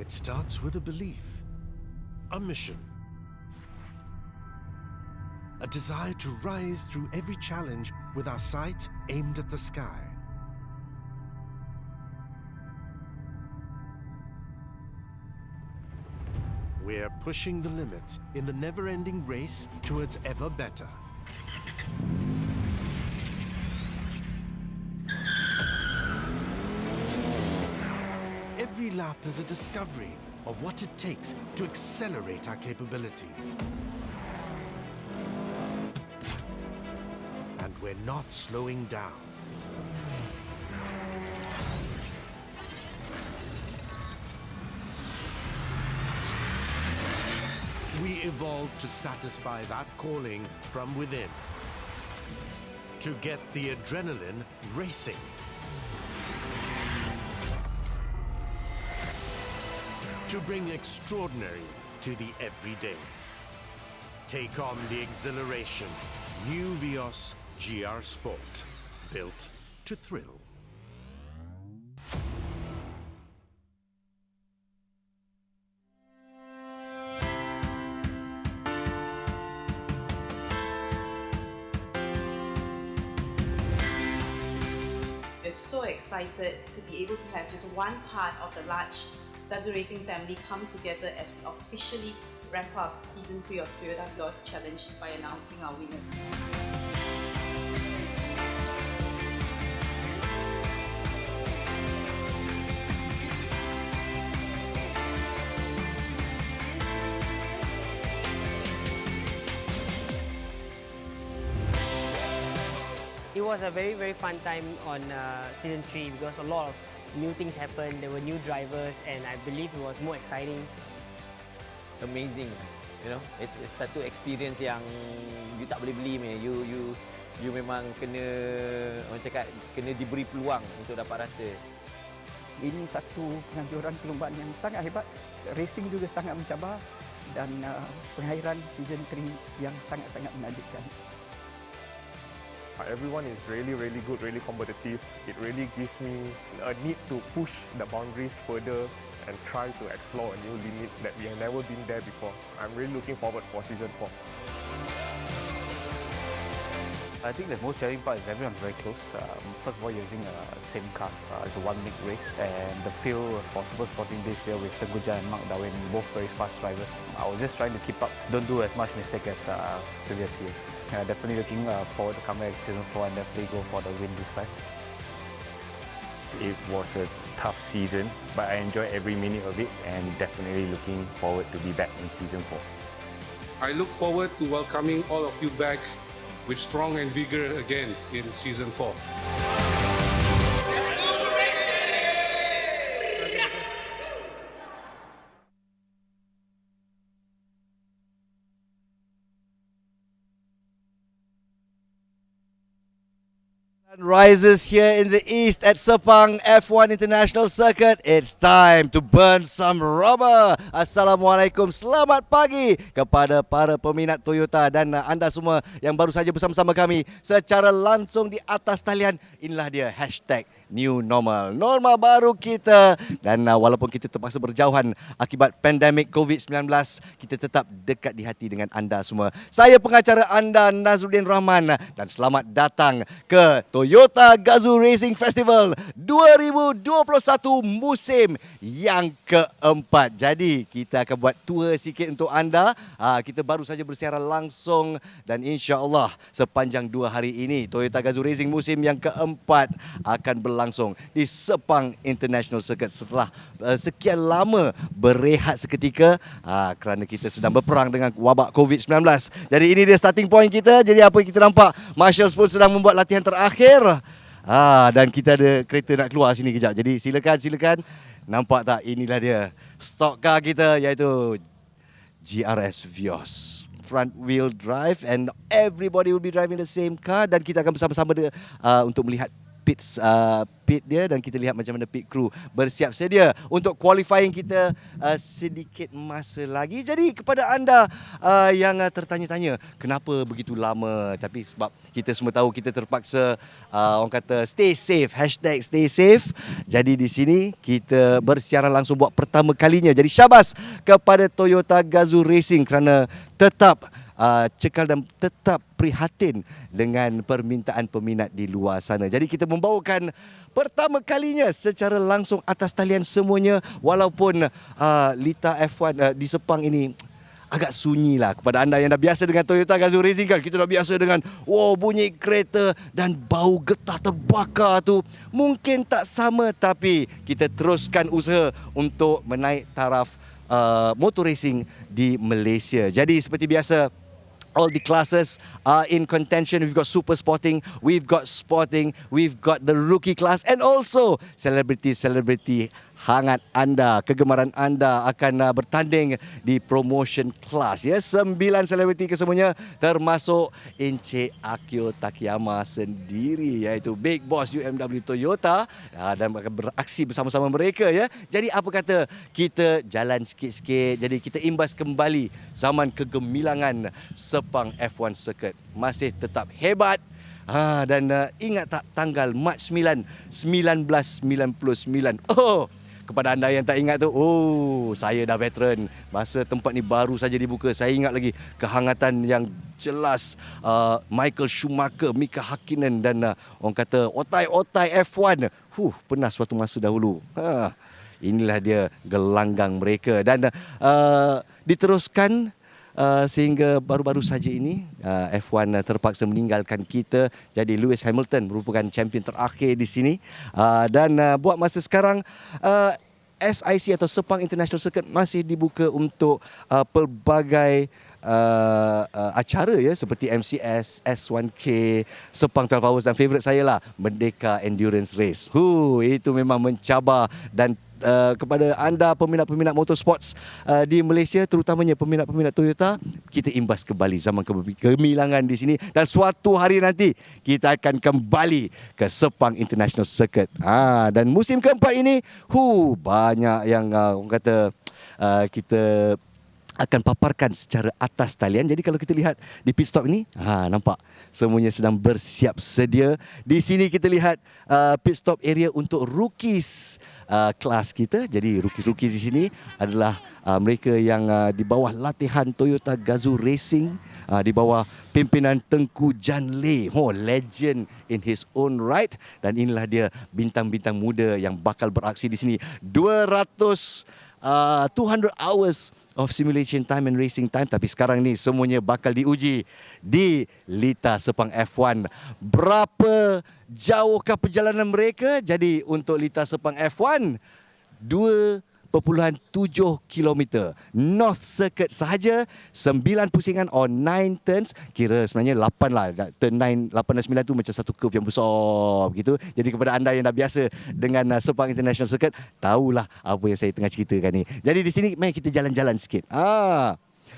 It starts with a belief, a mission, a desire to rise through every challenge with our sights aimed at the sky. We're pushing the limits in the never-ending race towards ever better. Every lap is a discovery of what it takes to accelerate our capabilities. And we're not slowing down. We evolved to satisfy that calling from within. To get the adrenaline racing. To bring extraordinary to the everyday. Take on the exhilaration. New Vios GR Sport. Built to thrill. We're so excited to be able to have just one part of the large Gazoo Racing family come together as we officially wrap up Season 3 of Toyota Vios Challenge by announcing our winner. It was a very fun time on Season 3 because a lot of new things happened, there were new drivers and I believe it was more exciting. Amazing, it's satu experience yang you tak boleh beli. You memang kena, orang cakap, kena diberi peluang untuk dapat rasa. Ini satu penganjuran perlombaan yang sangat hebat, racing juga sangat mencabar dan pengakhiran Season 3 yang sangat-sangat menakjubkan. Everyone is really good, really competitive. It really gives me a need to push the boundaries further and try to explore a new limit that we have never been there before. I'm really looking forward for Season 4. I think the most challenging part is everyone's very close. First of all, you're using the same car. It's a one-week race, and the feel for Super Sporting this year with Teguja and Mark Darwin, both very fast drivers. I was just trying to keep up, don't do as much mistake as previous years. Definitely looking forward to come back Season 4 and definitely go for the win this time. It was a tough season, but I enjoyed every minute of it and definitely looking forward to be back in Season 4. I look forward to welcoming all of you back with strong and vigor again in Season 4. Rises here in the east at Sepang F1 International Circuit. It's time to burn some rubber. Assalamualaikum, selamat pagi kepada para peminat Toyota dan anda semua yang baru saja bersama-sama kami secara langsung di atas talian. Inilah dia hashtag New Normal, norma baru kita. Dan walaupun kita terpaksa berjauhan akibat pandemik COVID-19, kita tetap dekat di hati dengan anda semua. Saya pengacara anda, Nazruddin Rahman, dan selamat datang ke Toyota Gazoo Racing Festival 2021 musim yang keempat. Jadi kita akan buat tour sikit untuk anda. Kita baru saja bersiaran langsung dan insya-Allah sepanjang 2 hari ini Toyota Gazoo Racing musim yang keempat akan berlangsung di Sepang International Circuit setelah sekian lama berehat seketika kerana kita sedang berperang dengan wabak COVID-19. Jadi ini dia starting point kita. Jadi apa yang kita nampak, Marshals pun sedang membuat latihan terakhir. Dan kita ada kereta nak keluar sini kejap. Jadi silakan. Nampak tak? Inilah dia stock car kita, iaitu GRS Vios. Front wheel drive and everybody will be driving the same car. Dan kita akan bersama-sama untuk melihat pit dia dan kita lihat macam mana pit crew bersiap sedia untuk qualifying kita sedikit masa lagi. Jadi kepada anda yang tertanya-tanya kenapa begitu lama, tapi sebab kita semua tahu kita terpaksa orang kata stay safe, #stay safe. Jadi di sini kita bersiaran langsung buat pertama kalinya. Jadi syabas kepada Toyota Gazoo Racing kerana tetap cekal dan tetap prihatin dengan permintaan peminat di luar sana. Jadi kita membawakan pertama kalinya secara langsung atas talian semuanya, walaupun Lita F1 di Sepang ini agak sunyi lah. Kepada anda yang dah biasa dengan Toyota Gazoo Racing kan, kita dah biasa dengan bunyi kereta dan bau getah terbakar tu. Mungkin tak sama, tapi kita teruskan usaha untuk menaik taraf motor racing di Malaysia. Jadi seperti biasa, all the classes are in contention. We've got super sporting, we've got sporting, we've got the rookie class, and also celebrity hangat anda, kegemaran anda akan bertanding di promotion class. Ya, 9 selebriti kesemuanya termasuk Encik Akio Takayama sendiri, iaitu Big Boss UMW Toyota, dan akan beraksi bersama-sama mereka. Ya, jadi apa kata kita jalan sikit-sikit, jadi kita imbas kembali zaman kegemilangan Sepang F1 Circuit. Masih tetap hebat. Dan ingat tak tanggal Mac 9, 1999. Kepada anda yang tak ingat tu, saya dah veteran. Masa tempat ni baru saja dibuka. Saya ingat lagi kehangatan yang jelas Michael Schumacher, Mika Hakkinen dan orang kata otai-otai F1. Pernah suatu masa dahulu. Inilah dia gelanggang mereka. Dan diteruskan sehingga baru-baru saja ini F1 terpaksa meninggalkan kita. Jadi Lewis Hamilton merupakan champion terakhir di sini, dan buat masa sekarang SIC atau Sepang International Circuit masih dibuka untuk pelbagai acara ya, seperti MCS, S1K, Sepang 12 Hours, dan favourite saya lah Merdeka Endurance Race. Itu memang mencabar. Dan kepada anda peminat-peminat motorsports di Malaysia, terutamanya peminat-peminat Toyota, kita imbas kembali zaman kegemilangan di sini, dan suatu hari nanti kita akan kembali ke Sepang International Circuit. Dan musim keempat ini banyak yang orang kata kita akan paparkan secara atas talian. Jadi kalau kita lihat di pit stop ini, nampak semuanya sedang bersiap sedia. Di sini kita lihat pit stop area untuk rookies kelas kita. Jadi rookies di sini adalah mereka yang di bawah latihan Toyota Gazoo Racing, di bawah pimpinan Tengku Janle, legend in his own right. Dan inilah dia bintang-bintang muda yang bakal beraksi di sini. 200 hours of simulation time and racing time. Tapi sekarang ni semuanya bakal diuji di Lita Sepang F1. Berapa jauhkah perjalanan mereka? Jadi untuk Lita Sepang F1, 2.7 km North Circuit sahaja, 9 pusingan or 9 turns. Kira sebenarnya 8 lah. Turn 9, 8 dan 9 tu macam satu curve yang besar begitu. Jadi kepada anda yang dah biasa dengan Sepang International Circuit, tahulah apa yang saya tengah ceritakan ni. Jadi di sini mari kita jalan-jalan sikit.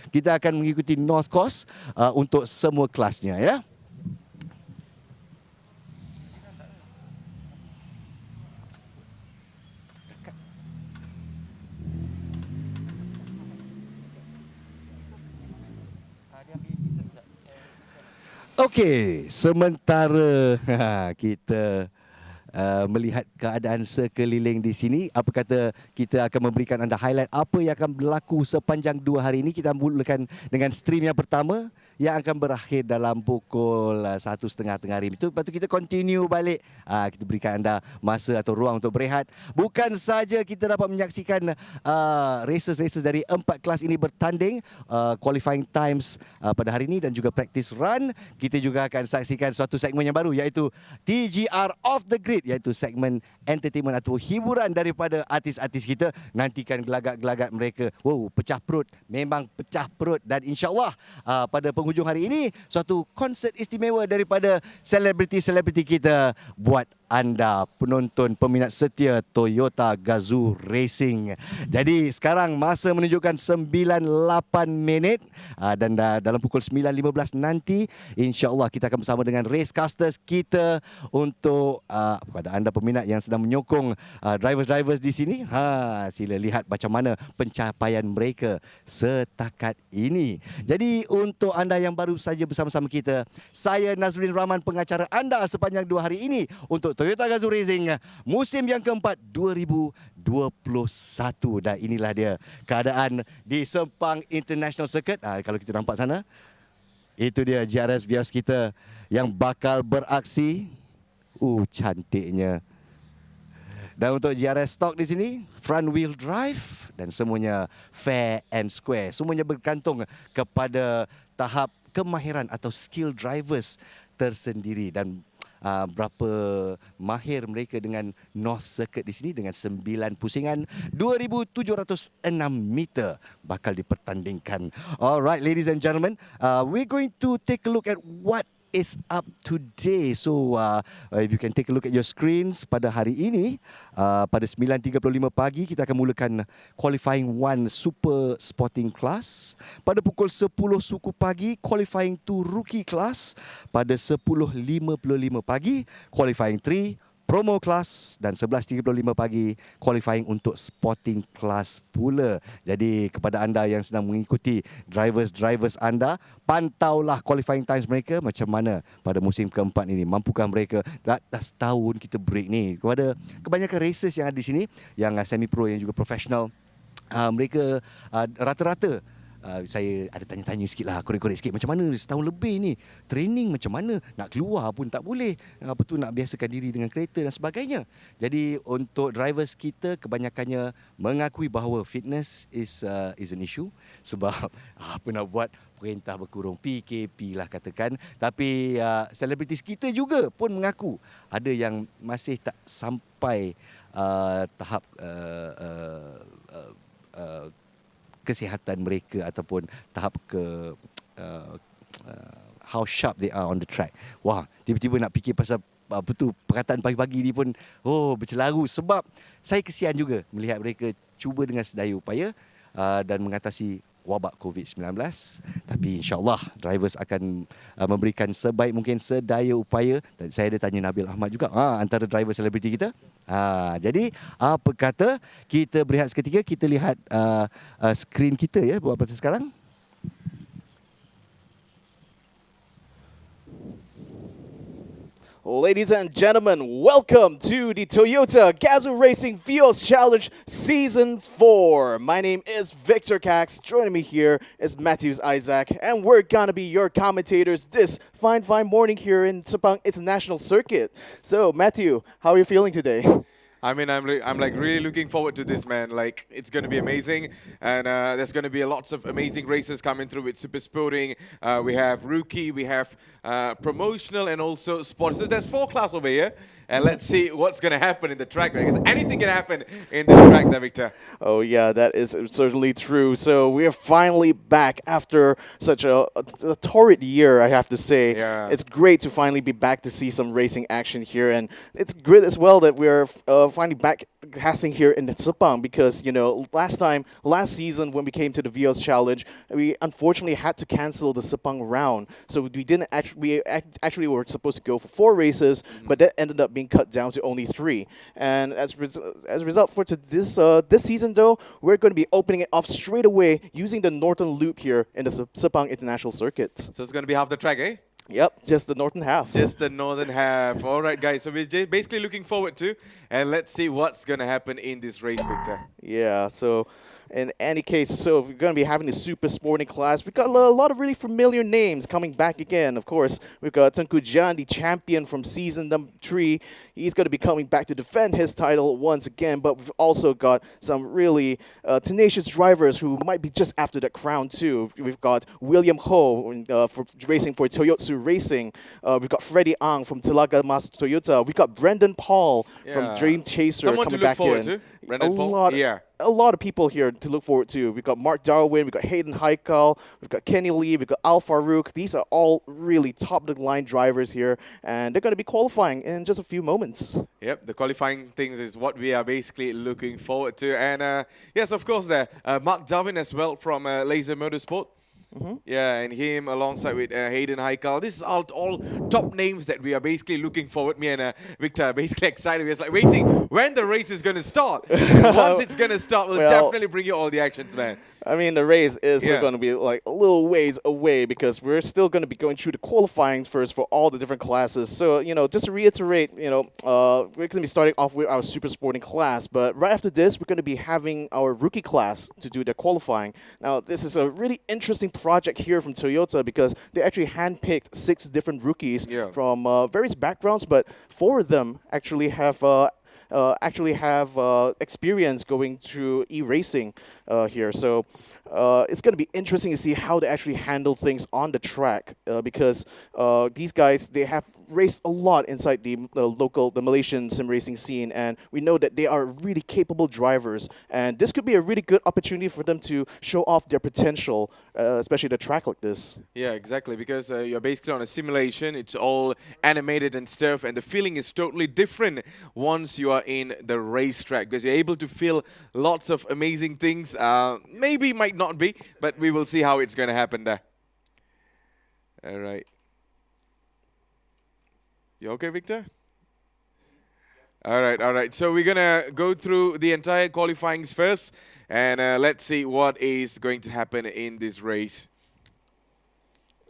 Kita akan mengikuti North Course untuk semua kelasnya ya. Okey, sementara kita melihat keadaan sekeliling di sini, apa kata kita akan memberikan anda highlight apa yang akan berlaku sepanjang 2 hari ini. Kita mulakan dengan stream yang pertama yang akan berakhir dalam pukul 1:30 tengah hari. Lepas tu kita continue balik. Kita berikan anda masa atau ruang untuk berehat. Bukan saja kita dapat menyaksikan races dari 4 kelas ini bertanding, qualifying times pada hari ini dan juga practice run. Kita juga akan saksikan suatu segmen yang baru, iaitu TGR Off the Grid, iaitu segmen entertainment atau hiburan daripada artis-artis kita. Nantikan gelagat-gelagat mereka. Pecah perut. Memang pecah perut. Dan insyaAllah pada penghujung hari ini, suatu konsert istimewa daripada selebriti-selebriti kita buat anda penonton peminat setia Toyota Gazoo Racing. Jadi sekarang masa menunjukkan 9.8 minit dan dalam pukul 9.15 nanti insya-Allah kita akan bersama dengan racecasters kita untuk kepada anda peminat yang sedang menyokong drivers-drivers di sini. Sila lihat macam mana pencapaian mereka setakat ini. Jadi untuk anda yang baru saja bersama-sama kita, saya Nazrudin Rahman, pengacara anda sepanjang 2 hari ini untuk Toyota Gazoo Racing musim yang keempat 2021. Dan inilah dia keadaan di Sepang International Circuit. Kalau kita nampak sana, itu dia GRS Vios kita yang bakal beraksi. Cantiknya. Dan untuk GRS stock di sini, front wheel drive dan semuanya fair and square. Semuanya bergantung kepada tahap kemahiran atau skill drivers tersendiri dan berapa mahir mereka dengan North Circuit di sini dengan 9 pusingan 2,706 meter bakal dipertandingkan. Alright, ladies and gentlemen, we're going to take a look at what is up today. So if you can take a look at your screens, pada hari ini pada 9.35 pagi kita akan mulakan qualifying 1 super sporting class. Pada pukul 10 suku pagi qualifying 2 rookie class. Pada 10.55 pagi qualifying 3 promo class dan 11.35 pagi qualifying untuk sporting class pula. Jadi kepada anda yang sedang mengikuti drivers anda, pantaulah qualifying times mereka macam mana pada musim keempat ini. Mampukah mereka? Dah setahun kita break ni. Kepada kebanyakan racers yang ada di sini, yang semi pro yang juga profesional, mereka rata-rata saya ada tanya-tanya sikit lah, korek-korek sikit. Macam mana setahun lebih ni, training macam mana, nak keluar pun tak boleh, nak biasakan diri dengan kereta dan sebagainya. Jadi untuk drivers kita kebanyakannya mengakui bahawa fitness is an issue. Sebab apa nak buat, perintah berkurung, PKP lah katakan. Tapi selebritis kita juga pun mengaku ada yang masih tak sampai tahap kesihatan mereka ataupun tahap how sharp they are on the track. Wah, tiba-tiba nak fikir pasal apa tu perkataan pagi-pagi ni pun bercelaru, sebab saya kesian juga melihat mereka cuba dengan sedaya upaya dan mengatasi wabak COVID-19. Tapi insya-Allah drivers akan memberikan sebaik mungkin sedaya upaya. Dan saya ada tanya Nabil Ahmad juga, antara driver selebriti kita. Jadi apa kata kita berehat seketika, kita lihat skrin kita ya buat pada sekarang. Ladies and gentlemen, welcome to the Toyota Gazoo Racing Vios Challenge Season 4. My name is Victor Cax. Joining me here is Matthews Isaac, and we're gonna be your commentators this fine morning here in Sepang International Circuit. So, Matthew, how are you feeling today? I mean, I'm like really looking forward to this, man. Like, it's going to be amazing, and there's going to be lots of amazing races coming through with super sporting. We have rookie, we have promotional, and also sport. So there's 4 classes over here, and let's see what's going to happen in the track, because anything can happen in this track, there, Victor. Oh yeah, that is certainly true. So we are finally back after such a torrid year, I have to say. Yeah. It's great to finally be back to see some racing action here, and it's great as well that we're finally back casting here in Sepang, because, you know, last season when we came to the Vios Challenge, we unfortunately had to cancel the Sepang round. So we didn't actually were supposed to go for 4 races, but that ended up being cut down to only 3. And as a result for this season though, we're going to be opening it off straight away using the Northern Loop here in the Sepang International Circuit. So it's going to be half the track, eh? Yep, just the northern half. Just the northern half. All right, guys. So we're basically looking forward to, and let's see what's going to happen in this race, Victor. Yeah, so in any case, so we're going to be having the super sporting class. We've got a lot of really familiar names coming back again. Of course, we've got Tengku Jan, the champion from season number 3. He's going to be coming back to defend his title once again. But we've also got some really tenacious drivers who might be just after that crown too. We've got William Ho for racing for Toyotsu into racing. We've got Freddie Ang from Telaga Mas Toyota. We've got Brendan Paul from Dream Chaser Someone coming to look back forward in. to. Brendan Paul. A lot of people here to look forward to. We've got Mark Darwin, we've got Hayden Heikal, we've got Kenny Lee, we've got Al Farouk. These are all really top-of-the-line drivers here, and they're going to be qualifying in just a few moments. Yep, the qualifying things is what we are basically looking forward to. And yes, of course, there Mark Darwin as well from Laser Motorsport. Yeah, and him alongside with Hayden Heikal. This is all top names that we are basically looking forward. Me and Victor are basically excited. We're just like waiting when the race is going to start. And once it's going to start, we'll definitely bring you all the actions, man. I mean, the race is still going to be like a little ways away because we're still going to be going through the qualifying first for all the different classes. So, just to reiterate, we're going to be starting off with our super sporting class. But right after this, we're going to be having our rookie class to do their qualifying. Now, this is a really interesting project here from Toyota because they actually handpicked 6 different rookies from various backgrounds, but 4 of them actually have experience going through e-racing here. So it's going to be interesting to see how they actually handle things on the track because these guys, they have raced a lot inside the Malaysian sim racing scene, and we know that they are really capable drivers, and this could be a really good opportunity for them to show off their potential, especially the track like this. Yeah, exactly, because you're basically on a simulation. It's all animated and stuff, and the feeling is totally different once you are in the racetrack because you're able to feel lots of amazing things. Maybe, might not be, but we will see how it's going to happen there. All right. You okay, Victor? All right. So we're going to go through the entire qualifyings first, and let's see what is going to happen in this race.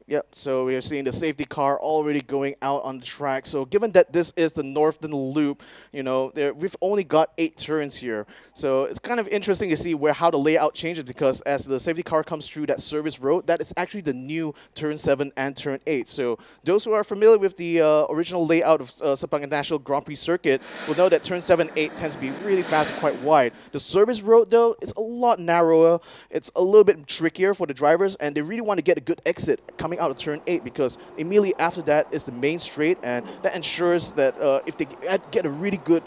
Yep, so we are seeing the safety car already going out on the track. So given that this is the Northern Loop, we've only got 8 turns here. So it's kind of interesting to see how the layout changes because as the safety car comes through that service road, that is actually the new Turn 7 and Turn 8. So those who are familiar with the original layout of Sepang International Grand Prix Circuit will know that Turn 7 8 tends to be really fast and quite wide. The service road, though, is a lot narrower. It's a little bit trickier for the drivers, and they really want to get a good exit coming out of Turn 8 because immediately after that is the main straight, and that ensures that if they get a really good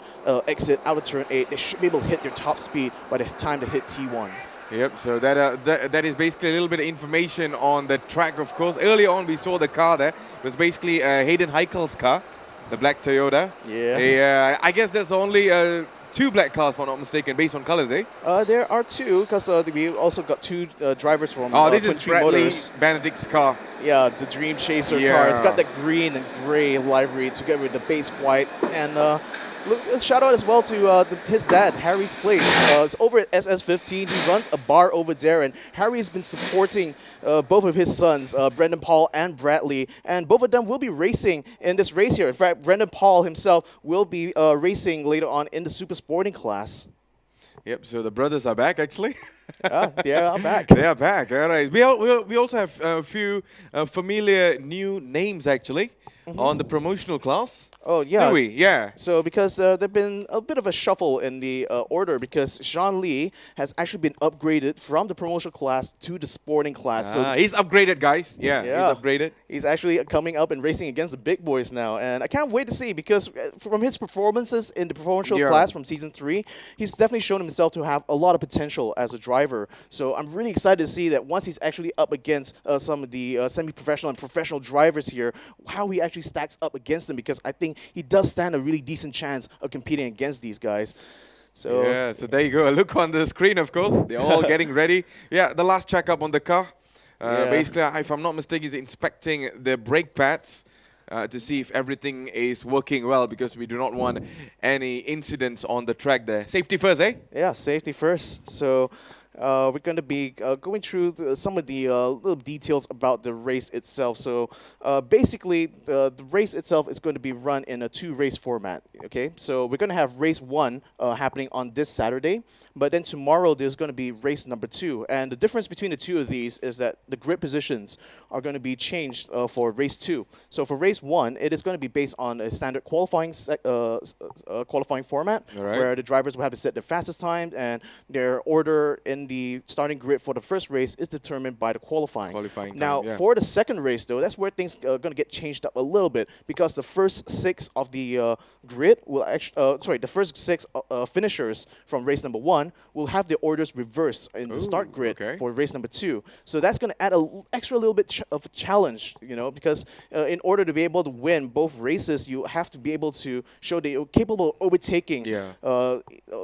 exit out of Turn 8, they should be able to hit their top speed by the time they hit T1. Yep, so that is basically a little bit of information on the track, of course. Earlier on, we saw the car there. It was basically Hayden Heikal's car, the black Toyota. Yeah. I guess there's only 2 black cars, if I'm not mistaken, based on colors, eh? There are 2, because we also got 2 drivers from this is Bradley Benedict's car. Yeah, the Dream Chaser car. It's got the green and gray livery together with the base white. And shout out as well to his dad, Harry's place. It's over at SS15. He runs a bar over there, and Harry's been supporting both of his sons, Brendan Paul and Bradley, and both of them will be racing in this race here. In fact, Brendan Paul himself will be racing later on in the super sporting class. Yep, so the brothers are back, actually. They are back. They are back, all right. We also have a few familiar new names, actually, on the promotional class. Oh, yeah. Do we? Yeah. So because there's been a bit of a shuffle in the order because Sean Lee has actually been upgraded from the promotional class to the sporting class. So he's upgraded, guys. Yeah, he's upgraded. He's actually coming up and racing against the big boys now. And I can't wait to see because from his performances in the promotional class from Season 3, he's definitely shown himself to have a lot of potential as a driver. So I'm really excited to see that once he's actually up against some of the semi-professional and professional drivers here, how he actually stacks up against them because I think he does stand a really decent chance of competing against these guys. So yeah, so there you go. A look on the screen, of course. They're all getting ready. Yeah, the last checkup on the car. Basically, if I'm not mistaken, he's inspecting the brake pads to see if everything is working well because we do not want any incidents on the track there. Safety first, eh? Yeah, safety first. So we're going to be going through some of the little details about the race itself. So basically, the race itself is going to be run in a 2-race format. Okay, so we're going to have race 1 happening on this Saturday. But then tomorrow there's going to be race number 2, and the difference between the two of these is that the grid positions are going to be changed for race 2. So for race 1, it is going to be based on a standard qualifying qualifying format, where the drivers will have to set their fastest time, and their order in the starting grid for the first race is determined by the qualifying. Now, for the second race, though, that's where things are going to get changed up a little bit, because the first 6 of the grid will actually, the first 6 finishers from race number 1 will have their orders reversed in the start grid for race number 2. So that's going to add an extra little bit of a challenge, because in order to be able to win both races, you have to be able to show that you're capable of overtaking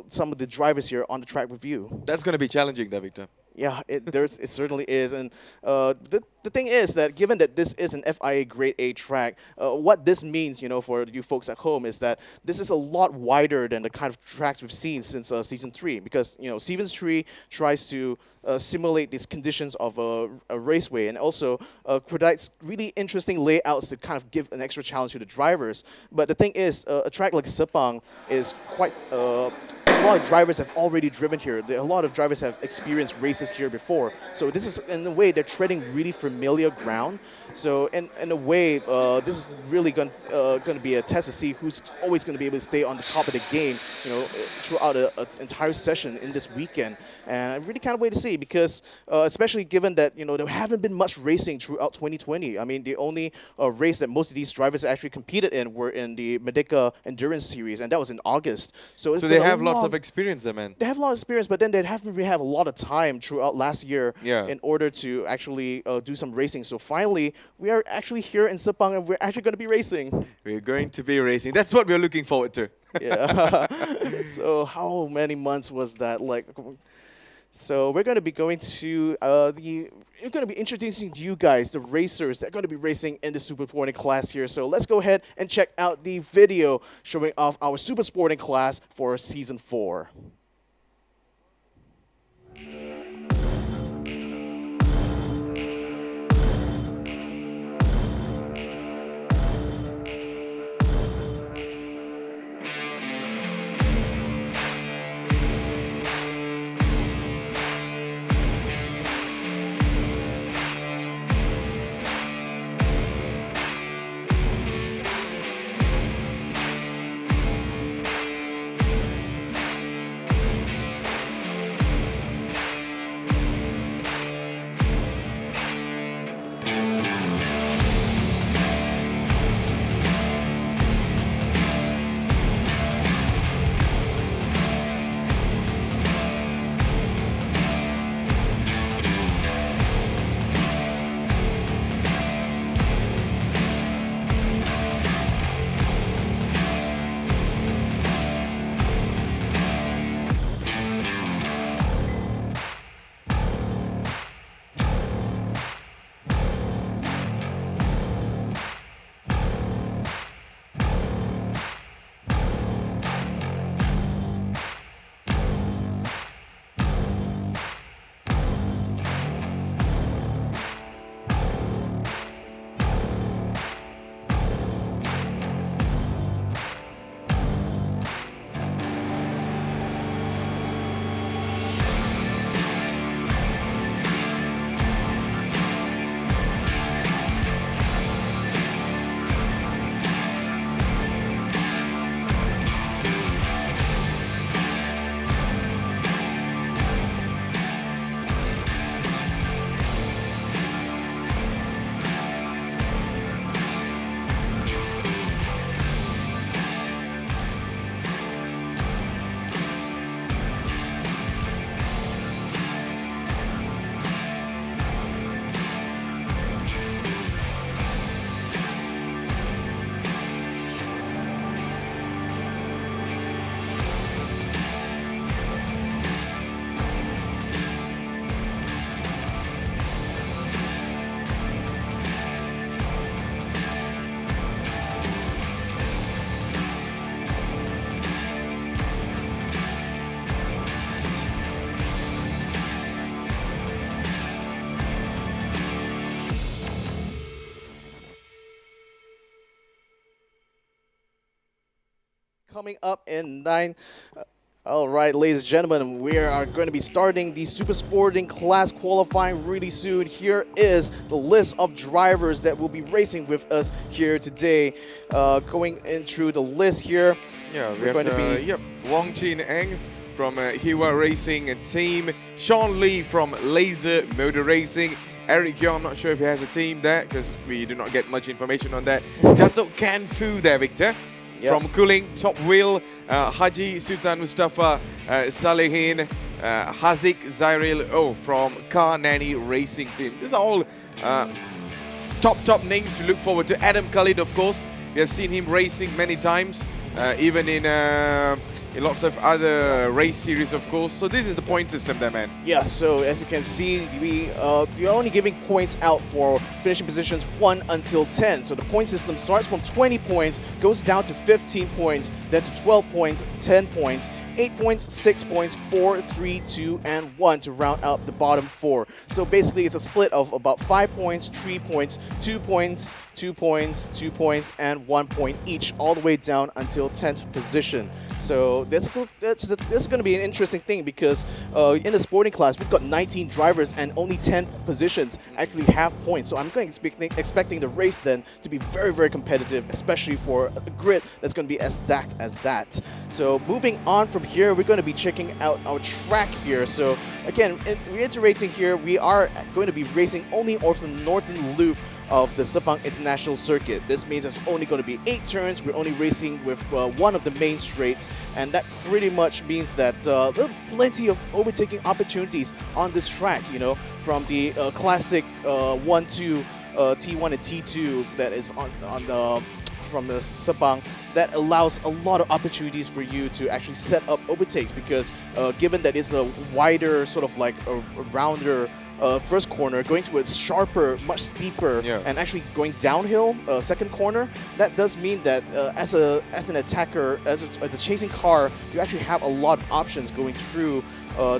some of the drivers here on the track with you. That's going to be challenging, there, Victor. Yeah, it certainly is. And the thing is that given that this is an FIA Grade A track, what this means, for you folks at home, is that this is a lot wider than the kind of tracks we've seen since Season 3. Because, Season 3 tries to simulate these conditions of a raceway, and also provides really interesting layouts to kind of give an extra challenge to the drivers. But the thing is, a track like Sepang is quite... a lot of drivers have already driven here. A lot of drivers have experienced races here before. So this is, in a way, they're treading really familiar ground. So in a way, this is really going to be a test to see who's always going to be able to stay on the top of the game, throughout an entire session in this weekend. And I really can't wait to see, because especially given that, there haven't been much racing throughout 2020. I mean, the only race that most of these drivers actually competed in were in the Merdeka Endurance Series, and that was in August. So they have lots of experience there, man. They have a lot of experience, but then they haven't really have a lot of time throughout last year in order to actually do some racing. So finally, we are actually here in Sepang, and we're actually going to be racing. We're going to be racing. That's what we're looking forward to. Yeah. So how many months was that? So we're going to be going to we're going to be introducing to you guys the racers that are going to be racing in the Super Sporting class here. So let's go ahead and check out the video showing off our Super Sporting class for Season 4. Coming up in 9. All right, ladies and gentlemen, we are going to be starting the Super Sporting class qualifying really soon. Here is the list of drivers that will be racing with us here today. Going in through the list here, Yeah, we we're have going to be Wong Chin Eng from Hiwa Racing Team, Sean Lee from Laser Motor Racing, Eric Yong, I'm not sure if he has a team there because we do not get much information on that. Datuk Kan Fu there, Victor. Yep. From Kuling, Top Wheel, Haji Sultan Mustafa, Salihin, Hazik Zairil from Car Nanny Racing Team. These are all top names to look forward to. Adam Khalid, of course, we have seen him racing many times, even in lots of other race series, of course. So this is the point system there, man. Yeah, so as you can see, we're only giving points out for finishing positions 1 until 10. So the point system starts from 20 points, goes down to 15 points, then to 12 points, 10 points, 8 points, 6 points, 4, 3, 2, and 1 to round out the bottom 4. So basically it's a split of about 5 points, 3 points, 2 points, 2 points, 2 points, and 1 point each, all the way down until 10th position. So that's going to be an interesting thing because in the sporting class, we've got 19 drivers and only 10 positions actually have points. So I'm going to be expecting the race then to be very, very competitive, especially for a grid that's going to be as stacked as that. So moving on from here, we're going to be checking out our track here. So again, reiterating here, we are going to be racing only off the northern loop of the Sepang International Circuit. This means it's only going to be 8 turns. We're only racing with one of the main straights, and that pretty much means that there are plenty of overtaking opportunities on this track, you know, from the classic 1-2 T1 and T2 that is on the from the Sepang, that allows a lot of opportunities for you to actually set up overtakes because given that it's a wider, sort of like a rounder first corner, going to a sharper, much steeper, and actually going downhill second corner, that does mean that as an attacker, as a chasing car, you actually have a lot of options going through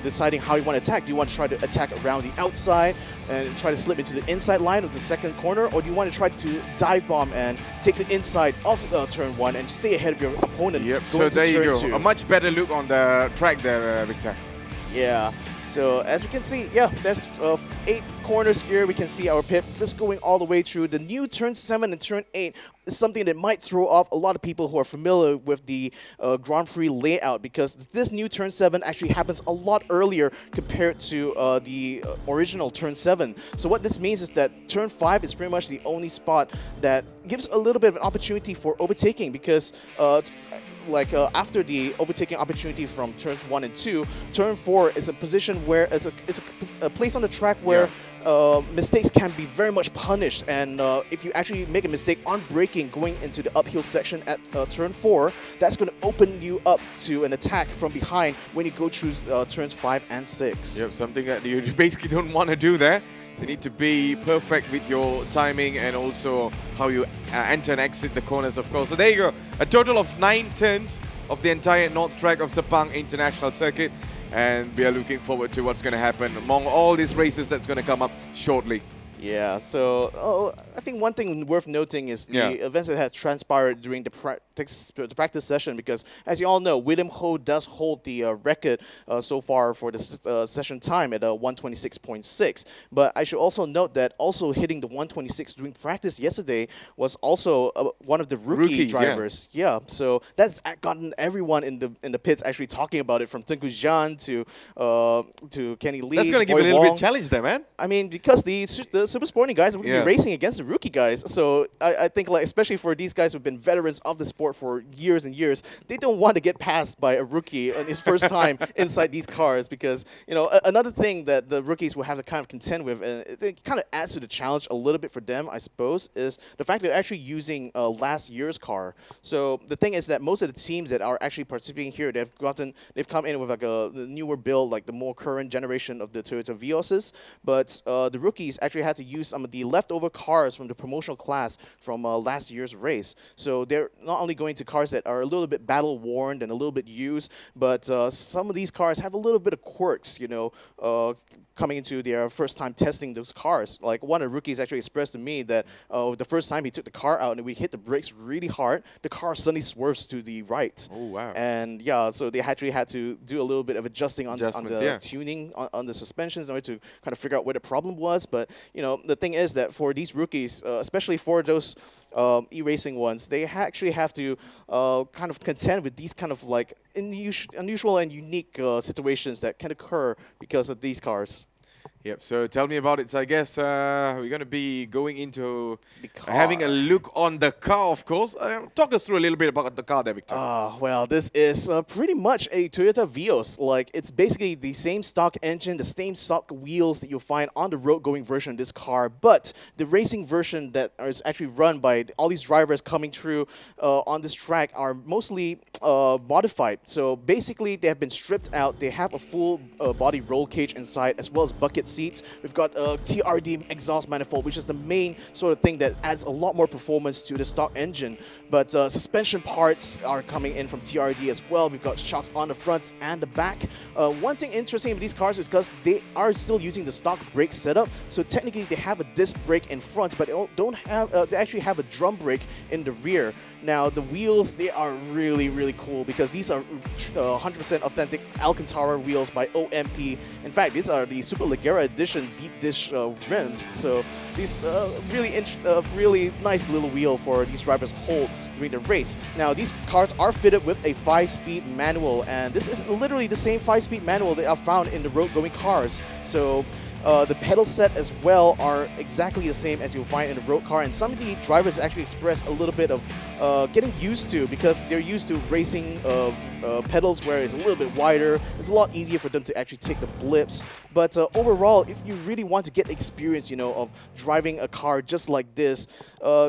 deciding how you want to attack. Do you want to try to attack around the outside and try to slip into the inside line of the second corner, or do you want to try to dive bomb and take the inside of turn 1 and stay ahead of your opponent? Yep, so there you go. 2. A much better look on the track there, Victor. Yeah. So as we can see, yeah, there's 8 corners here. We can see our pit just going all the way through. The new turn 7 and turn 8 is something that might throw off a lot of people who are familiar with the Grand Prix layout because this new turn 7 actually happens a lot earlier compared to the original turn 7. So what this means is that turn 5 is pretty much the only spot that gives a little bit of an opportunity for overtaking because after the overtaking opportunity from turns 1 and 2, turn 4 is a position where it's a place on the track where mistakes can be very much punished, and if you actually make a mistake on braking going into the uphill section at turn 4, that's going to open you up to an attack from behind when you go through turns 5 and 6. Yep, something that you basically don't want to do there. So you need to be perfect with your timing and also how you enter and exit the corners, of course. So there you go. A total of 9 turns of the entire north track of Sepang International Circuit. And we are looking forward to what's going to happen among all these races that's going to come up shortly. Yeah, so I think one thing worth noting is the events that had transpired during the practice session because, as you all know, William Ho does hold the record so far for the session time at 126.6. But I should also note that also hitting the 126 during practice yesterday was also one of the rookie drivers. Yeah, so that's gotten everyone in the pits actually talking about it, from Tengku Zhan to Kenny Lee. That's going to give a little bit challenge there, man. I mean, because the super sporting guys are going to be racing against the rookie guys. So I think, like, especially for these guys who've been veterans of the sport for years and years, they don't want to get passed by a rookie on his first time inside these cars because, you know, another thing that the rookies will have to kind of contend with, and it kind of adds to the challenge a little bit for them, I suppose, is the fact that they're actually using last year's car. So the thing is that most of the teams that are actually participating here, they've come in with like the newer build, like the more current generation of the Toyota Vioses, but the rookies actually had to use some of the leftover cars from the promotional class from last year's race. So they're not only going to cars that are a little bit battle worn and a little bit used, but some of these cars have a little bit of quirks, you know, coming into their first time testing those cars. Like one of the rookies actually expressed to me that the first time he took the car out and we hit the brakes really hard, the car suddenly swerves to the right. Oh, wow. And yeah, so they actually had to do a little bit of adjusting on the tuning on the suspensions in order to kind of figure out where the problem was. But you know, the thing is that for these rookies, especially for those e-racing ones, they actually have to kind of contend with these kind of like unusual and unique situations that can occur because of these cars. Yep, so tell me about it. So I guess we're going to be going into having a look on the car, of course. Talk us through a little bit about the car there, Victor. Well, this is pretty much a Toyota Vios. Like, it's basically the same stock engine, the same stock wheels that you'll find on the road-going version of this car, but the racing version that is actually run by all these drivers coming through on this track are mostly modified. So basically, they have been stripped out. They have a full body roll cage inside, as well as bucket seats. We've got a TRD exhaust manifold, which is the main sort of thing that adds a lot more performance to the stock engine. But suspension parts are coming in from TRD as well. We've got shocks on the front and the back. One thing interesting with these cars is because they are still using the stock brake setup. So technically, they have a disc brake in front, but they actually have a drum brake in the rear. Now, the wheels, they are really, really cool because these are 100% authentic Alcantara wheels by OMP. In fact, these are the Super Leggera Edition deep dish rims. So these really nice little wheel for these drivers to hold during the race. Now, these cars are fitted with a 5-speed manual, and this is literally the same 5-speed manual that are found in the road-going cars. So the pedal set as well are exactly the same as you'll find in a road car, and some of the drivers actually express a little bit of getting used to, because they're used to racing pedals where it's a little bit wider. It's a lot easier for them to actually take the blips. But overall, if you really want to get experience, you know, of driving a car just like this,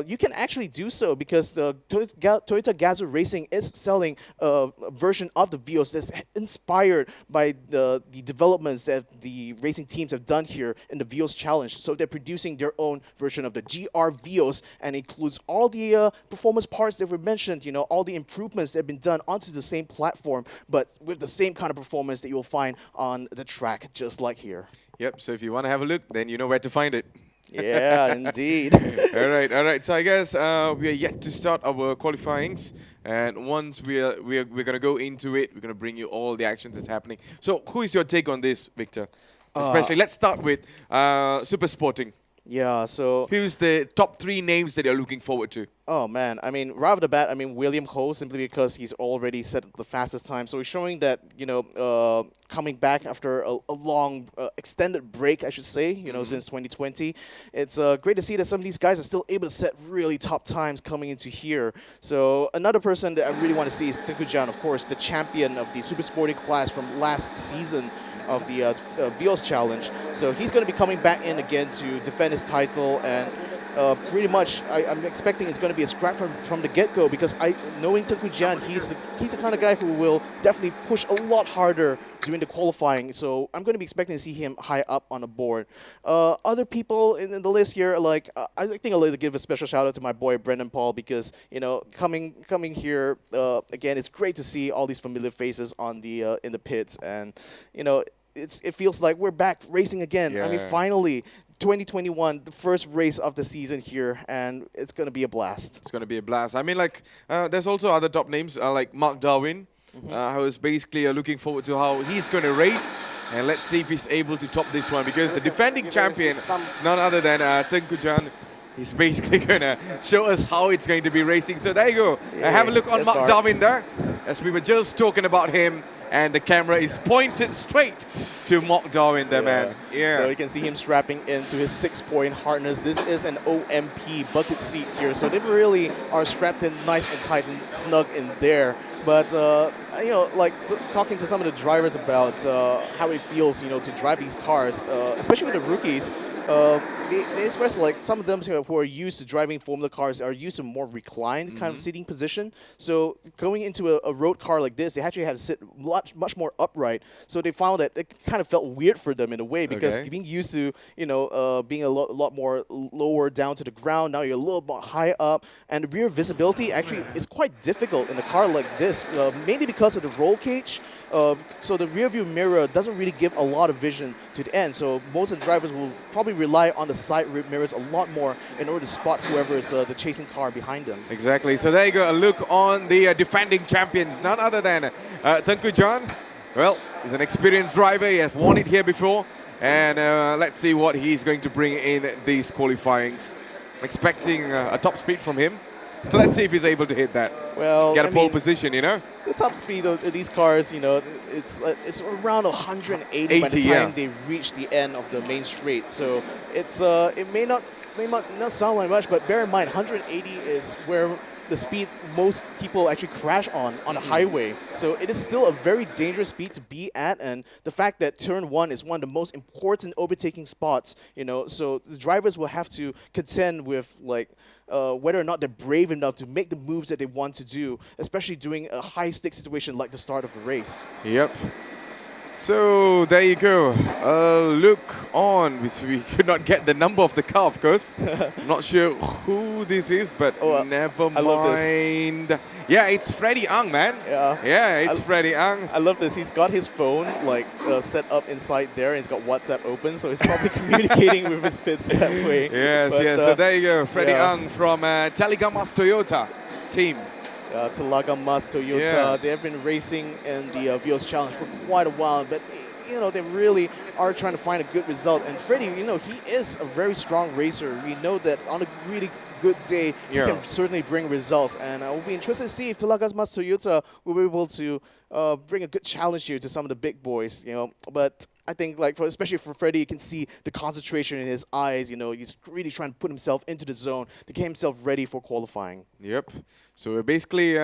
you can actually do so, because the Toyota Gazoo Racing is selling a version of the Vios that's inspired by the developments that the racing teams have done here in the Vios Challenge. So they're producing their own version of the GR Vios, and includes all the performance parts that were mentioned, you know, all the improvements that have been done onto the same platform, but with the same kind of performance that you'll find on the track, just like here. Yep, so if you want to have a look, then you know where to find it. Yeah, indeed. All right. So I guess we are yet to start our qualifyings, and once we're going to go into it, we're going to bring you all the actions that's happening. So who is your take on this, Victor? Especially, let's start with Super Sporting. Yeah, so who's the top 3 names that you're looking forward to? Oh man, I mean, right off the bat, I mean, William Ho, simply because he's already set the fastest time. So he's showing that, you know, coming back after a long, extended break, I should say, you know, since 2020. It's great to see that some of these guys are still able to set really top times coming into here. So another person that I really want to see is Tengku, of course, the champion of the Super Sporting class from last season of the Vios Challenge. So he's going to be coming back in again to defend his title, and pretty much I'm expecting it's going to be a scrap from the get-go, because knowing Tengku Jian, he's the kind of guy who will definitely push a lot harder during the qualifying. So I'm going to be expecting to see him high up on the board. Other people in the list here, like I think I'll give a special shout out to my boy Brendan Paul, because, you know, coming here again, it's great to see all these familiar faces on the in the pits, and you know, it feels like we're back racing again. Yeah. I mean, finally. 2021, the first race of the season here, and it's going to be a blast. It's going to be a blast. I mean, like, there's also other top names like Mark Darwin, who is basically looking forward to how he's going to race. And let's see if he's able to top this one, because the defending champion is none other than Tengku Jian. He's basically going to show us how it's going to be racing. So there you go. Have a look on Mark Darwin there, as we were just talking about him. And the camera is pointed straight to Mark Darwin there, man. Yeah. So you can see him strapping into his 6-point harness. This is an OMP bucket seat here. So they really are strapped in nice and tight and snug in there. But, you know, like talking to some of the drivers about how it feels, you know, to drive these cars, especially with the rookies, they express, like, some of them who are used to driving Formula cars are used to more reclined kind of seating position. So going into a road car like this, they actually had to sit much more upright. So they found that it kind of felt weird for them in a way, because being used to, you know, being a lot more lower down to the ground, now you're a little more high up, and the rear visibility actually is quite difficult in a car like this. is mainly because of the roll cage. So the rear view mirror doesn't really give a lot of vision to the end. So most of the drivers will probably rely on the side rear mirrors a lot more in order to spot whoever is the chasing car behind them. Exactly. So there you go. A look on the defending champions, none other than Tengku John. Well, he's an experienced driver. He has won it here before. And let's see what he's going to bring in these qualifyings. Expecting a top speed from him. Let's see if he's able to hit that. Well, get a pole position, you know. The top speed of these cars, you know, it's around 180 by the time they reach the end of the main straight. So it's it may not sound like much, but bear in mind 180 is where the speed most people actually crash on a highway. So it is still a very dangerous speed to be at, and the fact that turn 1 is one of the most important overtaking spots, you know, so the drivers will have to contend with like whether or not they're brave enough to make the moves that they want to do, especially during a high-stake situation like the start of the race. Yep. So there you go. Look on. We could not get the number of the car, of course. Not sure who this is, but never mind. I love this. Yeah, it's Freddie Ang, man. Yeah, it's Freddie Ang. I love this. He's got his phone like set up inside there, and he's got WhatsApp open, so he's probably communicating with his pits that way. Yes, yes. So there you go, Freddie Ang from Telegamas Toyota team. Talaga Mas Toyota. They have been racing in the Vios Challenge for quite a while, but you know they really are trying to find a good result. And Freddie, you know, he is a very strong racer. We know that on a really good day, he can certainly bring results. And I will be interested to see if Talaga Mas Toyota will be able to bring a good challenge here to some of the big boys. You know, but I think, like, especially for Freddie, you can see the concentration in his eyes. You know, he's really trying to put himself into the zone to get himself ready for qualifying. Yep. So we're basically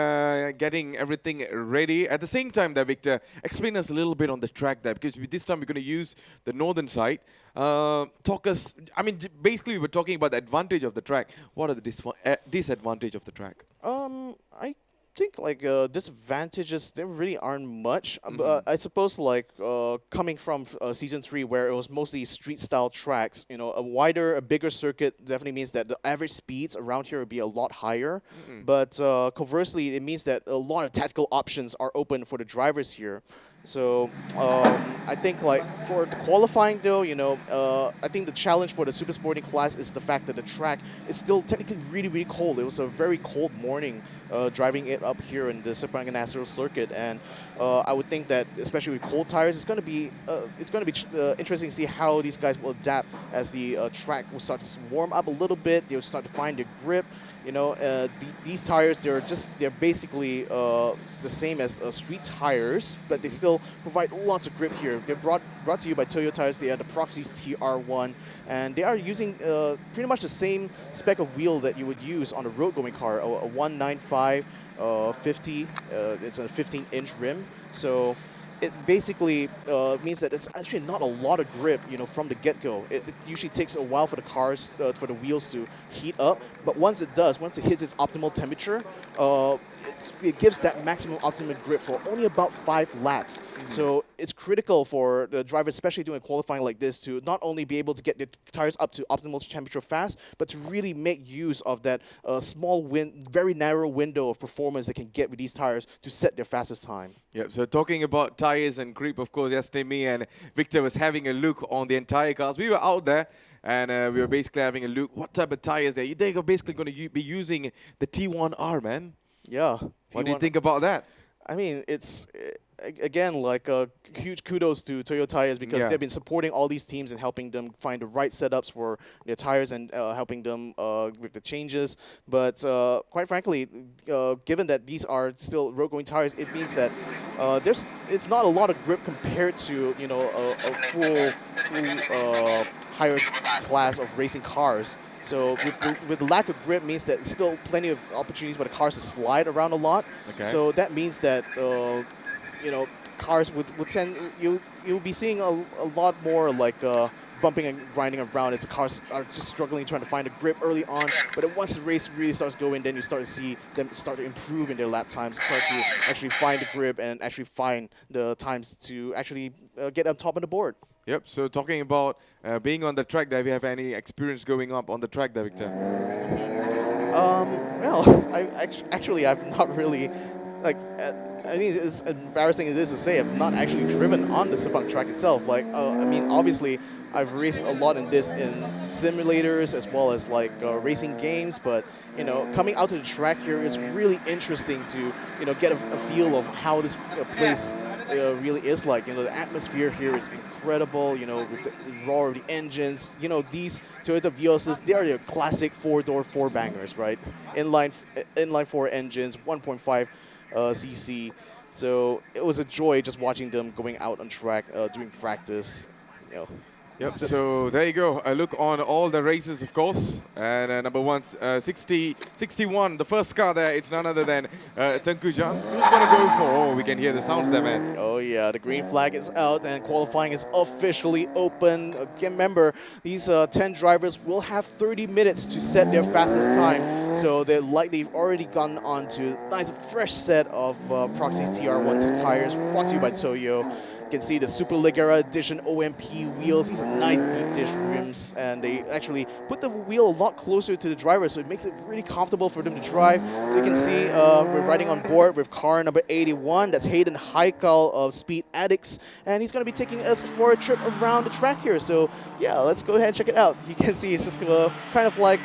getting everything ready. At the same time, there, Victor, explain us a little bit on the track there, because this time we're going to use the northern side. Talk us. I mean, basically, we were talking about the advantage of the track. What are the disadvantage of the track? I think like disadvantages, there really aren't much. But I suppose like coming from season 3 where it was mostly street style tracks, you know, a bigger circuit definitely means that the average speeds around here would be a lot higher. But conversely, it means that a lot of tactical options are open for the drivers here. So I think like for the qualifying though, you know, I think the challenge for the super sporting class is the fact that the track is still technically really, really cold. It was a very cold morning driving it up here in the Sepang National Circuit, and I would think that especially with cold tires, it's going to be interesting to see how these guys will adapt as the track will start to warm up a little bit. They'll start to find their grip. You know, these tires, they're basically the same as street tires, but they still provide lots of grip here. They're brought to you by Toyo Tires. They are the Proxys TR1, and they are using pretty much the same spec of wheel that you would use on a road-going car, a 195 50. It's a 15-inch rim, so it basically means that it's actually not a lot of grip, you know, from the get-go. It usually takes a while for the cars, for the wheels to heat up, but once it hits its optimal temperature, it gives that maximum optimum grip for only about 5 laps. So it's critical for the drivers, especially doing qualifying like this, to not only be able to get the tires up to optimal temperature fast, but to really make use of that very narrow window of performance they can get with these tires to set their fastest time. Yep, so talking about tires and grip, of course, yesterday me and Victor was having a look on the entire cars. We were out there and we were basically having a look what type of tires they're basically going to be using the T1R, man. Yeah. What do you think about that? I mean, it's, again, like huge kudos to Toyo Tires because they've been supporting all these teams and helping them find the right setups for their tires and helping them with the changes. But quite frankly, given that these are still road-going tires, it means that it's not a lot of grip compared to, you know, a full higher class of racing cars. So with the lack of grip means that there's still plenty of opportunities for the cars to slide around a lot. Okay. So that means that you know, cars would tend, you'll be seeing a lot more like bumping and grinding around as cars are just struggling trying to find a grip early on. But then once the race really starts going, then you start to see them start to improve in their lap times, start to actually find the grip and actually find the times to actually get on top of the board. Yep, so talking about being on the track there, do you have any experience going up on the track there, Victor? Well, I've not really like, I mean, it's embarrassing as it is to say, I've not actually driven on the Sepang track itself. Like, I mean, obviously, I've raced a lot in this in simulators as well as like racing games, but you know, coming out to the track here is really interesting to, you know, get a feel of how this place really is like. You know, the atmosphere here is incredible, you know, with the roar of the engines. You know, these Toyota Vioses, they are the classic four-door four-bangers, right? Inline four engines, 1.5 cc. So it was a joy just watching them going out on track, doing practice. You know, Yep, so there you go. A look on all the races, of course. And number one, 61, the first car there, it's none other than Tengku Jan. Who's going to go for? Oh, we can hear the sounds there, man. Oh, yeah, the green flag is out and qualifying is officially open. Again, remember, these 10 drivers will have 30 minutes to set their fastest time. So they've already gone on to a nice, fresh set of Proxy's TR1 tires brought to you by Toyo. You can see the Super Ligera Edition OMP wheels. These are nice deep dish rims, and they actually put the wheel a lot closer to the driver, so it makes it really comfortable for them to drive. So you can see we're riding on board with car number 81. That's Hayden Heikal of Speed Addicts, and he's going to be taking us for a trip around the track here. So yeah, let's go ahead and check it out. You can see he's just kind of like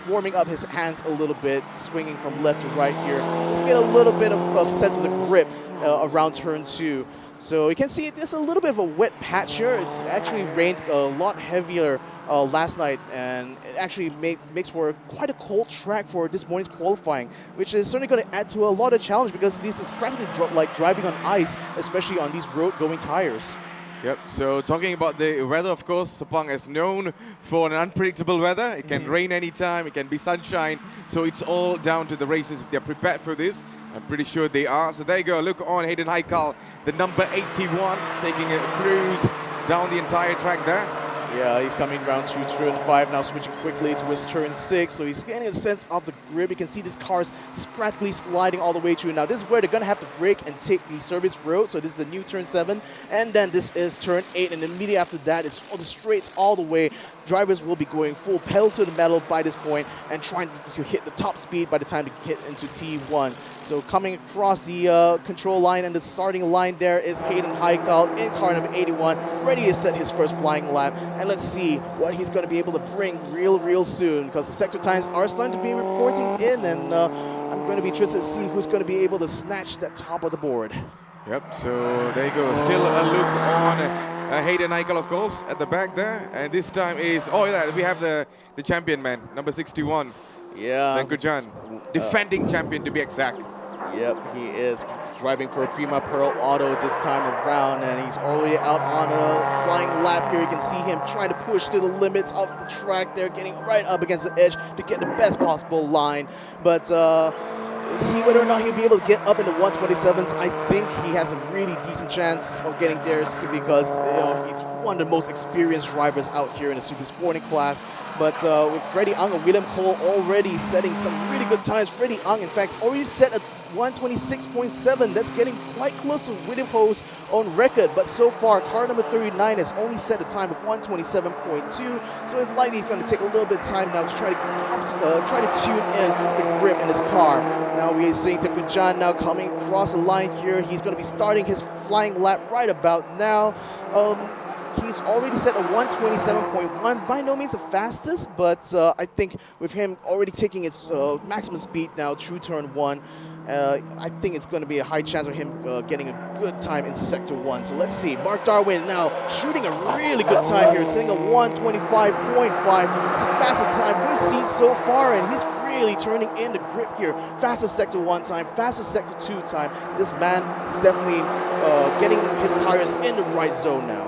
warming up his hands a little bit, swinging from left to right here. Just get a little bit of sense of the grip around turn 2. So you can see there's a little bit of a wet patch here. It actually rained a lot heavier last night, and it actually makes for quite a cold track for this morning's qualifying, which is certainly going to add to a lot of challenge because this is practically like driving on ice, especially on these road-going tires. Yep, so talking about the weather, of course, Sepang is known for an unpredictable weather. It can rain anytime, it can be sunshine, so it's all down to the racers if they're prepared for this. I'm pretty sure they are. So there you go, look on Hayden Heikal, the number 81, taking a cruise down the entire track there. Yeah, he's coming around through turn 5 now, switching quickly towards turn 6. So he's getting a sense of the grip. You can see this car's just practically sliding all the way through. Now, this is where they're going to have to brake and take the service road. So this is the new turn 7. And then this is turn 8. And immediately after that, it's all the straights all the way. Drivers will be going full pedal to the metal by this point and trying to hit the top speed by the time they hit into T1. So coming across the control line and the starting line there is Hayden Heikal in car number 81, ready to set his first flying lap. And let's see what he's going to be able to bring real soon, because the sector times are starting to be reporting in, and I'm going to be interested to see who's going to be able to snatch that top of the board. Yep, so there you go. Still a look on Hayden Heikal, of course, at the back there. And this time is, oh yeah, we have the champion, man, number 61. Yeah. Tengku Jan, defending champion to be exact. Yep, he is driving for a Prima Pearl Auto this time around, and he's already out on a flying lap here. You can see him trying to push to the limits of the track there, getting right up against the edge to get the best possible line. But let's see whether or not he'll be able to get up into 127s. I think he has a really decent chance of getting there because he's one of the most experienced drivers out here in the super sporting class. But with Freddie Ang and William Cole already setting some really good times. Freddie Ang, in fact, already set a 126.7. That's getting quite close to William Cole's own record. But so far, car number 39 has only set a time of 127.2. So it's likely he's going to take a little bit of time now to try to tune in the grip in his car. Now we are seeing Tengku Jan now coming across the line here. He's going to be starting his flying lap right about now. He's already set a 127.1, by no means the fastest, but I think with him already taking its maximum speed now through turn 1, I think it's going to be a high chance of him getting a good time in Sector 1. So let's see. Mark Darwin now shooting a really good time here, setting a 125.5. It's the fastest time we've seen so far, and he's really turning in the grip here. Fastest Sector 1 time, fastest Sector 2 time. This man is definitely getting his tires in the right zone now.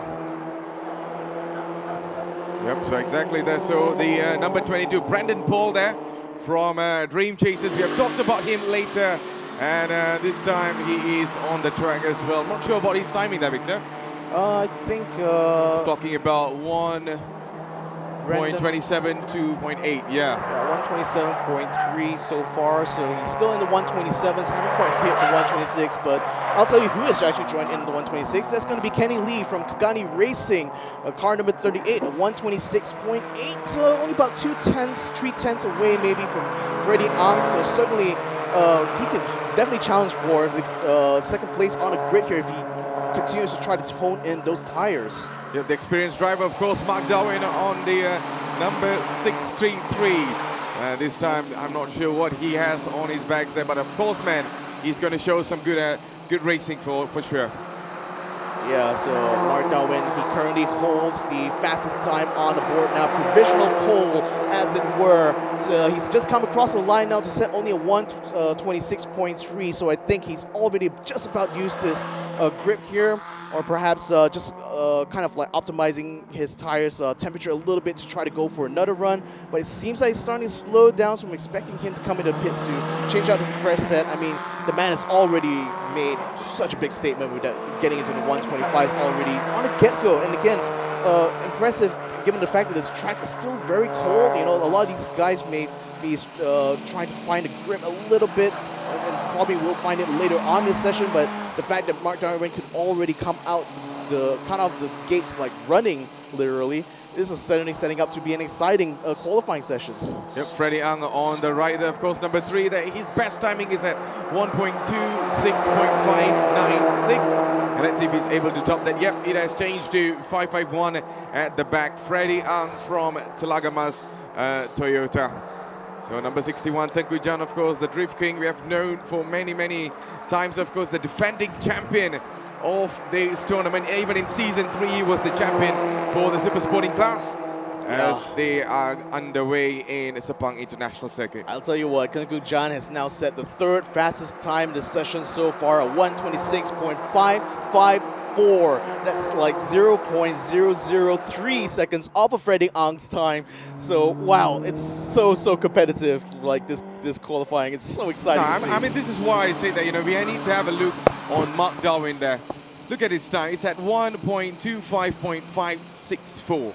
Yep, so exactly there. So the number 22, Brandon Paul there from Dream Chasers. We have talked about him later, and this time he is on the track as well. Not sure about his timing there, Victor. I think he's clocking about 1.27 to 0.8, yeah. 127.3 so far, so he's still in the 127s, haven't quite hit the 126, but I'll tell you who has actually joined in the 126. That's going to be Kenny Lee from Kagani Racing, car number 38, a 126.8, so only about 3 tenths away maybe from Freddie Ang, so certainly he can definitely challenge for the second place on a grid here if he continues to try to tone in those tires. Yep, the experienced driver, of course, Mark Darwin on the number 633. This time, I'm not sure what he has on his bags there, but of course, man, he's going to show some good racing for sure. Yeah, so Mark Darwin, he currently holds the fastest time on the board now, provisional pole, as it were. So he's just come across the line now to set only a 1:26.3, so I think he's already just about used this grip here, or perhaps just kind of like optimizing his tires temperature a little bit to try to go for another run. But it seems like he's starting to slow down, so I'm expecting him to come into the pits to change out the fresh set. I mean, the man has already made such a big statement with that, getting into the 125s already on the get-go. And again, impressive given the fact that this track is still very cold. You know, a lot of these guys may be trying to find a grip a little bit, and probably will find it later on in the session. But the fact that Mark Darwin could already come out the gates like running, literally, this is certainly setting up to be an exciting qualifying session. Yep, Freddie Ang on the right there, of course, number 3 there. His best timing is at 1:26.596. And let's see if he's able to top that. Yep, it has changed to 5:51 at the back. Freddie Ang from Telaga Mas Toyota. So number 61, Tengku Jan, of course, the Drift King we have known for many, many times, of course, the defending champion of this tournament. Even in season 3, he was the champion for the super sporting class as they are underway in Sepang International Circuit. I'll tell you what, Tengku Jan has now set the 3rd fastest time in the session so far at 1:26.554. That's like 0.003 seconds off of Freddie Ang's time. So wow, it's so competitive, like this qualifying. It's so exciting to see. I mean, this is why I say that, you know, we need to have a look on Mark Darwin there. Look at his time. It's at 1:25.564.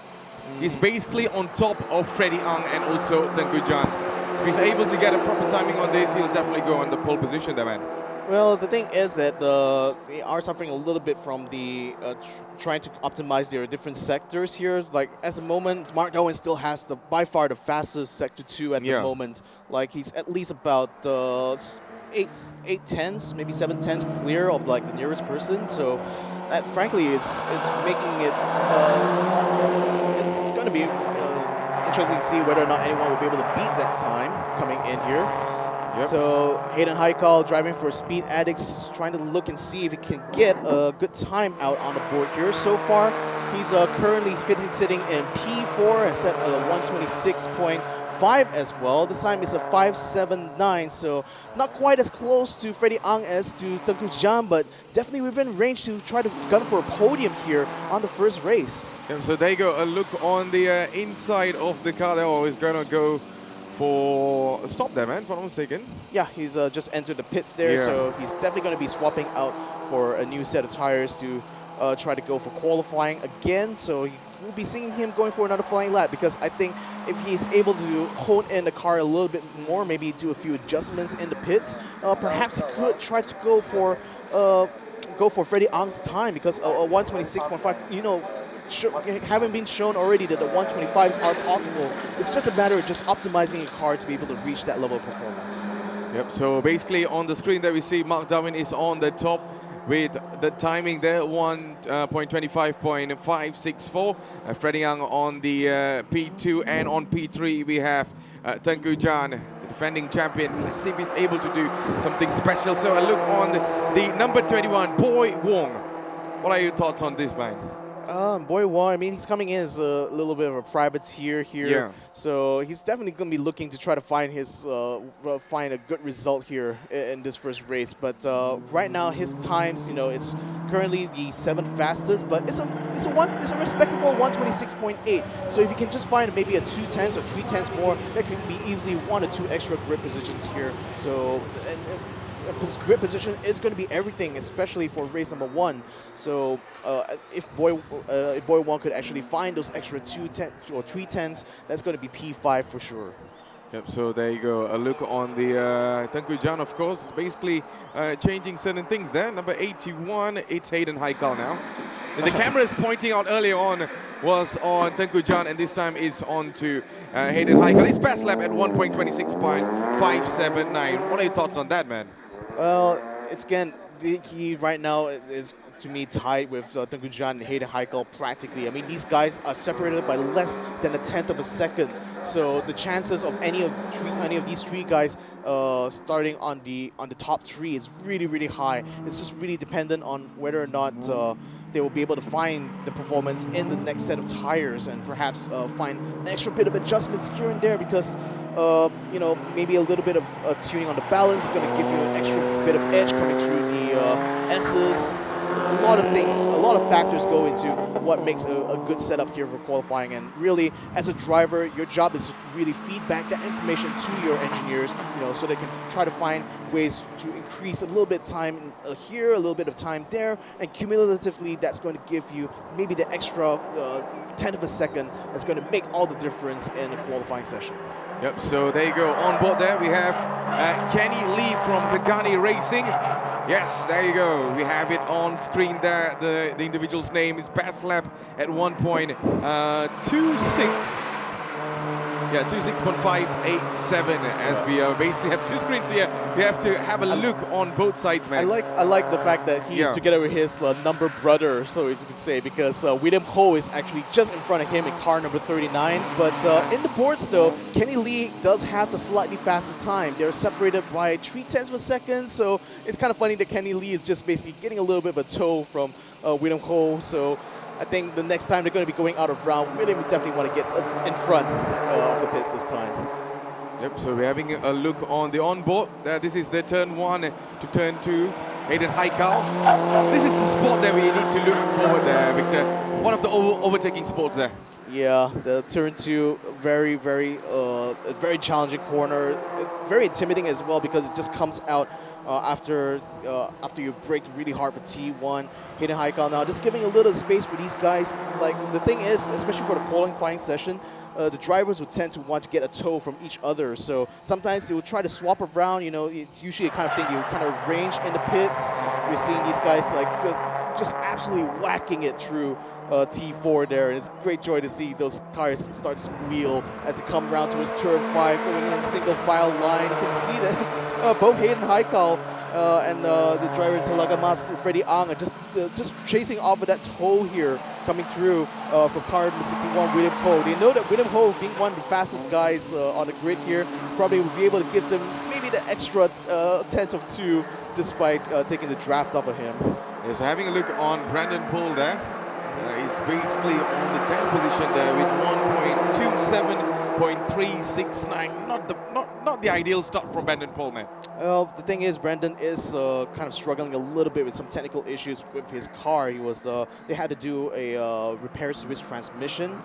He's basically on top of Freddie Ang and also Tengku Jan. If he's able to get a proper timing on this, he'll definitely go on the pole position there, man. Well, the thing is that they are suffering a little bit from the trying to optimize their different sectors here. Like, at the moment, Mark Darwin still has by far the fastest Sector 2 at the moment. Like, he's at least about 8 tenths, maybe 7 tenths clear of like the nearest person. So, frankly, it's making it it's going to be interesting to see whether or not anyone will be able to beat that time coming in here. Yep. So Hayden Haikal driving for Speed Addicts, trying to look and see if he can get a good time out on the board here. So far, he's currently sitting in P4 and set a 1:26.5 as well. This time is a 5:79, so not quite as close to Freddie Ang as to Tengku Jan, but definitely within range to try to gun for a podium here on the first race. Yep, so there you go, a look on the inside of the car there. Oh, he's going to go for a stop there, man, if I'm not mistaken. Yeah, he's just entered the pits there, so he's definitely going to be swapping out for a new set of tires to try to go for qualifying again. So we'll be seeing him going for another flying lap, because I think if he's able to hone in the car a little bit more, maybe do a few adjustments in the pits, perhaps he could try to go for Freddie Ang's time, because a 1:26.5, you know, haven't been shown already that the 125s are possible. It's just a matter of just optimizing a car to be able to reach that level of performance. Yep, so basically on the screen there we see Mark Darwin is on the top with the timing there, 1:25.564. Freddie Ang on the P2, and on P3 we have Tengku Jan, the defending champion. Let's see if he's able to do something special. So a look on the number 21, Boy Wong. What are your thoughts on this, man? Boy Wong, I mean, he's coming in as a little bit of a privateer here, so he's definitely going to be looking to try to find find a good result here in this first race. But right now, his times, you know, it's currently the 7th fastest, but it's a respectable 1:26.8. So if you can just find maybe a 2 tenths or 3 tenths more, that could be easily 1 or 2 extra grip positions here. So his grip position is going to be everything, especially for race number 1. So if Boy Wong could actually find those extra 2 tenths or 3 tenths, that's going to be P5 for sure. Yep, so there you go. A look on the Tengku Jan, of course, is basically changing certain things there. Number 81, it's Hayden Haikal now. And the camera is pointing out earlier on was on Tengku Jan, and this time is on to Hayden Haikal. His best lap at 1.26.579. What are your thoughts on that, man? Well, it's again, he right now is to me tied with Tengku Jan and Hayden Haikal practically. I mean, these guys are separated by less than a tenth of a second. So the chances of any of these three guys starting on the top three is really high. It's just really dependent on whether or not they will be able to find the performance in the next set of tires and perhaps find an extra bit of adjustments here and there, because you know, maybe a little bit of tuning on the balance is going to give you an extra bit of edge coming through the S's. A lot of things, a lot of factors go into what makes a good setup here for qualifying. And really, as a driver, your job is to really feed back that information to your engineers, you know, so they can try to find ways to increase a little bit of time here, a little bit of time there, and cumulatively, that's going to give you maybe the extra tenth of a second that's going to make all the difference in a qualifying session. Yep, so there you go. On board there, we have Kenny Lee from Pagani Racing. Yes, there you go. We have it on screen there. The individual's name is best lap at 1.26. Yeah, 26.587, as we basically have two screens here. We have to have a look on both sides, man. I like the fact that he is together with his number brother, so as you could say, because William Ho is actually just in front of him in car number 39. But in the boards, though, Kenny Lee does have the slightly faster time. They're separated by 0.3 of a second, so it's kind of funny that Kenny Lee is just basically getting a little bit of a tow from William Ho. So I think the next time they're going to be going out of round, William would definitely want to get in front of the pits this time. Yep, so we're having a look on the onboard. This is the turn 1 to turn 2. Hayden Haikal. This is the spot that we need to look forward there, Victor. One of the overtaking spots there. Yeah, the turn 2, very challenging corner. Very intimidating as well, because it just comes out after you braked really hard for T1. Hayden Haikal now just giving a little space for these guys. Like, the thing is, especially for the qualifying session, the drivers would tend to want to get a tow from each other. So sometimes they will try to swap around. You know, it's usually a kind of thing you kind of range in the pits. We're seeing these guys like just absolutely whacking it through T4 there, and it's great joy to see those tires start to squeal as they come around towards turn 5, going in single file line. You can see that both Hayden Haikal and the driver in Telagamas, Freddie Ang, are just chasing off of that tow here coming through from car number 61, William Ho. They know that William Ho, being one of the fastest guys on the grid here, probably will be able to give them maybe the extra tenth of 2 just by taking the draft off of him. Yeah, so having a look on Brandon Poole there. He's basically on the 10th position there with 1.27.369. Not the ideal start from Brandon Poole, man. Well, the thing is, Brandon is kind of struggling a little bit with some technical issues with his car. He was they had to do a repairs to his transmission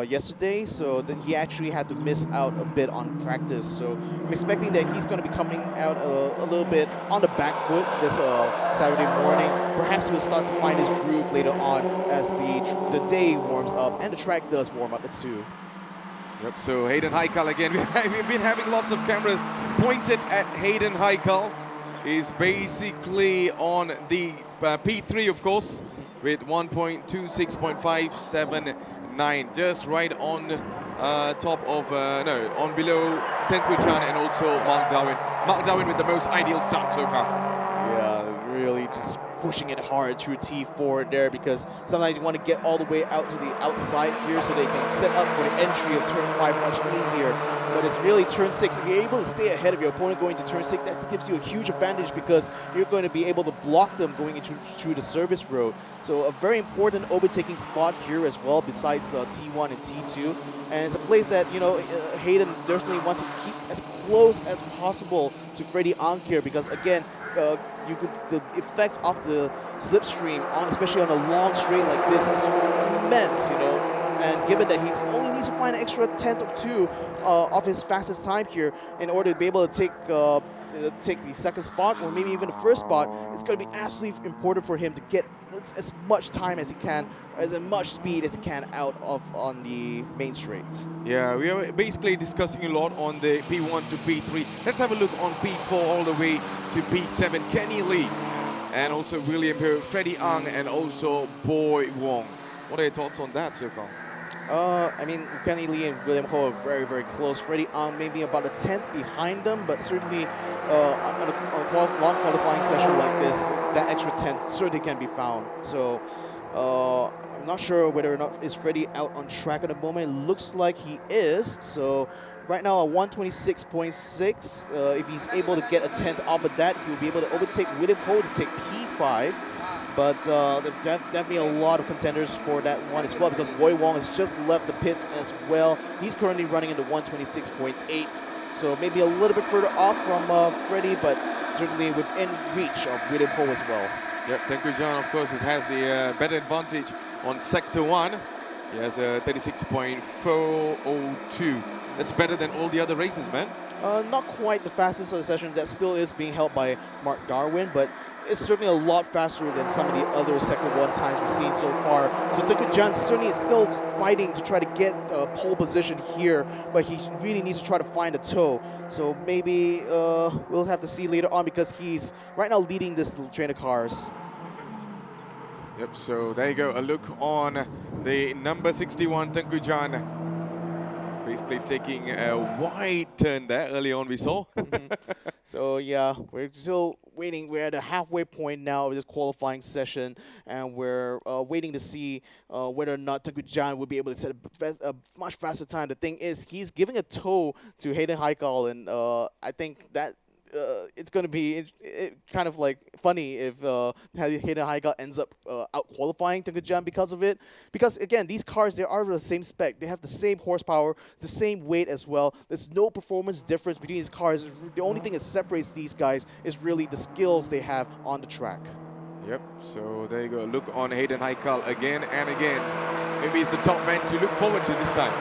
yesterday, so that he actually had to miss out a bit on practice. So I'm expecting that he's going to be coming out a little bit on the back foot this Saturday morning. Perhaps he'll start to find his groove later on as the day warms up and the track does warm up too. Yep, so Hayden Haikal again. We've been having lots of cameras pointed at Hayden Haikal. He's basically on the P3, of course, with 1.26.579, just right on top of, on below Tengku Jan and also Mark Darwin. Mark Darwin with the most ideal start so far. Yeah, really just pushing it hard through T4 there, because sometimes you want to get all the way out to the outside here so they can set up for the entry of turn 5 much easier. But it's really turn 6. If you're able to stay ahead of your opponent going to turn 6, that gives you a huge advantage, because you're going to be able to block them going into through the service road. So a very important overtaking spot here as well, besides T1 and T2. And it's a place that, you know, Hayden definitely wants to keep as close as possible to Freddie Ang here, because again, the effects of the slipstream, especially on a long straight like this, is immense, you know. And given that he only needs to find an extra tenth of 2 of his fastest time here in order to be able to take the second spot, or maybe even the first spot, it's going to be absolutely important for him to get as much time as he can, as much speed as he can out of on the main straight. Yeah, we are basically discussing a lot on the P1 to P3. Let's have a look on P4 all the way to P7. Kenny Lee and also William Ho, Freddie Ang and also Boy Wong. What are your thoughts on that so far? I mean, Kenny Lee and William Ho are very, very close. Freddie Ang maybe about a tenth behind them, but certainly on a long qualifying session like this, that extra tenth certainly can be found. So I'm not sure whether or not is Freddie out on track at the moment. It looks like he is. So right now at 126.6, if he's able to get a tenth off of that, he'll be able to overtake William Ho to take P5. But there's definitely a lot of contenders for that one as well, because Boy Wong has just left the pits as well. He's currently running into 126.8, so maybe a little bit further off from Freddie, but certainly within reach of William Ho as well. Yep, Tengku John, of course, has the better advantage on Sector 1. He has a 36.402. That's better than all the other races, man. Not quite the fastest of the session. That still is being held by Mark Darwin, but it's certainly a lot faster than some of the other Sector 1 times we've seen so far. So Tengku John certainly is still fighting to try to get a pole position here, but he really needs to try to find a toe. So maybe we'll have to see later on, because he's right now leading this train of cars. Yep, so there you go. A look on the number 61, Tengku John. It's basically taking a wide turn there early on, we saw. So yeah, we're still waiting. We're at the halfway point now of this qualifying session, and we're waiting to see whether or not Tengku John will be able to set a much faster time. The thing is, he's giving a toe to Hayden Haikal, and I think that it's going to be kind of like funny if Hayden Haikal ends up out qualifying Tengku John because of it. Because again, these cars, they are the same spec. They have the same horsepower, the same weight as well. There's no performance difference between these cars. The only thing that separates these guys is really the skills they have on the track. Yep, so there you go. Look on Hayden Haikal again and again. Maybe it's the top man to look forward to this time.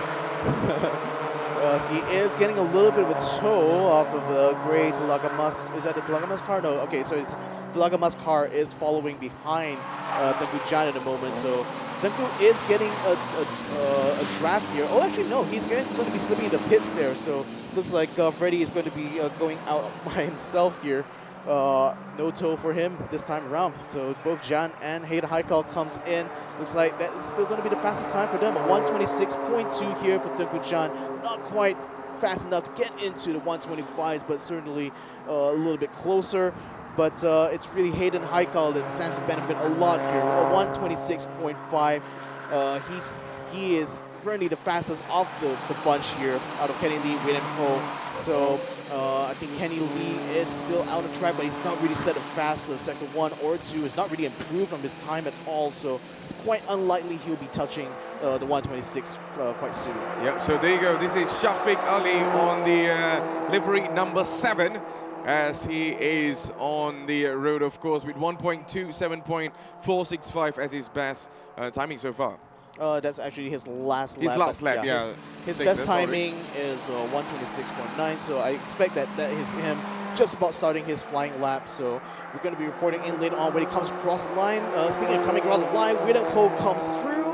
He is getting a little bit of a toe off of Gray Telagamas. Is that the Telagamas car? No. Okay, so it's Telagamas car is following behind Tengku John at the moment. So Tengku is getting a draft here. Oh, actually, no. He's going to be slipping into pits there. So looks like Freddie is going to be going out by himself here. No toe for him this time around. So both John and Hayden Haikal comes in. Looks like that is still going to be the fastest time for them. A 126.2 here for Tengku John. Not quite fast enough to get into the 125s, but certainly a little bit closer. But it's really Hayden Haikal that stands to benefit a lot here. A 126.5. He is currently the fastest off the bunch here out of Kenny Lee, William Ho. So I think Kenny Lee is still out of track, but he's not really set a fast Sector 1 or 2. It's not really improved on his time at all, so it's quite unlikely he'll be touching the 126 quite soon. Yep, so there you go. This is Shafiq Ali on the livery number 7. As he is on the road, of course, with 1.27.465 as his best timing so far. That's actually his last lap. His last lap, yeah. His best timing is 126.9, so I expect that is him just about starting his flying lap. So we're going to be reporting in later on when he comes across the line. Speaking of coming across the line, William Ho comes through.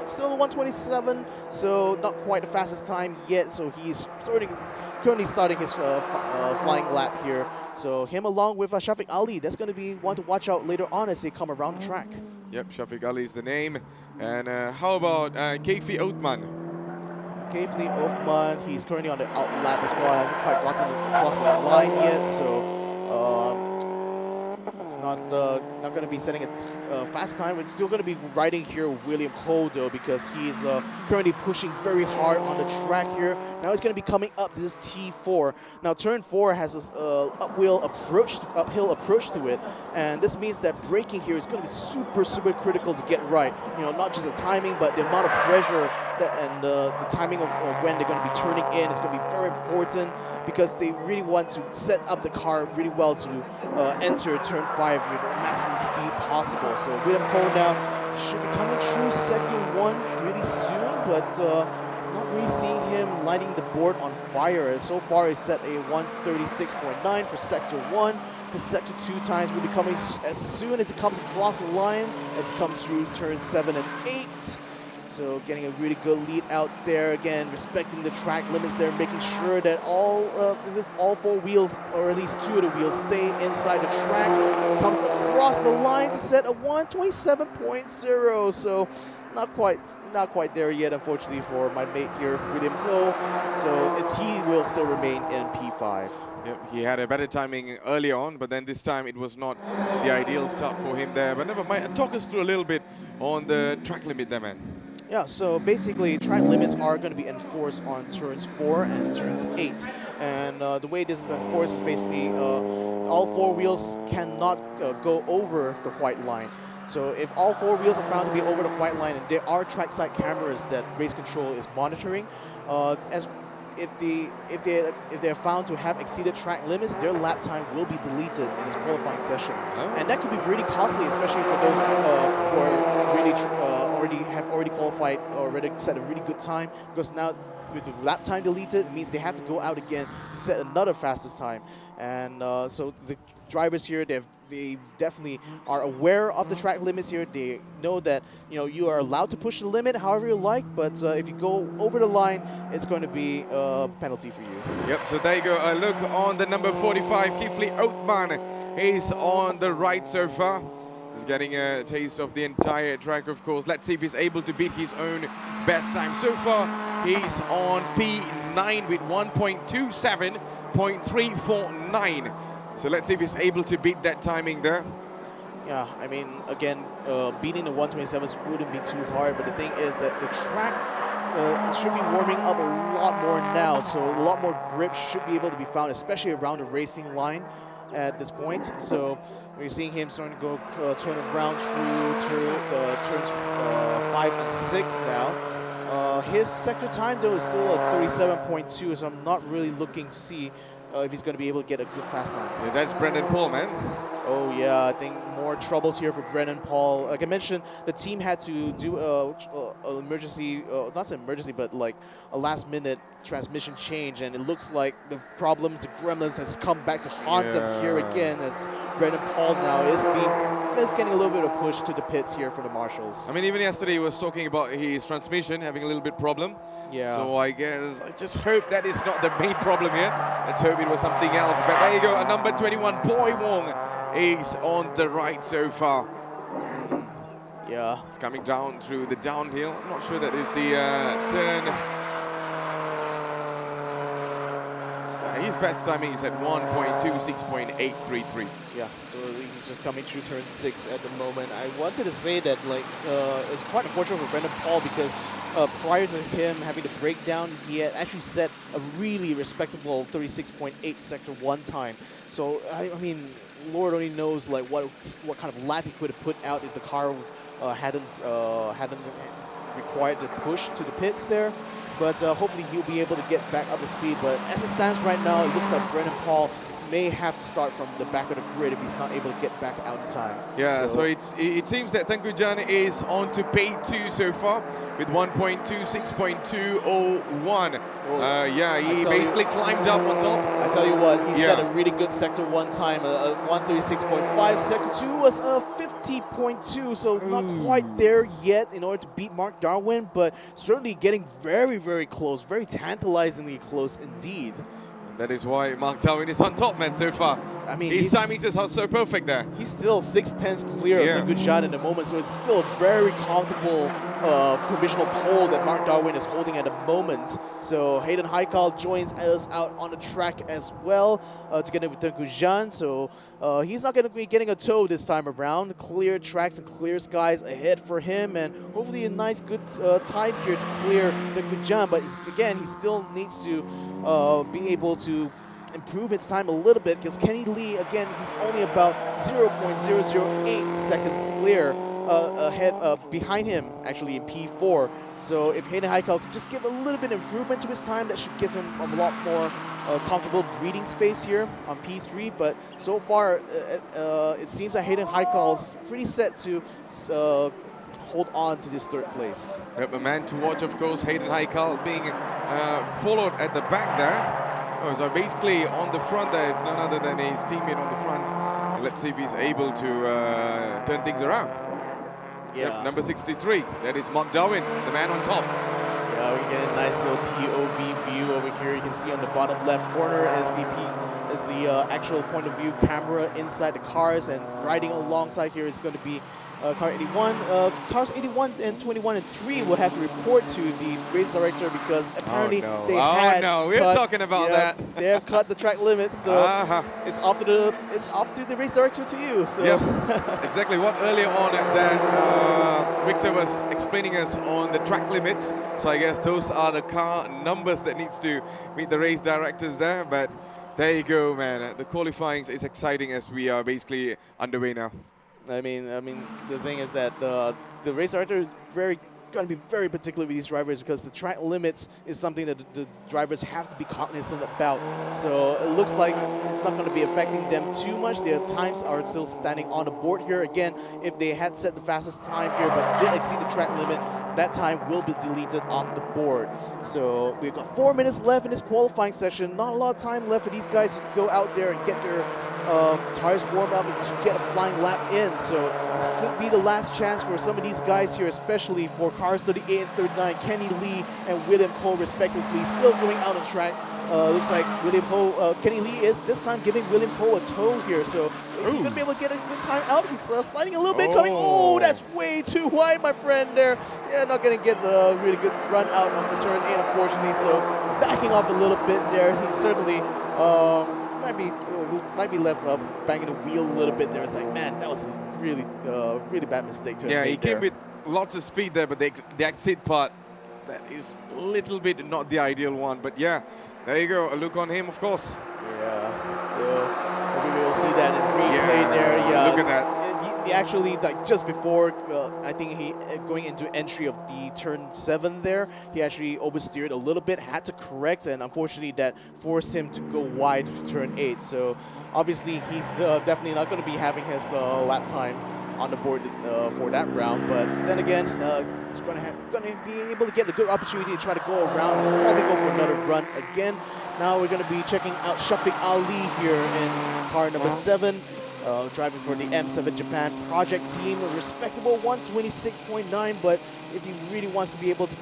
Still 127, so not quite the fastest time yet. So he's currently starting his flying lap here. So him along with Shafiq Ali, that's going to be one to watch out later on as they come around the track. Yep, Shafiq Ali is the name. And how about Keifi Othman? Keifi Othman, he's currently on the out lap as well. Hasn't quite gotten across the line yet, so it's not going to be setting a fast time. It's still going to be riding here with William Ho, though, because he's currently pushing very hard on the track here. Now he's going to be coming up this T4. Now turn 4 has this uphill approach to it, and this means that braking here is going to be super, super critical to get right. You know, not just the timing, but the amount of pressure and the timing of when they're going to be turning in is going to be very important, because they really want to set up the car really well to enter turn 5 with the maximum speed possible. So William Ho now should be coming through Sector 1 really soon, but not really seeing him lighting the board on fire. So far, he's set a 136.9 for Sector 1. His Sector 2 times will be coming as soon as it comes across the line, as it comes through turn 7 and 8. So getting a really good lead out there. Again, respecting the track limits there, making sure that all 4 wheels, or at least 2 of the wheels, stay inside the track. Comes across the line to set a 1:27.0. So not quite there yet, unfortunately, for my mate here, William Ho. So he will still remain in P5. Yep, he had a better timing early on, but then this time it was not the ideal start for him there. But never mind, talk us through a little bit on the track limit there, man. Yeah, so basically track limits are going to be enforced on turns 4 and turns 8. And the way this is enforced is basically all 4 wheels cannot go over the white line. So if all 4 wheels are found to be over the white line, and there are trackside cameras that race control is monitoring, if they're found to have exceeded track limits, their lap time will be deleted in this qualifying session, and that could be really costly, especially for those who are really already qualified or already set a really good time. Because now with the lap time deleted, it means they have to go out again to set another fastest time, and so the drivers here, they definitely are aware of the track limits here. They know that you are allowed to push the limit however you like, but if you go over the line, it's going to be a penalty for you. Yep, so there you go. A look on the number 45, Kifli Oatman. He's on the right so far. He's getting a taste of the entire track, of course. Let's see if he's able to beat his own best time. So far, he's on P9 with 1.27.349. So let's see if he's able to beat that timing there. Yeah, I mean, again, beating the 127s wouldn't be too hard, but the thing is that the track should be warming up a lot more now, so a lot more grip should be able to be found, especially around the racing line at this point. So we're seeing him starting to go turn around through turns 5 and 6 now. His sector time, though, is still at 37.2, so I'm not really looking to see if he's going to be able to get a good fast time. Yeah, that's Brendan Paul, man. Oh yeah, I think more troubles here for Brendan Paul. Like I mentioned, the team had to do an emergency, not an emergency, but like a last-minute transmission change, and it looks like the problems, the gremlins, has come back to haunt them here again, as Brendan Paul now is getting a little bit of push to the pits here from the marshals. I mean, even yesterday he was talking about his transmission having a little bit problem. Yeah. So I just hope that is not the main problem here. Let's hope it was something else. But there you go, a number 21, Boy Wong, is on the right so far. Yeah. It's coming down through the downhill. I'm not sure that is the turn. His best timing is at 1.26.833. Yeah, so he's just coming through turn 6 at the moment. I wanted to say that it's quite unfortunate for Brendan Paul, because prior to him having the breakdown, he had actually set a really respectable 36.8 sector 1 time. So I mean, Lord only knows what kind of lap he could have put out if the car hadn't required the push to the pits there. But hopefully he'll be able to get back up to speed. But as it stands right now, it looks like Brendan Paul may have to start from the back of the grid if he's not able to get back out in time. Yeah, so it seems that Tengku Jan is on to P2 so far with 1.26.201. Yeah, he basically climbed up on top. I tell you what, he set a really good sector 1 time, 136.5. Sector 2 was 50.2, so not quite there yet in order to beat Mark Darwin, but certainly getting very, very close, very tantalizingly close indeed. That is why Mark Darwin is on top, man, so far. I mean, his timings are so perfect there. He's still 6/10 clear of the good shot in the moment, so it's still a very comfortable provisional pole that Mark Darwin is holding at the moment. So Hayden Haikal joins us out on the track as well, together with Tengku Jan. So he's not going to be getting a tow this time around. Clear tracks and clear skies ahead for him, and hopefully a nice good time here to clear Tengku Jan. But again, he still needs to be able to improve his time a little bit, because Kenny Lee, again, he's only about 0.008 seconds clear behind him, actually, in P4. So if Hayden Haikal could just give a little bit of improvement to his time, that should give him a lot more comfortable breathing space here on P3. But so far, it seems that Hayden Haikal is pretty set to hold on to this 3rd place. Yep, a man to watch, of course, Hayden Haikal being followed at the back there. Oh, so basically on the front there, it's none other than his teammate on the front. Let's see if he's able to turn things around. Yeah. Yep, number 63. That is Mark Darwin, the man on top. Yeah, we get a nice little POV view over here. You can see on the bottom left corner is the actual point of view camera inside the cars, and riding alongside here is going to be car 81. Cars 81 and 21 and 3 will have to report to the race director because apparently they had we're cut, talking about that. They have cut the track limits, so it's off to the race director to you. So yeah, exactly. What earlier on that Victor was explaining us on the track limits. So I guess those are the car numbers that needs to meet the race directors there. But there you go, man. The qualifying is exciting as we are basically underway now. I mean, the thing is that the race director is going to be very particular with these drivers because the track limits is something that the drivers have to be cognizant about. So it looks like it's not going to be affecting them too much. Their times are still standing on the board here. Again, if they had set the fastest time here but did exceed the track limit, that time will be deleted off the board. So we've got 4 minutes left in this qualifying session. Not a lot of time left for these guys to go out there and get their tires warmed up and to get a flying lap in. So this could be the last chance for some of these guys here, especially for cars 38 and 39, Kenny Lee and William Ho respectively, still going out on track. Looks like Kenny Lee is this time giving William Ho a tow here. So is he going to be able to get a good time out? He's sliding a little bit, coming. Oh, that's way too wide, my friend there. Yeah, not going to get a really good run out of the turn 8, unfortunately. So backing off a little bit there. He certainly might be left banging the wheel a little bit there. It's like, man, that was a really bad mistake to have made. He came with lots of speed there, but the exit part, that is a little bit not the ideal one. But yeah, there you go. A look on him, of course. Yeah, so hopefully we'll see that in replay there. Yeah, look at that. He actually, like just before, I think he going into entry of the turn 7 there, he actually oversteered a little bit, had to correct, and unfortunately that forced him to go wide to turn 8. So obviously he's definitely not going to be having his lap time on the board for that round. But then again, he's going to be able to get a good opportunity to try to go around and probably go for another run again. Now we're going to be checking out Shafiq Ali here in car number 7. Driving for the M7 Japan project team, a respectable 126.9, but if he really wants to be able to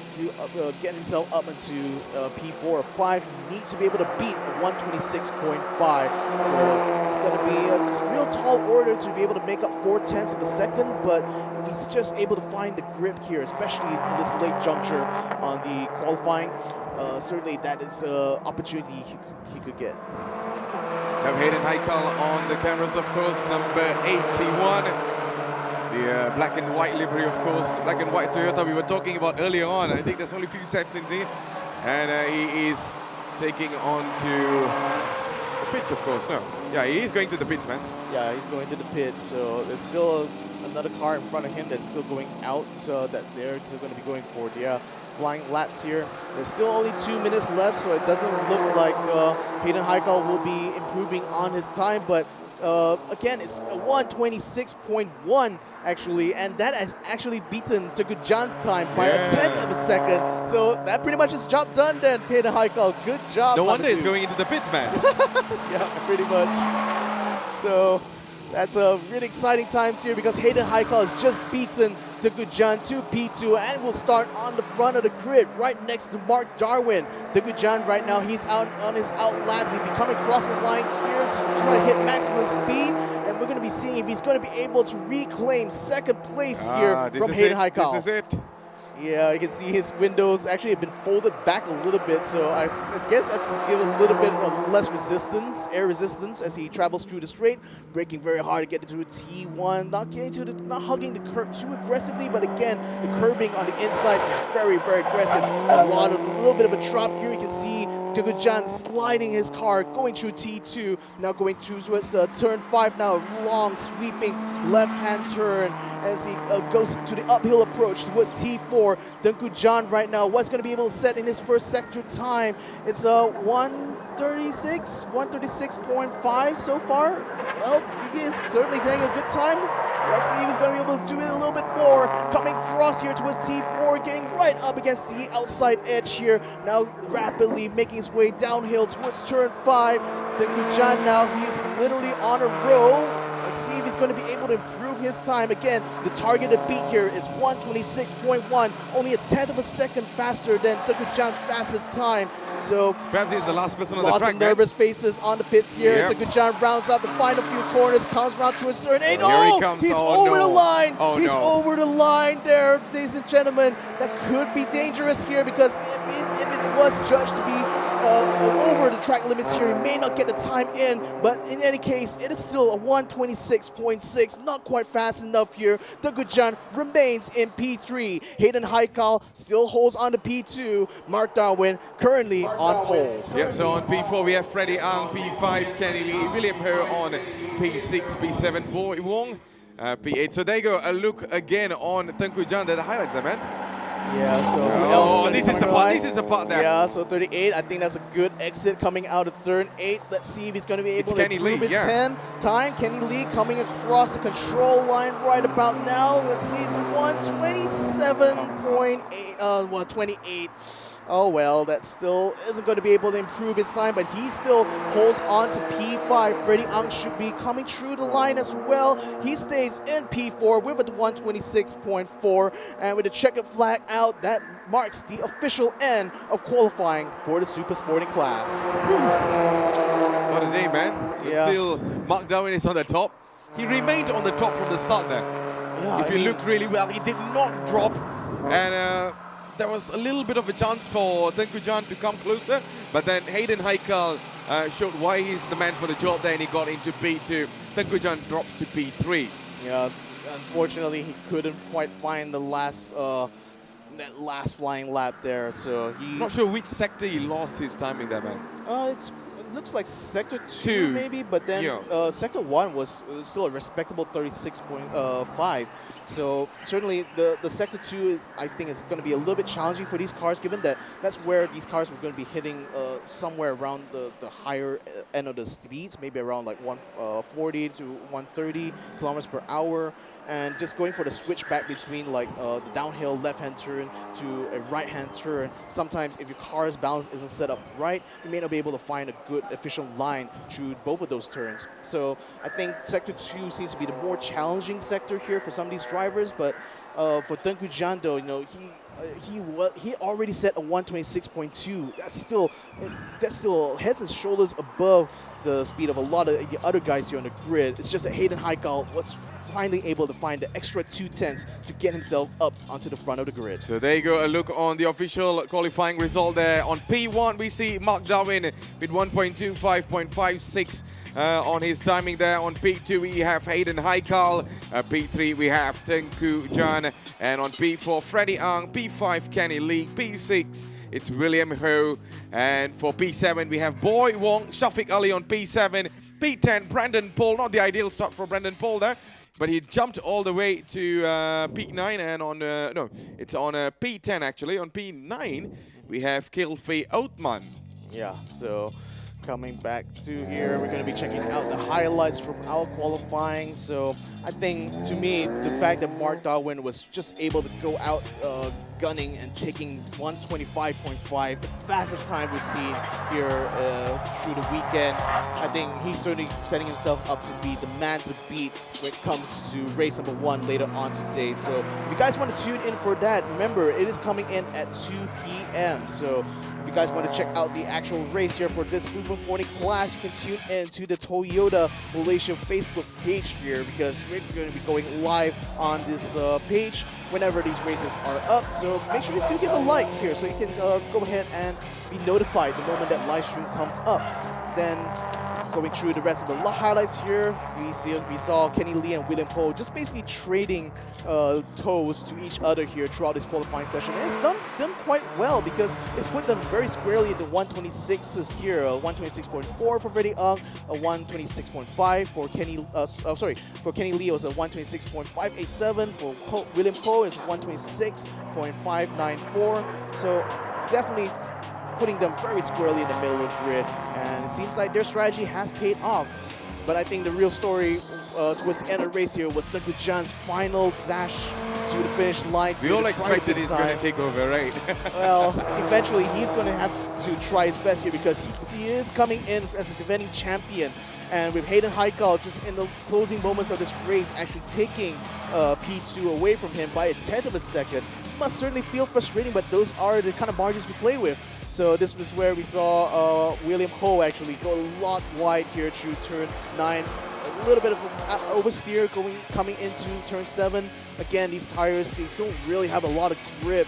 get himself up into P4 or 5, he needs to be able to beat 126.5. So it's going to be a real tall order to be able to make up 0.4 of a second, but if he's just able to find the grip here, especially in this late juncture on the qualifying, certainly that is an opportunity he could get. Have Hayden Haikal on the cameras, of course, number 81. The black and white livery, of course. Black and white Toyota we were talking about earlier on. I think there's only a few sets indeed. And he is taking on to the pits, of course. No. Yeah, he is going to the pits, man. Yeah, he's going to the pits. So there's still another car in front of him that's still going out. So that they're still going to be going for the flying laps here. There's still only 2 minutes left, so it doesn't look like Hayden Haikal will be improving on his time. But again, it's a 126.1 actually, and that has actually beaten Tegujan's time by a 1/10 of a second. So that pretty much is job done then, Hayden Haikal. Good job. No wonder he's going into the pits, man. Yeah, pretty much. So that's a really exciting times here because Hayden Haikal has just beaten Tegujan to P2 and will start on the front of the grid right next to Mark Darwin. Tegujan right now, he's out on his out lap. He'll be coming across the line here to try to hit maximum speed, and we're going to be seeing if he's going to be able to reclaim second place here from Hayden Haikal. This is it. Yeah, you can see his windows actually have been folded back a little bit, so I guess that's to give a little bit of less resistance, air resistance, as he travels through the straight, braking very hard to get into a T1, not hugging the curb too aggressively, but again, the curbing on the inside is very, very aggressive. A little bit of a drop here. You can see Tegujan sliding his car, going through T2, now going towards turn 5 now, a long sweeping left-hand turn as he goes to the uphill approach towards T4. Tegujan right now, what's going to be able to set in his first sector time? It's a 136.5 so far. Well, he is certainly getting a good time. Let's see if he's going to be able to do it a little bit more. Coming across here towards T4, getting right up against the outside edge here. Now rapidly making his way downhill towards turn 5. Tegujan now, he's literally on a roll. Let's see if he's going to be able to improve his time. Again, the targeted beat here is 1:26.1, only a tenth of a second faster than Tengkujan's fastest time. So perhaps he's the last person on the lots track. of nervous faces on the pits here. Yep. Tengkujan rounds out the final few corners, comes around to his turn 8. Here he Oh, comes. he's Oh, over no. the line. Oh, He's no. over the line there, ladies and gentlemen. That could be dangerous here because if it was judged to be over the track limits here, he may not get the time in. But in any case, it is still a 1:26.6, not quite fast enough here. Tengkujan remains in P3. Hayden Haikal still holds on to P2. Mark Darwin currently on pole. Yep, so on P4 we have Freddie Ang, P5 Kenny Lee, William Ho on P6, P7 Boy Wong, P8. So there you go, a look again on Tengkujan. They're the highlights there, man. Yeah, so who else Oh, gonna this be is the coming part. alive? This is the part there. Yeah, so 38. I think that's a good exit coming out of turn 8. Let's see if he's going to be able to Kenny improve Lee, his yeah. time. Kenny Lee coming across the control line right about now. Let's see, it's 1:27.8. 28. Oh well, that still isn't going to be able to improve his time, but he still holds on to P5. Freddie Ang should be coming through the line as well. He stays in P4 with a 1:26.4, and with the checkered flag out, that marks the official end of qualifying for the Super Sporting class. What a day, man. Yeah. Still, Mark Darwin is on the top. He remained on the top from the start there. Yeah, If you look really well, he did not drop. And there was a little bit of a chance for Tengkujan to come closer, but then Hayden Haikal showed why he's the man for the job there, and he got into P2. Tengkujan drops to P3. Yeah, unfortunately, he couldn't quite find the that last flying lap there, so he... Not sure which sector he lost his timing there, man. It looks like sector 2 Two. maybe, but then Yeah. sector 1 was still a respectable 36.5. So certainly the sector 2, I think, is going to be a little bit challenging for these cars, given that that's where these cars were going to be hitting somewhere around the higher end of the speeds, maybe around like 140 to 130 kilometers per hour. And just going for the switch back between like the downhill left-hand turn to a right-hand turn. Sometimes if your car's balance isn't set up right, you may not be able to find a good efficient line through both of those turns. So I think sector 2 seems to be the more challenging sector here for some of these drivers. But for Tengkujan, though, you know, he already set a 1:26.2. That's still heads and shoulders above the speed of a lot of the other guys here on the grid. It's just that Hayden Haikal was finally able to find the extra 2/10 to get himself up onto the front of the grid. So there you go, a look on the official qualifying result there. On P1, we see Mark Darwin with 1.25.56 on his timing there. On P2, we have Hayden Haikal. P3, we have Tengkujan. And on P4, Freddie Ang. P5, Kenny Lee. P6, it's William Ho. And for P7, we have Boy Wong, Shafiq Ali on P7. P10, Brandon Paul. Not the ideal start for Brandon Paul there, but he jumped all the way to P9. And on, no, it's on P10 actually. On P9, we have Kilfei Oatman. Yeah, so coming back to here, we're going to be checking out the highlights from our qualifying. So I think, to me, the fact that Mark Darwin was just able to go out gunning and taking 1:25.5, the fastest time we've seen here through the weekend, I think he's certainly setting himself up to be the man to beat when it comes to race number 1 later on today. So if you guys want to tune in for that, remember, it is coming in at 2 p.m. So if you guys want to check out the actual race here for this Super 40 class, you can tune in to the Toyota Malaysia Facebook page here, because we're going to be going live on this page whenever these races are up. So make sure you do give a like here so you can go ahead and be notified the moment that live stream comes up. Then going through the rest of the highlights here, we saw Kenny Lee and William Poe just basically trading toes to each other here throughout this qualifying session. And it's done quite well, because it's put them very squarely in the 1:26s here. 1:26.4 for Freddie Ang, a 1:26.5 for Kenny. For Kenny Lee, it was a 1:26.587. For William Poe, it's 1:26.594. So definitely putting them very squarely in the middle of the grid, and it seems like their strategy has paid off. But I think the real story towards the end of the race here was Tengku Jan's final dash to the finish line. We all expected he's going to take over, right? Well, eventually he's going to have to try his best here because he is coming in as a defending champion. And with Hayden Haikal just in the closing moments of this race actually taking P2 away from him by a tenth of a second, must certainly feel frustrating, but those are the kind of margins we play with. So this was where we saw William Ho actually go a lot wide here through turn 9. A little bit of oversteer coming into turn 7. Again, these tires, they don't really have a lot of grip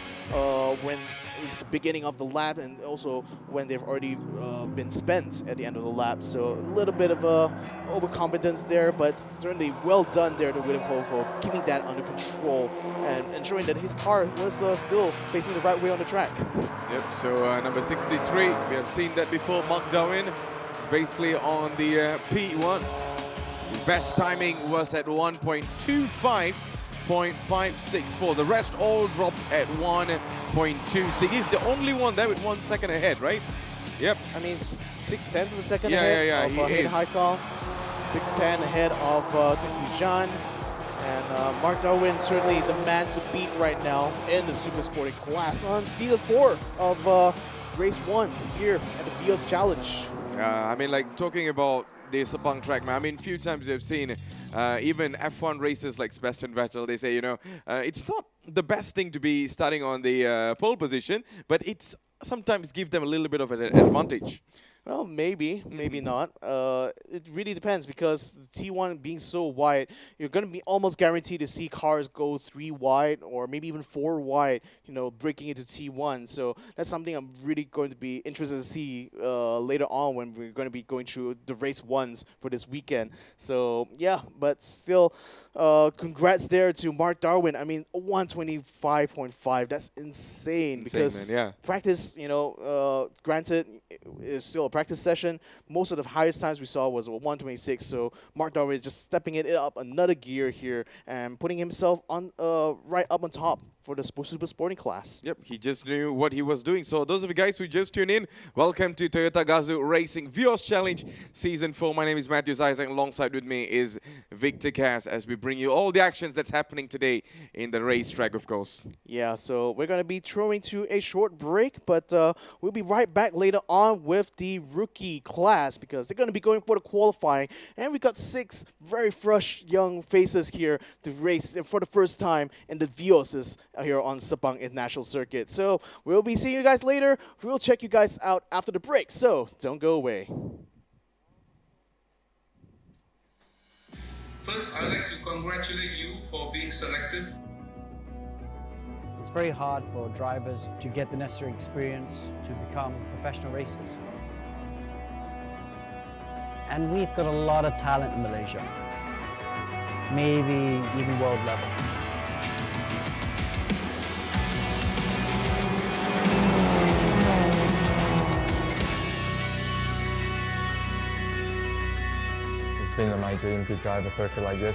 when it's the beginning of the lap and also when they've already been spent at the end of the lap. So a little bit of overconfidence there, but certainly well done there to William Ho for keeping that under control and ensuring that his car was still facing the right way on the track. Yep, so number 63, we have seen that before. Mark Darwin is basically on the P1. His best timing was at 1.25.564. The rest all dropped at 1.26. He's the only one there with 1 second ahead, right? Yep. I mean, 6/10 of a second Yeah, ahead yeah, of Hayden Haikal. 6:10 ahead of Tengku Jan. And Mark Darwin, certainly the man to beat right now in the super sporting class on season 4 of race 1 here at the Vios Challenge. I mean, like, talking about the Sepang track, man, I mean, few times we've seen even F1 races like Sebastian Vettel, they say, you know, it's not the best thing to be starting on the pole position, but it's sometimes give them a little bit of an advantage. Well, maybe, maybe not. It really depends because the T1 being so wide, you're going to be almost guaranteed to see cars go 3 wide or maybe even 4 wide, you know, breaking into T1. So that's something I'm really going to be interested to see later on when we're going to be going through the race 1s for this weekend. So, yeah, but still, congrats there to Mark Darwin. I mean, 125.5, that's insane because man, yeah. practice, you know, granted, is still a practice session. Most of the highest times we saw was 126. So Mark Darwin is just stepping it up another gear here and putting himself on right up on top for the super sporting class. Yep, he just knew what he was doing. So those of you guys who just tuned in, welcome to Toyota Gazoo Racing Vios Challenge Season 4. My name is Matthew Isaac. Alongside with me is Victor Cass as we bring you all the actions that's happening today in the racetrack, of course. Yeah, so we're going to be throwing to a short break, but we'll be right back later on with the rookie class because they're going to be going for the qualifying. And we got 6 very fresh young faces here to race for the first time in the Vioses here on Sepang International Circuit. So we'll be seeing you guys later. We'll check you guys out after the break, so don't go away. First, I'd like to congratulate you for being selected. It's very hard for drivers to get the necessary experience to become professional racers. And we've got a lot of talent in Malaysia, maybe even world level. It's been my dream to drive a circuit like this.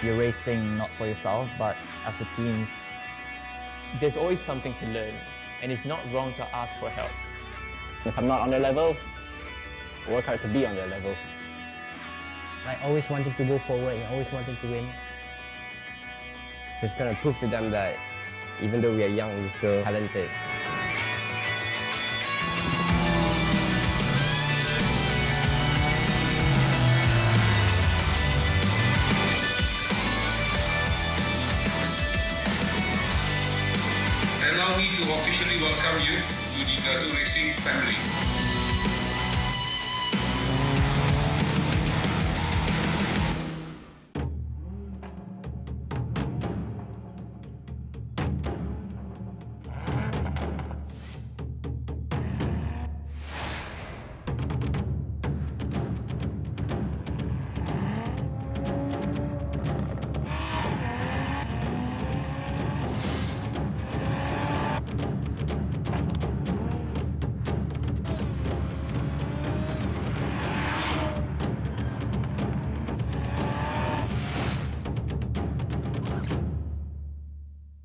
You're racing not for yourself, but as a team. There's always something to learn, and it's not wrong to ask for help. If I'm not on their level, work hard to be on their level. Like always wanting to go forward and always wanting to win. Just gonna prove to them that even though we are young, we're still talented. Allow me to officially welcome you to the Gazoo Racing family.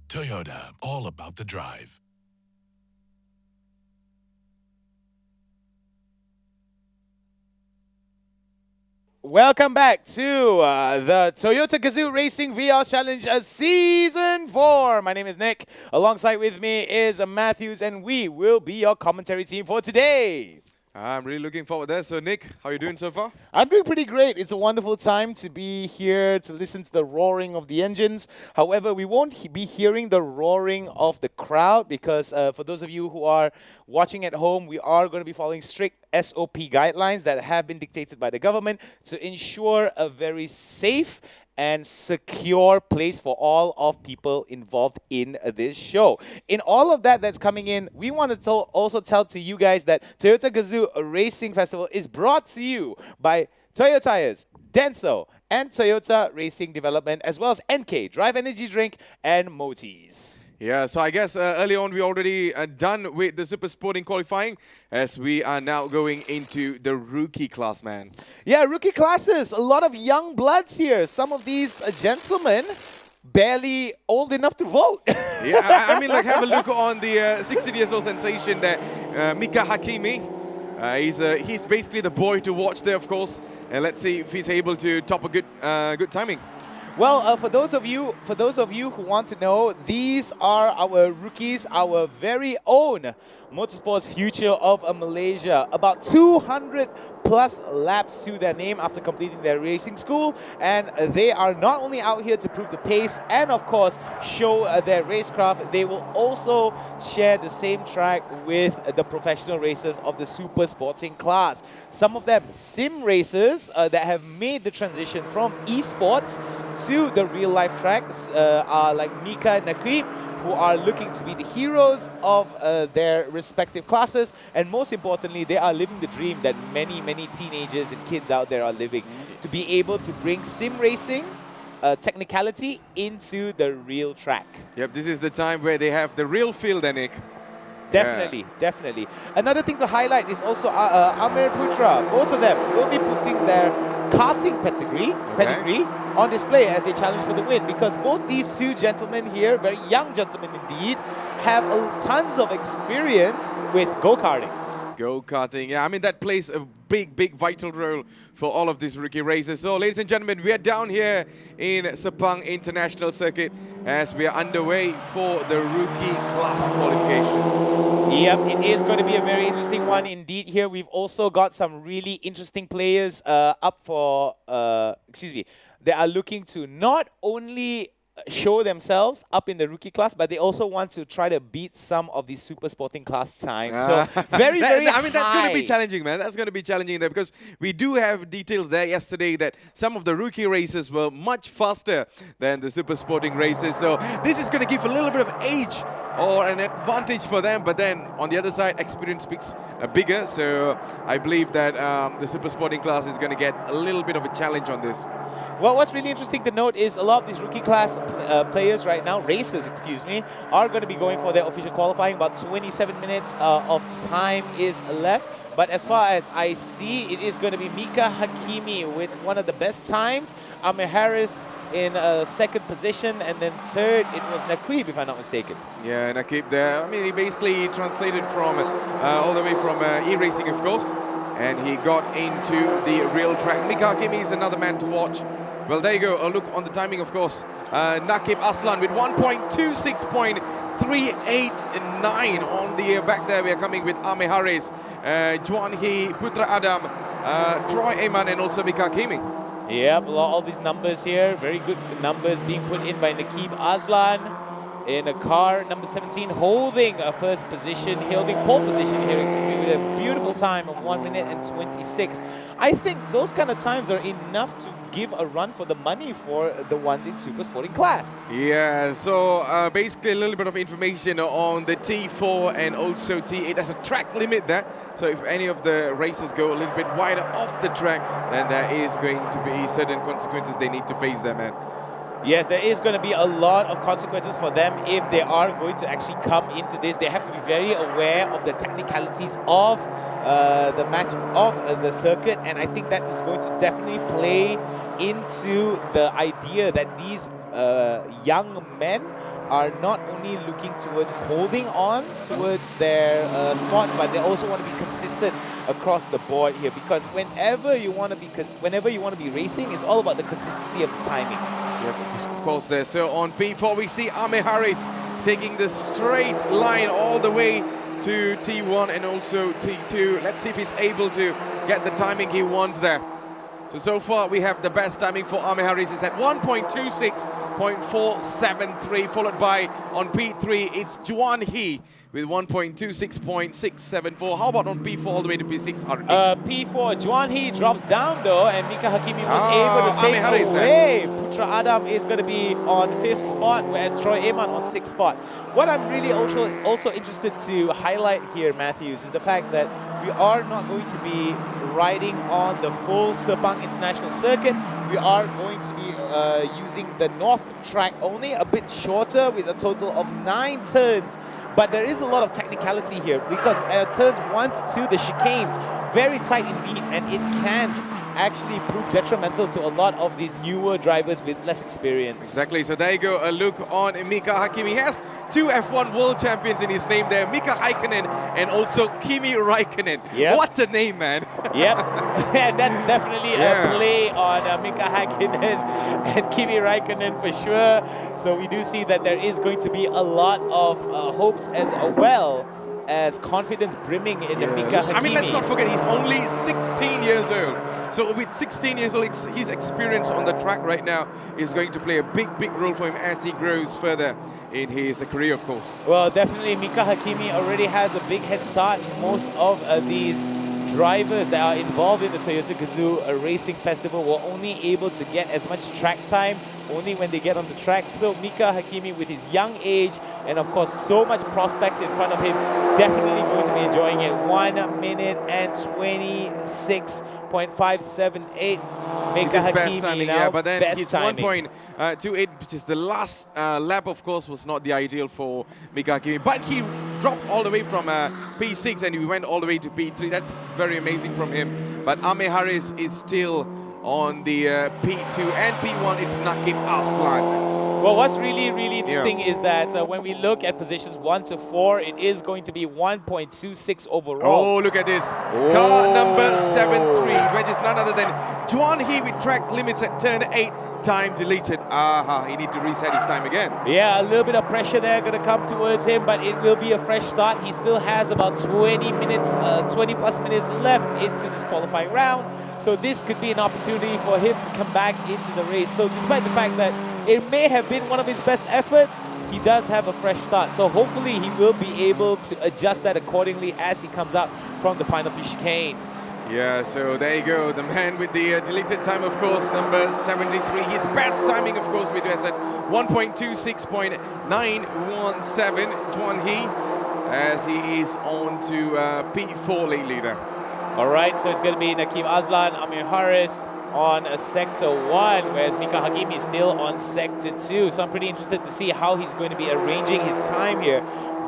Toyota, all about the drive. Welcome back to the Toyota Gazoo Racing Vios Challenge Season 4. My name is Nick. Alongside with me is Matthews, and we will be your commentary team for today. I'm really looking forward to that. So, Nick, how are you doing so far? I'm doing pretty great. It's a wonderful time to be here to listen to the roaring of the engines. However, we won't be hearing the roaring of the crowd because for those of you who are watching at home, we are going to be following strict SOP guidelines that have been dictated by the government to ensure a very safe and secure place for all of people involved in this show. In all of that that's coming in, we want to also tell to you guys that Toyota Gazoo Racing Festival is brought to you by Toyo Tires, Denso, and Toyota Racing Development, as well as NK, Drive Energy Drink, and Motis. Yeah, so I guess early on we already done with the super sporting qualifying as we are now going into the rookie class, man. Yeah, rookie classes. A lot of young bloods here. Some of these gentlemen barely old enough to vote. Yeah, I mean, like, have a look on the 16 years old sensation there, Mika Hakimi. He's basically the boy to watch there, of course. And let's see if he's able to top a good timing. Well, for those of you who want to know, these are our rookies, our very own Motorsports Future of Malaysia. About 200 plus laps to their name after completing their racing school, and they are not only out here to prove the pace and of course show their racecraft, they will also share the same track with the professional racers of the super sporting class. Some of them sim racers that have made the transition from esports to the real life tracks are like Mika and Naqib, who are looking to be the heroes of their respective classes, and most importantly, they are living the dream that many teenagers and kids out there are living, to be able to bring sim racing technicality into the real track. Yep, this is the time where they have the real feel, Nick. Definitely, definitely. Another thing to highlight is also Amir Putra. Both of them will be putting their karting pedigree on display as they challenge for the win, because both these two gentlemen here, very young gentlemen indeed, have tons of experience with go-karting. Go-karting, yeah, I mean, that plays a big vital role for all of these rookie races. So, ladies and gentlemen, we are down here in Sepang International Circuit as we are underway for the rookie class qualification. Yep, it is going to be a very interesting one indeed here. We've also got some really interesting players up for, they are looking to not only show themselves up in the rookie class, but they also want to try to beat some of the super sporting class times. So very I mean, that's going to be challenging, man. That's going to be challenging there, because we do have details there yesterday that some of the rookie races were much faster than the super sporting races. So this is going to give a little bit of age or an advantage for them, but then on the other side, experience speaks bigger. So I believe that the super sporting class is going to get a little bit of a challenge on this. Well, what's really interesting to note is a lot of these rookie class players right now, racers, are going to be going for their official qualifying. About 27 minutes of time is left. But as far as I see, it is going to be Mika Hakimi with one of the best times. Amir Harris in second position, and then third it was Naqib, if I'm not mistaken. Yeah, Naqib there. I mean, he basically translated from all the way from e-racing, of course, and he got into the real track. Mika Hakimi is another man to watch. Well, there you go. A look on the timing, of course. Naqib Aslan with 1.26.389 on the back there. We are coming with Amir Harris, Juan He, Putra Adam, Troy Eman, and also Mika Hakimi. Yep, all these numbers here. Very good numbers being put in by Naqib Aslan in a car number 17, holding a first position, holding pole position here, with a beautiful time of 1 minute and 26. I think those kind of times are enough to give a run for the money for the ones in super sporting class. Yeah, so basically a little bit of information on the T4 and also T8. There's a track limit there, so if any of the races go a little bit wider off the track, then there is going to be certain consequences they need to face there, man. Yes, there is going to be a lot of consequences for them if they are going to actually come into this. They have to be very aware of the technicalities of the match, of the circuit, and I think that is going to definitely play into the idea that these young men are not only looking towards holding on towards their spots, but they also want to be consistent across the board here. Because whenever you want to be racing, it's all about the consistency of the timing. Yep, of course there. So on P4 we see Amir Harris taking the straight line all the way to T1 and also T2. Let's see if he's able to get the timing he wants there. So far we have the best timing for Amir Harris is at 1.26.473, followed by on P3 it's Juan He with 1.26.674. How about on P4 all the way to P6? P4, Juan He drops down though, and Mika Hakimi was able to take away. Putra Adam is going to be on 5th spot, whereas Troy Eman on 6th spot. What I'm really also interested to highlight here, Matthews, is the fact that we are not going to be riding on the full Sepang International Circuit. We are going to be using the North track only, a bit shorter with a total of 9 turns. But there is a lot of technicality here because turns 1 to 2, the chicanes, very tight indeed, and it can actually prove detrimental to a lot of these newer drivers with less experience. Exactly, so there you go, a look on Mika Hakimi. He has 2 F1 world champions in his name there, Mika Häkkinen and also Kimi Räikkönen. Yep. What a name, man. Yep, and that's definitely a play on Mika Häkkinen and Kimi Räikkönen for sure. So we do see that there is going to be a lot of hopes as well as confidence brimming in Mika Hakimi. I mean, let's not forget, he's only 16 years old. So with 16 years old, his experience on the track right now is going to play a big role for him as he grows further in his career, of course. Well, definitely Mika Hakimi already has a big head start. Most of these drivers that are involved in the Toyota Gazoo Racing Festival were only able to get as much track time only when they get on the track. So Mika Hakimi, with his young age and of course so much prospects in front of him, definitely going to be enjoying it. 1 minute and 26.578. Mika His Hakimi best timing, now, yeah, but then his timing. 1.28, which is the last lap, of course, was not the ideal for Mika Hakimi. But he dropped all the way from P6 and he went all the way to P3. That's very amazing from him. But Amir Harris is still on the P2 and P1. It's Nakib Aslan. Well, what's really interesting is that when we look at positions 1 to 4, it is going to be 1.26 overall. Oh, look at this. Car number 73, which is none other than Juan He with track limits at turn 8, time deleted. He need to reset his time again. Yeah, a little bit of pressure there going to come towards him, but it will be a fresh start. He still has about 20 plus minutes left into this qualifying round. So this could be an opportunity for him to come back into the race. So despite the fact that it may have been one of his best efforts, he does have a fresh start. So hopefully he will be able to adjust that accordingly as he comes out from the final few chicanes. Yeah, so there you go. The man with the deleted time, of course, number 73. His best timing, of course, we do at 1.26.917. Juan He, as he is on to P4 lately there. All right, so it's going to be Nakib Aslan, Amir Harris on Sector 1, whereas Mika Hakimi is still on Sector 2. So I'm pretty interested to see how he's going to be arranging his time here.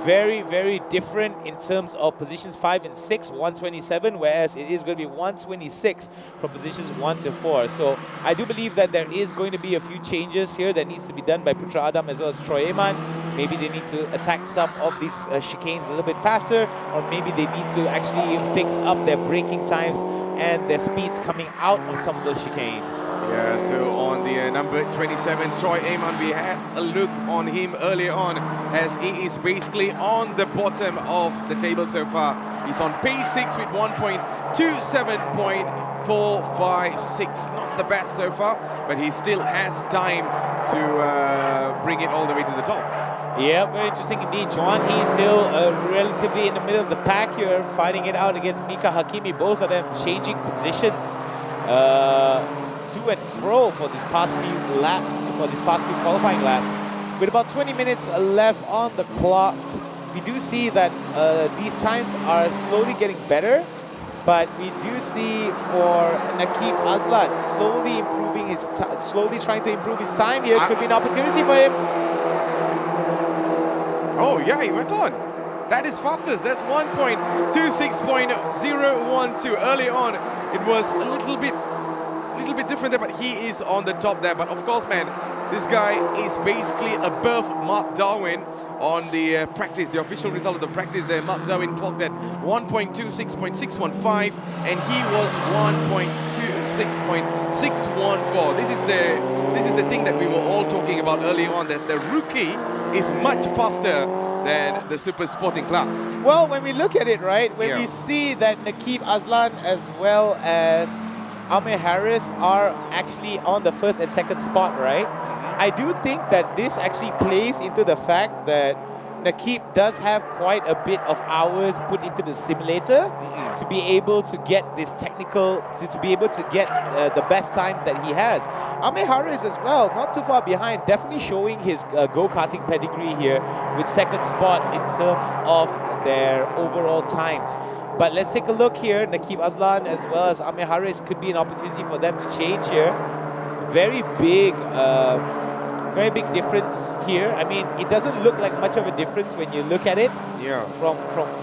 Very different in terms of positions 5 and 6, 127, whereas it is going to be 126 from positions 1 to 4. So I do believe that there is going to be a few changes here that needs to be done by Putra Adam as well as Troy Eman. Maybe they need to attack some of these chicanes a little bit faster, or maybe they need to actually fix up their braking times and their speeds coming out of some of those chicanes. Yeah, so on the number 27, Troy Eman, we had a look on him earlier on as he is basically on the bottom of the table so far. He's on P6 with 1.27.456. Not the best so far, but he still has time to bring it all the way to the top. Yeah, very interesting indeed. Juan He is still relatively in the middle of the pack here, fighting it out against Mika Hakimi. Both of them changing positions to and fro for these past few laps, for these past few qualifying laps. With about 20 minutes left on the clock, we do see that these times are slowly getting better. But we do see for Nakib Aslan slowly improving his, slowly trying to improve his time here. Could be an opportunity for him. Oh yeah, he went on. That is fastest. That's 1.26.012. Early on, it was a little bit difference there, but he is on the top there. But of course, man, this guy is basically above Mark Darwin on the practice. The official result of the practice there, Mark Darwin clocked at 1.26.615, and he was 1.26.614. This is the thing that we were all talking about earlier on, that the rookie is much faster than the super sporting class. Well, when we look at it, right, when we see that Naqib Azlan as well as Amir Harris are actually on the first and second spot, right, I do think that this actually plays into the fact that Naqib does have quite a bit of hours put into the simulator to be able to get this technical, to be able to get the best times that he has. Amir Harris as well, not too far behind, definitely showing his go-karting pedigree here with second spot in terms of their overall times. But let's take a look here. Naqib Azlan as well as Amir Harris could be an opportunity for them to change here. Very big difference here. I mean, it doesn't look like much of a difference when you look at it from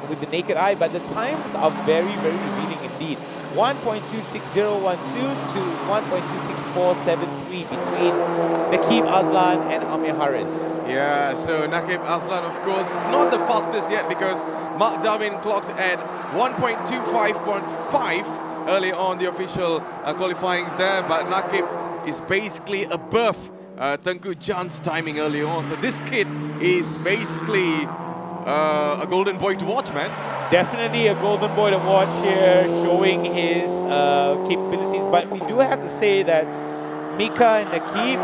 with the naked eye, but the times are very, very revealing indeed. 1.26012 to 1.26473 between Naqib Azlan and Amir Harris. Yeah, so Naqib Azlan, of course, is not the fastest yet because Mark Darwin clocked at 1.25.5 early on the official qualifyings there, but Naqib is basically above Tengku Jan's timing early on. So this kid is basically a golden boy to watch, man. Definitely a golden boy to watch here, showing his capabilities. But we do have to say that Mika and Naqib,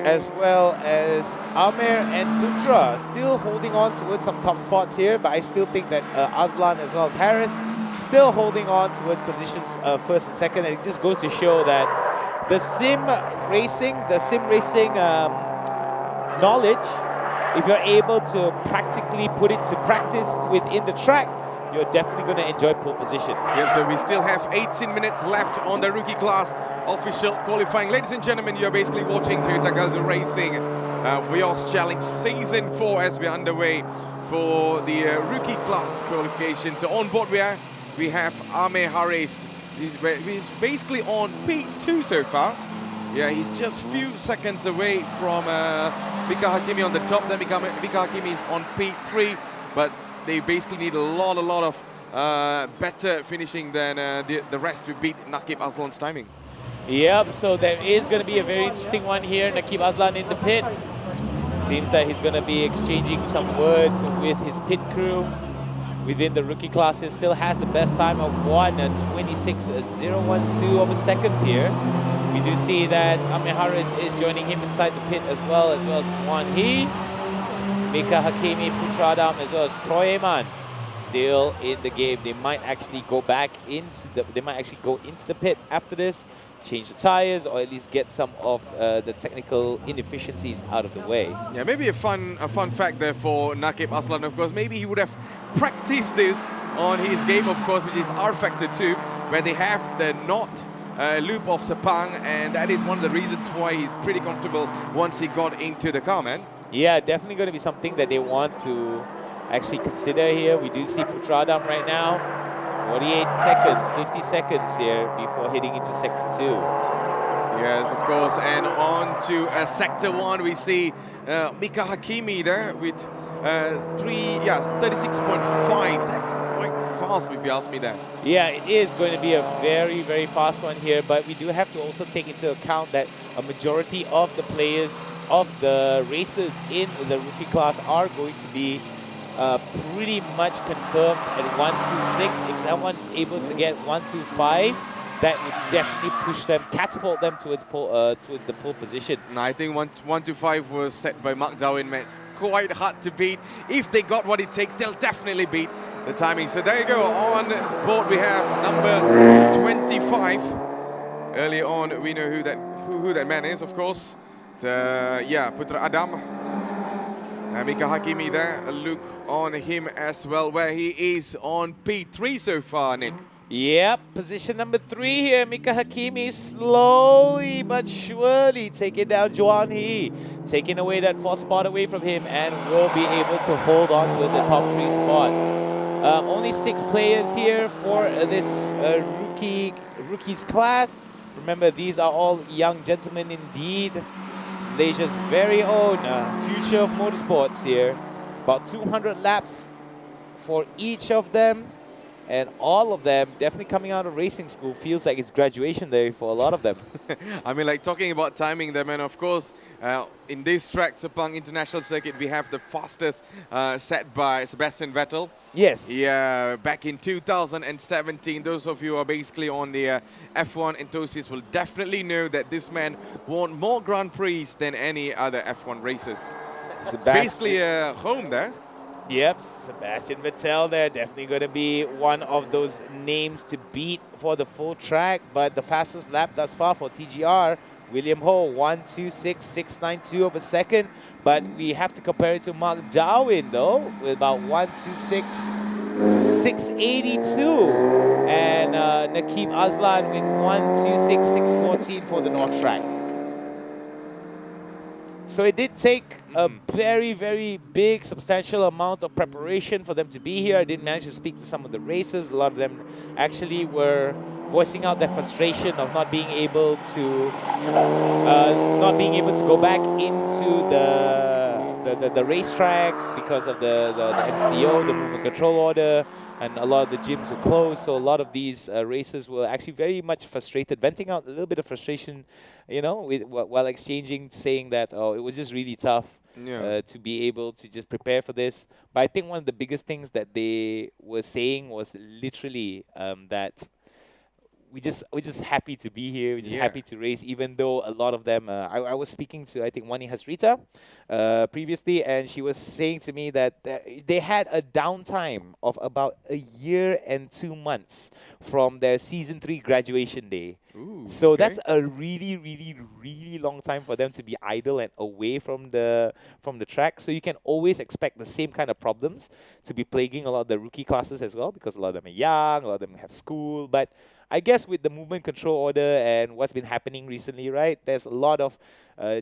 as well as Amir and Putra, still holding on towards some top spots here. But I still think that Azlan as well as Harris still holding on towards positions first and second. And it just goes to show that the sim racing knowledge, if you're able to practically put it to practice within the track, you're definitely going to enjoy pole position. Yep, so we still have 18 minutes left on the rookie class official qualifying. Ladies and gentlemen, you're basically watching Toyota Gazoo Racing Vios Challenge Season 4 as we're underway for the rookie class qualification. So on board we have Amir Harris. He's basically on P2 so far. Yeah, he's just few seconds away from Mika Hakimi on the top. Then Mika Hakimi is on P3, but they basically need a lot of better finishing than the rest to beat Naqib Azlan's timing. Yep, so there is going to be a very interesting one here. Naqib Azlan in the pit. Seems that he's going to be exchanging some words with his pit crew. Within the rookie classes, still has the best time of 1:26.012 of a second here. We do see that Amir Harris is joining him inside the pit as well as Juan He, Mika Hakimi, Putra Adam, as well as Troy Eman still in the game. They might actually go back into the pit after this, change the tires, or at least get some of the technical inefficiencies out of the way. Yeah, maybe a fun fact there for Naqib Azlan, of course. Maybe he would have practiced this on his game, of course, which is R Factor 2, where they have the knot loop of Sepang, and that is one of the reasons why he's pretty comfortable once he got into the car, man. Yeah, definitely going to be something that they want to actually consider here. We do see Putra Adam right now. 48 seconds, 50 seconds here before heading into Sector 2. Yes, of course. And on to Sector 1, we see Mika Hakimi there with 36.5. That's quite fast if you ask me that. Yeah, it is going to be a very, very fast one here, but we do have to also take into account that a majority of the players, of the racers in the rookie class are going to be pretty much confirmed at 126. If someone's able to get 125, that would definitely push them, catapult them towards the pole position. No, I think 125 was set by Mark Darwin, man. It's quite hard to beat. If they got what it takes, they'll definitely beat the timing. So there you go. On board we have number 25. Early on, we know who that man is, of course. Yeah, Putra Adam. Mika Hakimi there, a look on him as well, where he is on P3 so far, Nick. Yep, position number 3 here. Mika Hakimi slowly but surely taking down Juan He, taking away that 4th spot away from him, and will be able to hold on to the top 3 spot. Only 6 players here for this rookies class. Remember, these are all young gentlemen indeed. Malaysia's very own future of motorsports here. About 200 laps for each of them. And all of them definitely coming out of racing school. Feels like it's graduation day for a lot of them. I mean, like talking about timing them, and of course, in this track, Sepang International Circuit, we have the fastest set by Sebastian Vettel. Yes. Yeah, back in 2017. Those of you who are basically on the F1 enthusiasts will definitely know that this man won more Grand Prix than any other F1 races. It's basically a home there. Yep, Sebastian Vettel there, definitely going to be one of those names to beat for the full track. But the fastest lap thus far for TGR, William Ho, 1:26.692 of a second. But we have to compare it to Mark Darwin though, with about 1:26.682. And Nakib Aslan with 1:26.614 for the North track. So it did take a very, very big, substantial amount of preparation for them to be here. I did manage to speak to some of the racers. A lot of them actually were voicing out their frustration of not being able to go back into the racetrack because of the MCO, the movement control order, and a lot of the gyms were closed. So a lot of these racers were actually very much frustrated, venting out a little bit of frustration, you know, while exchanging, saying that, oh, it was just really tough to be able to just prepare for this. But I think one of the biggest things that they were saying was literally that we're just happy to be here. We're just happy to race, even though a lot of them. I was speaking to, I think, Wani Hasrita previously, and she was saying to me that they had a downtime of about a year and 2 months from their season 3 graduation day. Ooh, so okay. that's a really, really, really long time for them to be idle and away from the track. So you can always expect the same kind of problems to be plaguing a lot of the rookie classes as well, because a lot of them are young, a lot of them have school, but I guess with the movement control order and what's been happening recently, right, there's a lot of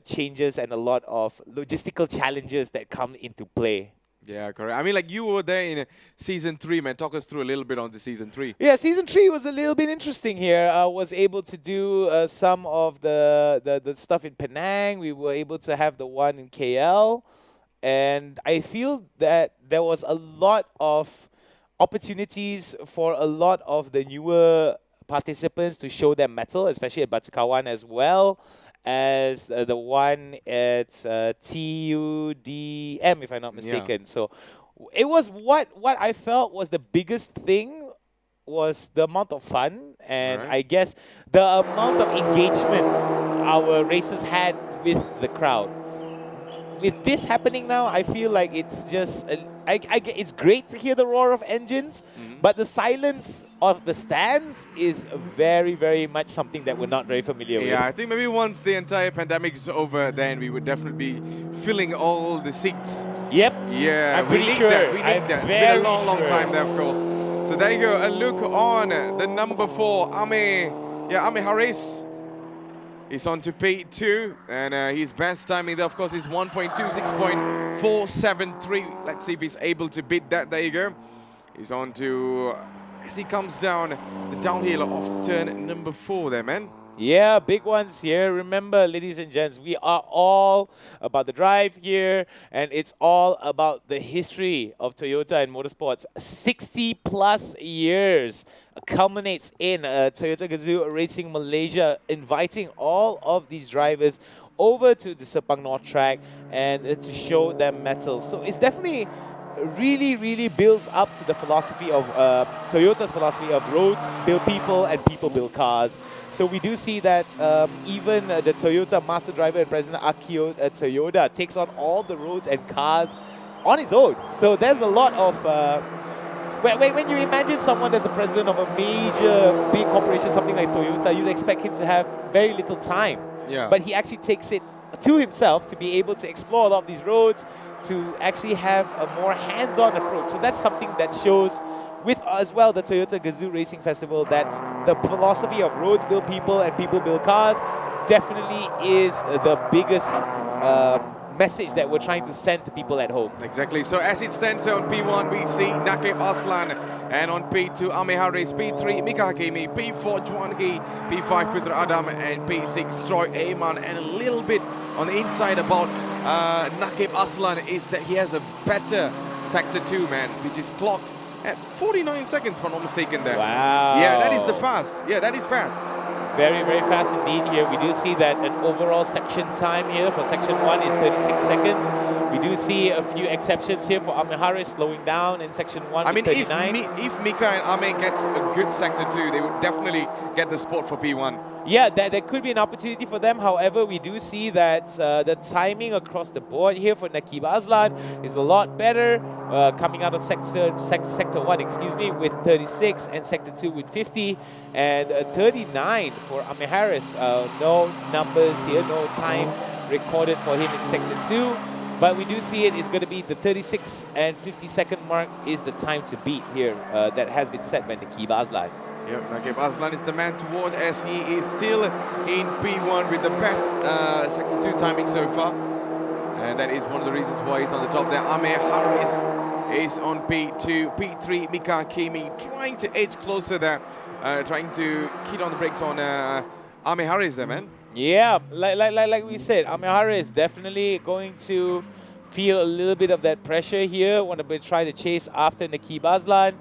changes and a lot of logistical challenges that come into play. Yeah, correct. I mean, like you were there in season 3, man. Talk us through a little bit on the season 3. Yeah, season 3 was a little bit interesting here. I was able to do some of the stuff in Penang. We were able to have the one in KL. And I feel that there was a lot of opportunities for a lot of the newer participants to show their mettle, especially at Batu Kawan as well as the one at TUDM, if I'm not mistaken. So it was what I felt was the biggest thing was the amount of fun and I guess the amount of engagement our racers had with the crowd. With this happening now, I feel like it's just it's great to hear the roar of engines, but the silence of the stands is very, very much something that we're not very familiar with. Yeah, I think maybe once the entire pandemic is over, then we would definitely be filling all the seats. Yep. Yeah, I'm pretty sure. We need that. It's been a long, long time there, of course. So there you go. A look on the number 4, Ame. Yeah, Ame Haris. He's on to P2, and his best timing there, of course, is 1.26.473. Let's see if he's able to beat that. There you go. He's on to, as he comes down the downhill of turn number 4 there, man. Yeah, big ones here. Remember, ladies and gents, we are all about the drive here, and it's all about the history of Toyota and motorsports. 60 plus years culminates in Toyota Gazoo Racing Malaysia inviting all of these drivers over to the Sepang North track and to show their mettle. So it's definitely really, really builds up to the philosophy of Toyota's philosophy of roads build people and people build cars. So we do see that even the Toyota master driver and president Akio Toyoda takes on all the roads and cars on his own. So there's a lot of when you imagine someone that's a president of a major big corporation, something like Toyota, you'd expect him to have very little time. Yeah. But he actually takes it to himself to be able to explore a lot of these roads, to actually have a more hands-on approach. So that's something that shows with as well the Toyota Gazoo Racing Festival that the philosophy of roads build people and people build cars definitely is the biggest message that we're trying to send to people at home. Exactly. So as it stands on P1, we see Nakib Aslan, and on P2, Ame Haris, P3, Mika Hakimi, P4, Juan Hee, P5, Putra Adam, and P6, Troy Ayman. And a little bit on the inside about Nakib Aslan is that he has a better Sector 2, man, which is clocked at 49 seconds, if I'm not mistaken there. Wow. Yeah, that is the fast. Yeah, that is fast. Very, very fast indeed here. We do see that an overall section time here for section 1 is 36 seconds. We do see a few exceptions here for Ame Haris slowing down in section 1 I mean, with 39. if Mika and Ame gets a good Sector 2, they would definitely get the spot for P1. Yeah, there could be an opportunity for them. However, we do see that the timing across the board here for Nakib Aslan is a lot better, coming out of sector 1, excuse me, with 36, and sector 2 with 50, and 39 for Ame Haris. No numbers here, no time recorded for him in sector 2. But we do see it is going to be the 36 and 50 second mark is the time to beat here that has been set by Nakib Aslan. Yeah, Nakib Aslan is the man to watch as he is still in P1 with the best Sector 2 timing so far. And that is one of the reasons why he's on the top there. Ame Haris is on P2. P3, Mika Hakimi trying to edge closer there. Trying to key on the brakes on Ame Haris there, man. Yeah, like we said, Ame Haris definitely going to feel a little bit of that pressure here. Want to try to chase after Nakib Aslan.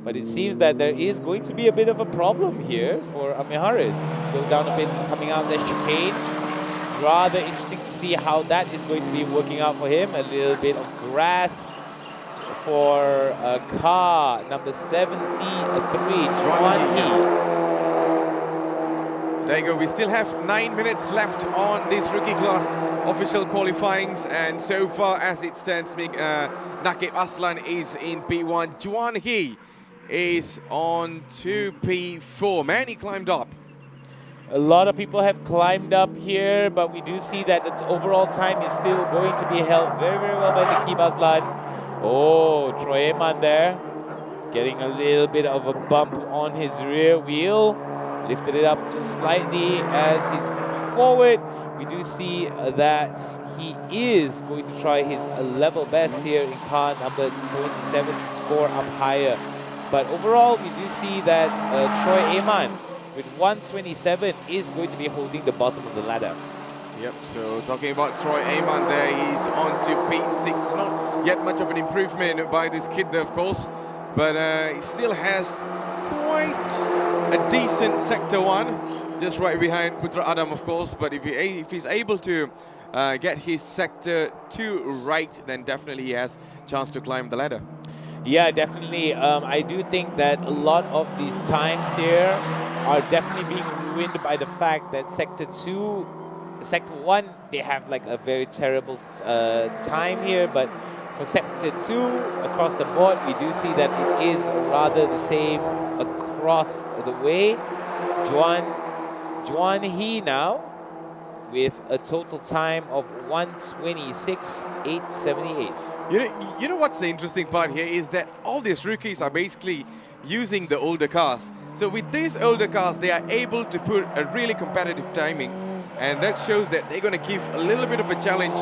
But it seems that there is going to be a bit of a problem here for Ame Haris. Slow down a bit coming out that chicane. Rather interesting to see how that is going to be working out for him. A little bit of grass for car number 73, Juan Hee. So there you go. We still have 9 minutes left on this rookie class official qualifyings, and so far as it stands, Nakib Aslan is in P1. Juan Hee is on to P4. Man, he climbed up. A lot of people have climbed up here, but we do see that its overall time is still going to be held very, very well by Nakib Aslan. Oh, Troy Ayman there, getting a little bit of a bump on his rear wheel. Lifted it up just slightly as he's moving forward. We do see that he is going to try his level best here in car number 27 to score up higher. But overall, we do see that Troy Ayman with 127 is going to be holding the bottom of the ladder. Yep, so talking about Troy Ayman there, he's on to P6. Not yet much of an improvement by this kid there, of course, but he still has quite a decent Sector 1, just right behind Putra Adam, of course. But if he's able to get his Sector 2 right, then definitely he has a chance to climb the ladder. Yeah, definitely. I do think that a lot of these times here are definitely being ruined by the fact that Sector 1, they have like a very terrible time here, but for Sector 2, across the board, we do see that it is rather the same across the way. Juan Hee now with a total time of 1:26.878. You know what's the interesting part here is that all these rookies are basically using the older cars. So with these older cars, they are able to put a really competitive timing, and that shows that they're going to give a little bit of a challenge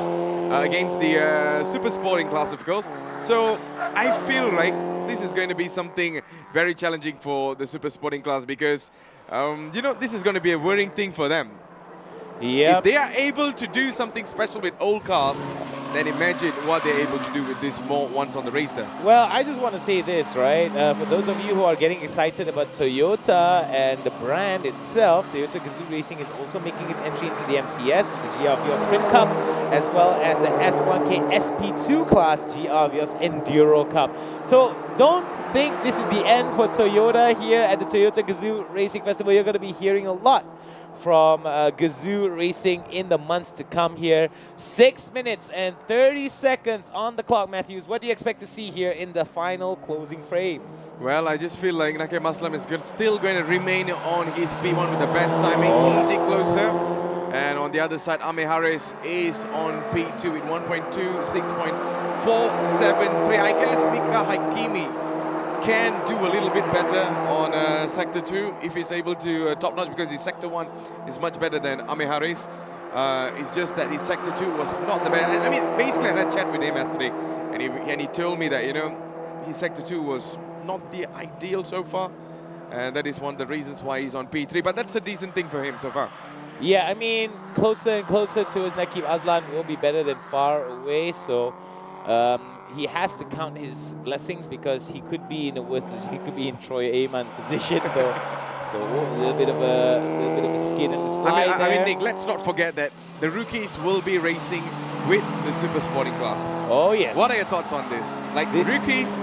against the super sporting class, of course. So I feel like this is going to be something very challenging for the super sporting class because, you know, this is going to be a worrying thing for them. Yep. If they are able to do something special with old cars, then imagine what they're able to do with this more once on the race there. Well, I just want to say this, right? For those of you who are getting excited about Toyota and the brand itself, Toyota Gazoo Racing is also making its entry into the MCS with the GR Vios Sprint Cup, as well as the S1K SP2 class GR Vios Enduro Cup. So don't think this is the end for Toyota here at the Toyota Gazoo Racing Festival. You're going to be hearing a lot from Gazoo Racing in the months to come here. 6 minutes and 30 seconds on the clock, Matthews. What do you expect to see here in the final closing frames? Well, I just feel like Nakib Aslan is still going to remain on his P1 with the best timing, edging closer. And on the other side, Ame Haris is on P2 with 1.26.473. I guess Mika Hakimi can do a little bit better on Sector 2 if he's able to top-notch, because his Sector 1 is much better than Ame Haris. It's just that his Sector 2 was not the best. I mean, basically, I had a chat with him yesterday, and he told me that, you know, his Sector 2 was not the ideal so far. And that is one of the reasons why he's on P3. But that's a decent thing for him so far. Yeah, I mean, closer and closer to his Nakib Aslan will be better than far away. So he has to count his blessings because he could be in a worse position. He could be in Troy Ayman's position, though. So a little bit of a skid and a slide I mean, Nick, let's not forget that the rookies will be racing with the Super Sporting class. Oh, yes. What are your thoughts on this? Like the rookies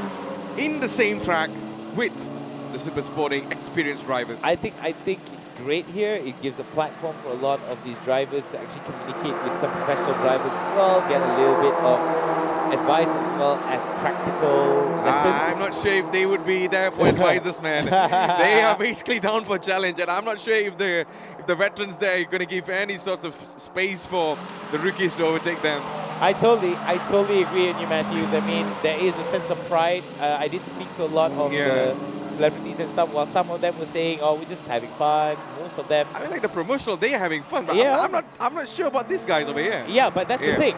in the same track with the Super Sporting experienced drivers. I think it's great here. It gives a platform for a lot of these drivers to actually communicate with some professional drivers as well, get a little bit of advice as well as practical lessons. I'm not sure if they would be there for advisors, man. They are basically down for challenge, and I'm not sure if the veterans there are going to give any sorts of space for the rookies to overtake them. I totally agree with you, Matthews. I mean, there is a sense of pride. I did speak to a lot of the celebrities and stuff. While some of them were saying, "Oh, we're just having fun." Most of them. I mean, like the promotional, they are having fun. But Yeah. I'm not sure about these guys over here. Yeah, but that's the thing.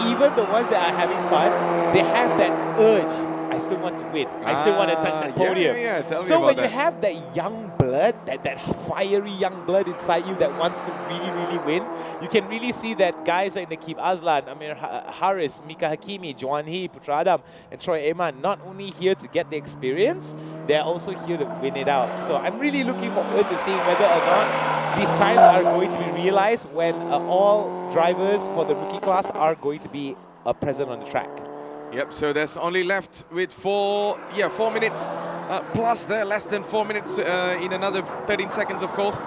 Even the ones that are having fun, they have that urge. I still want to win. I still want to touch that podium. Yeah, tell me so about when that. you have that young blood, that fiery young blood inside you that wants to really, really win, you can really see that guys like Nakib Aslan, Amir Haris, Mika Hakimi, Johan Hee, Putra Adam, and Troy Ayman, not only here to get the experience, they're also here to win it out. So I'm really looking forward to seeing whether or not these times are going to be realized when all drivers for the rookie class are going to be present on the track. Yep, so there's only left with 4 minutes plus there, less than 4 minutes in another 13 seconds, of course,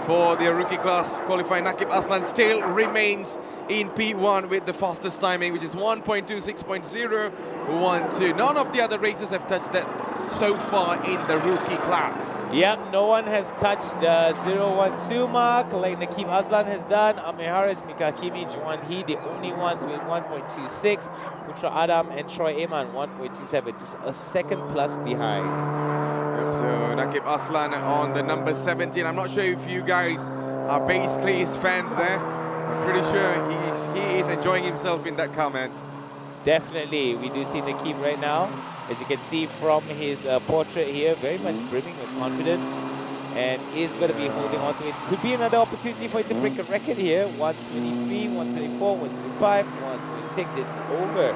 for the rookie class qualifying. Nakib Aslan still remains in P1 with the fastest timing, which is 1.26.012. None of the other racers have touched that so far in the rookie class. Yep, no one has touched the 0.12 mark like Nakib Aslan has done. Amir Haris, Mika Hakimi, Johan Hee, the only ones with 1.26. Putra Adam and Troy Ayman 1.27, just a second plus behind. Yep, so Nakib Aslan on the number 17. I'm not sure if you guys are basically his fans there. I'm pretty sure he is enjoying himself in that car, man. Definitely, we do see Nakib right now. As you can see from his portrait here, very much brimming with confidence, and is going to be holding on to it. Could be another opportunity for him to break a record here. 123, 124, 125, 126. It's over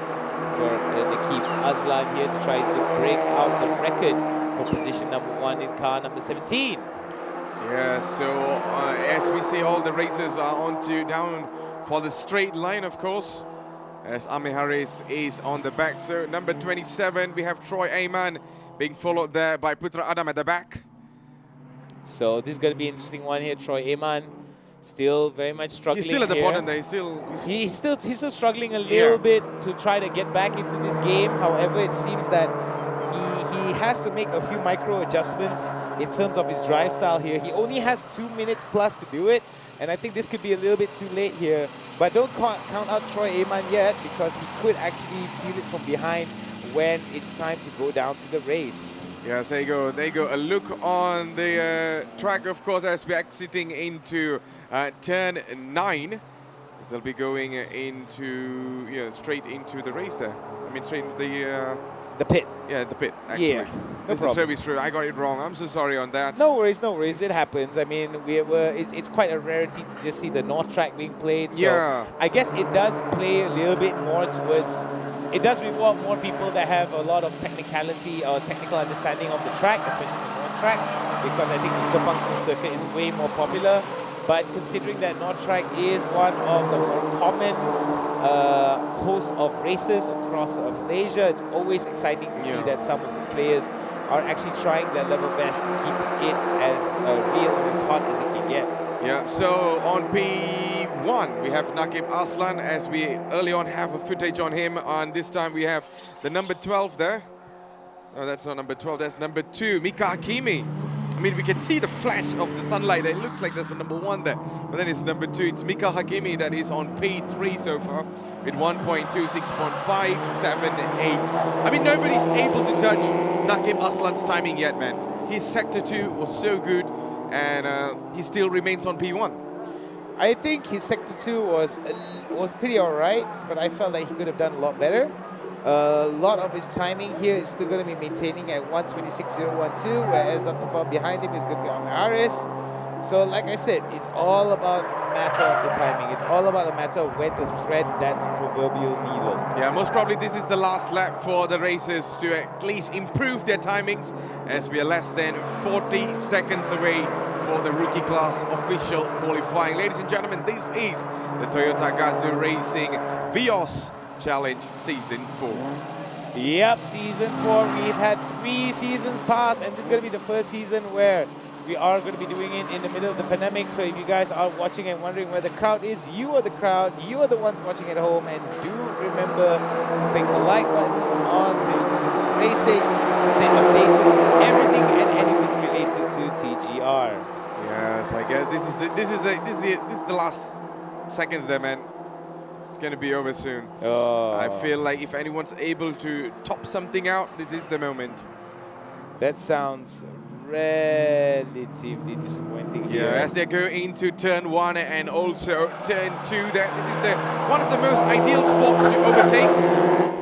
for Nakib Aslan here to try to break out the record for position number 1 in car number 17. Yeah, so as we see, all the racers are down for the straight line, of course, as Amir Haris is on the back. So number 27, we have Troy Ayman being followed there by Putra Adam at the back. So this is going to be an interesting one here. Troy Ayman still very much struggling. He's still at the here. bottom there. He's still struggling a little bit to try to get back into this game. However, it seems that he has to make a few micro adjustments in terms of his drive style here. He only has 2 minutes plus to do it, and I think this could be a little bit too late here. But don't count out Troy Ayman yet, because he could actually steal it from behind when it's time to go down to the race. Yes, there you go. There you go. A look on the track, of course, as we're exiting into turn 9. They'll be going into, straight into the race there. I mean, straight into the pit. Yeah, the pit, actually. Yeah, This is very true. I got it wrong. I'm so sorry on that. No worries, no worries. It happens. I mean, it's quite a rarity to just see the North track being played. So Yeah. I guess it does play a little bit more towards... It does reward more people that have a lot of technicality or technical understanding of the track, especially the North track, because I think the Sepang full circuit is way more popular. But considering that North track is one of the more common hosts of races across Malaysia, it's always exciting to see that some of these players are actually trying their level best to keep it as real and as hot as it can get. Yeah, so on P1, we have Nakib Aslan, as we early on have a footage on him. And this time we have the number 12 there. No, that's not number 12, that's number 2, Mika Hakimi. I mean, we can see the flash of the sunlight. It looks like there's the number 1 there. But then it's number 2. It's Mika Hakimi that is on P3 so far with 1.26.578. I mean, nobody's able to touch Nakib Aslan's timing yet, man. His Sector 2 was so good, and he still remains on P1. I think his sector 2 was pretty alright, but I felt like he could have done a lot better. A lot of his timing here is still going to be maintaining at 126.012, whereas not too far behind him is going to be Amaris. So like I said, it's all about a matter of the timing. It's all about a matter of when to thread that proverbial needle. Yeah, most probably this is the last lap for the racers to at least improve their timings, as we are less than 40 seconds away for the rookie class official qualifying. Ladies and gentlemen, this is the Toyota Gazoo Racing Vios Challenge Season 4. Yep, Season 4. We've had 3 seasons pass, and this is going to be the first season where we are going to be doing it in the middle of the pandemic. So if you guys are watching and wondering where the crowd is, you are the crowd. You are the ones watching at home. And do remember to click the like button on to Gazoo Racing. Stay updated with everything and anything related to TGR. Yes, I guess this is the last seconds there, man. It's gonna be over soon. Oh. I feel like if anyone's able to top something out, this is the moment. That sounds relatively disappointing here. Yeah, as they go into turn 1 and also turn 2, that this is one of the most ideal spots to overtake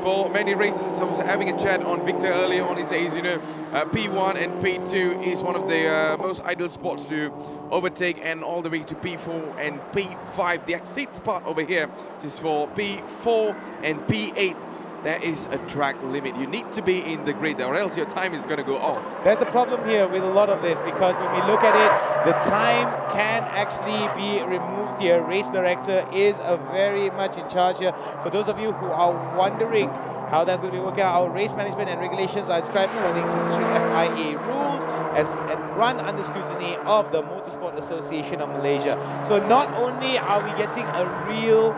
for many racers. I was having a chat on Victor earlier on. He says, you know, P1 and P2 is one of the most ideal spots to overtake, and all the way to P4 and P5. The exit part over here, which is for P4 and P8. There is a track limit. You need to be in the grid, or else your time is going to go off. There's the problem here with a lot of this, because when we look at it, the time can actually be removed here. Race director is very much in charge here. For those of you who are wondering how that's going to be working out, our race management and regulations are described according to the strict FIA rules and run under scrutiny of the Motorsport Association of Malaysia. So not only are we getting a real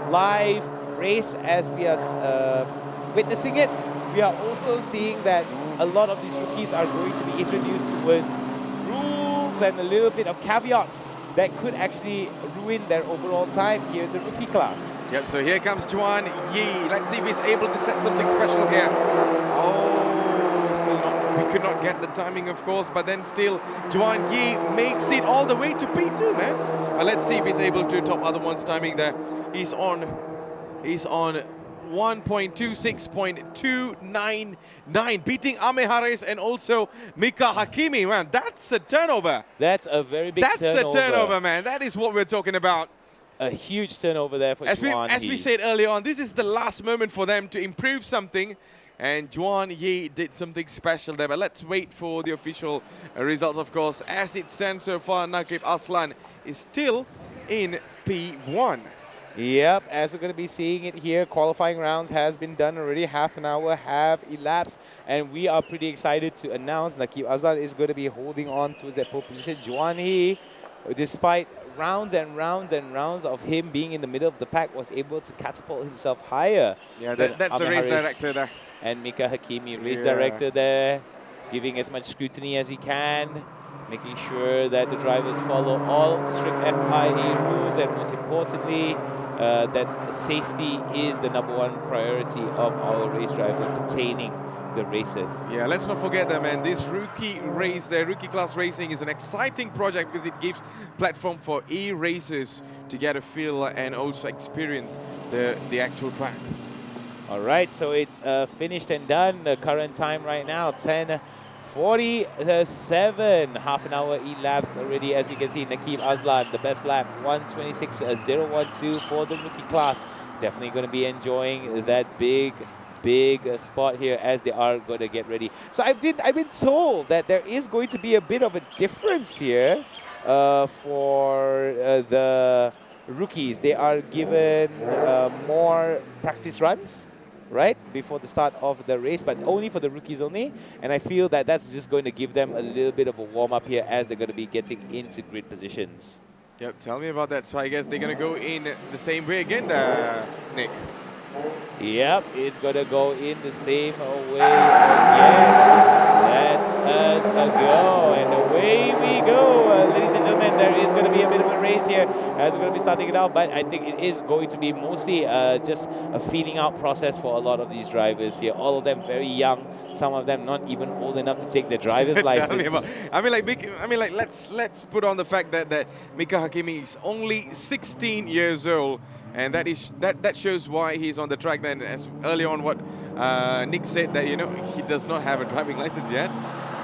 live race as we are witnessing it, we are also seeing that a lot of these rookies are going to be introduced towards rules and a little bit of caveats that could actually ruin their overall time here in the rookie class. Yep, so here comes Juan Yi. Let's see if he's able to set something special here. Oh, still not, we could not get the timing, of course, but then still Juan Yi makes it all the way to P2, man. But let's see if he's able to top other one's timing there. He's on 1.26.299, beating Ame Haris and also Mika Hakimi. Man, that's a turnover. That's a very big turnover. That's a turnover, man. That is what we're talking about. A huge turnover there for Juan Yi. As we said earlier on, this is the last moment for them to improve something. And Juan Yi did something special there. But let's wait for the official results, of course. As it stands so far, Nakib Aslan is still in P1. Yep, as we're going to be seeing it here, qualifying rounds has been done already. Half an hour have elapsed, and we are pretty excited to announce Nakib Aslan is going to be holding on to that pole position. Juan Yi, despite rounds and rounds and rounds of him being in the middle of the pack, was able to catapult himself higher. Yeah, that's the race director there. And Mika Hakimi, race director there, giving as much scrutiny as he can, making sure that the drivers follow all strict FIA rules, and most importantly, that safety is the #1 priority of our race drivers pertaining the races. Yeah, let's not forget that, man. This rookie race, the rookie class racing, is an exciting project because it gives platform for e-racers to get a feel and also experience the actual track. All right, so it's finished and done. The current time right now, 10:47. Half an hour elapsed already, as we can see. Nakib Aslan, the best lap, 126.012 for the rookie class. Definitely going to be enjoying that big spot here as they are going to get ready. So I've been told that there is going to be a bit of a difference here for the rookies. They are given more practice runs, right, before the start of the race, but only for the rookies only. And I feel that that's just going to give them a little bit of a warm-up here as they're going to be getting into grid positions. Yep, tell me about that. So I guess they're going to go in the same way again, Nick. Yep, it's going to go in the same way again. Let us go, and away we go. Ladies and gentlemen, there is going to be a bit of a race here as we're going to be starting it out. But I think it is going to be mostly just a feeling out process for a lot of these drivers here. All of them very young, some of them not even old enough to take their driver's license. Let's put on the fact that Mika Hakimi is only 16 years old. And that shows why he's on the track. Then, as earlier on, what Nick said, that he does not have a driving license yet,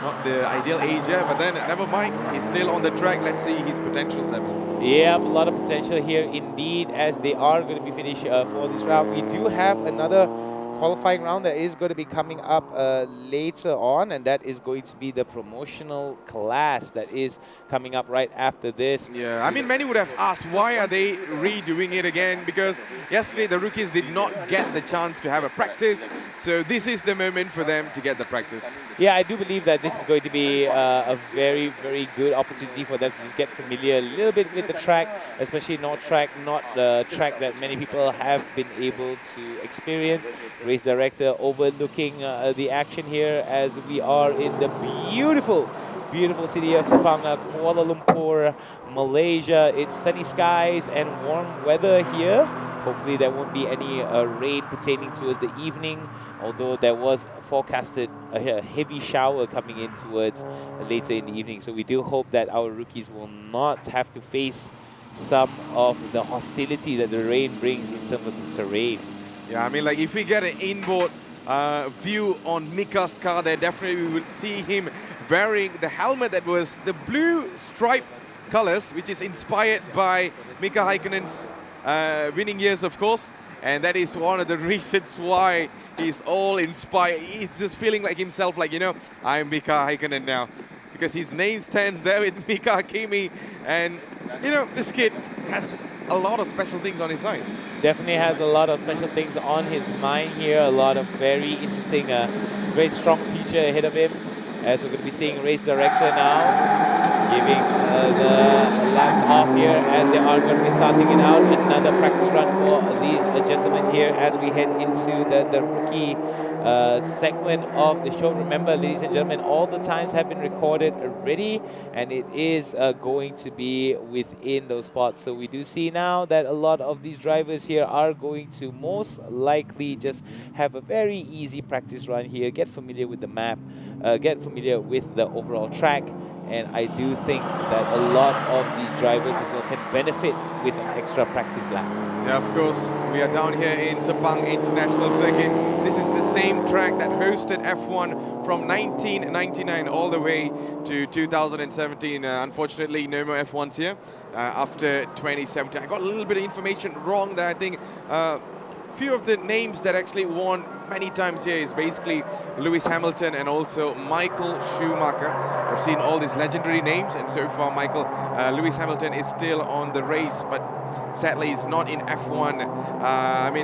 not the ideal age yet. But then, never mind, he's still on the track. Let's see his potentials, Devin. Yeah, a lot of potential here indeed, as they are going to be finished for this round. We do have another qualifying round that is going to be coming up later on, and that is going to be the promotional class that is coming up right after this. Yeah, I mean, many would have asked, why are they redoing it again? Because yesterday the rookies did not get the chance to have a practice, so this is the moment for them to get the practice. Yeah, I do believe that this is going to be a very, very good opportunity for them to just get familiar a little bit with the track, especially not the track that many people have been able to experience. Race director overlooking the action here as we are in the beautiful city of Sepang, Kuala Lumpur, Malaysia. It's sunny skies and warm weather here. Hopefully there won't be any rain pertaining towards the evening, although there was forecasted a heavy shower coming in towards later in the evening. So we do hope that our rookies will not have to face some of the hostility that the rain brings in terms of the terrain. Yeah, I mean, like, if we get an inboard view on Mika's car there, definitely we would see him wearing the helmet that was the blue stripe colors, which is inspired by Mika Häkkönen's winning years, of course. And that is one of the reasons why he's all inspired. He's just feeling like himself, like, I'm Mika Häkkönen now. Because his name stands there with Mika Hakimi. And, this kid has a lot of special things on his side. Definitely has a lot of special things on his mind here. A lot of very interesting, very strong future ahead of him. As we're going to be seeing race director now, giving the laps off here, and they are going to be starting it out. Another practice run for these gentlemen here as we head into the rookie segment of the show. Remember, ladies and gentlemen, all the times have been recorded already, and it is going to be within those spots. So we do see now that a lot of these drivers here are going to most likely just have a very easy practice run here, get familiar with the map, get familiar with the overall track. And I do think that a lot of these drivers as well can benefit with an extra practice lap. Yeah, of course. We are down here in Sepang International Circuit. This is the same track that hosted F1 from 1999 all the way to 2017. Unfortunately, no more F1s here after 2017. I got a little bit of information wrong there. I think few of the names that actually won many times here is basically Lewis Hamilton and also Michael Schumacher. I've seen all these legendary names, and so far Lewis Hamilton is still on the race, but sadly he's not in F1.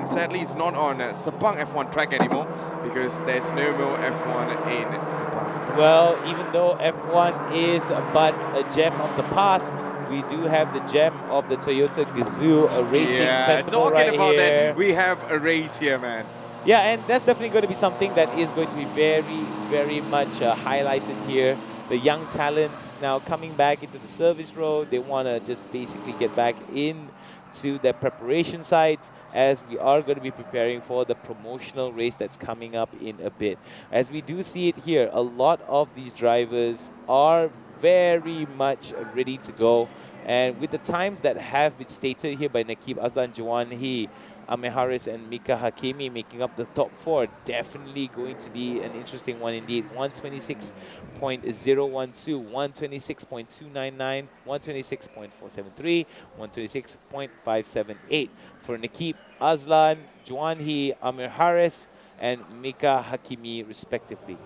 Sadly he's not on Sepang F1 track anymore because there's no more F1 in Sepang. Well, even though F1 is but a gem of the past, we do have the gem of the Toyota Gazoo Racing Festival talking right about here. that, we have a race here, man. Yeah, and that's definitely going to be something that is going to be very, very much highlighted here. The young talents now coming back into the service road. They want to just basically get back into their preparation sites as we are going to be preparing for the promotional race that's coming up in a bit. As we do see it here, a lot of these drivers are very much ready to go. And with the times that have been stated here by Nakib Azlan, Juan Hee, Amir Haris and Mika Hakimi making up the top four, definitely going to be an interesting one indeed. 126.012, 126.299, 126.473, 126.578 for Nakib Azlan, Juan Hee, Amir Haris and Mika Hakimi respectively.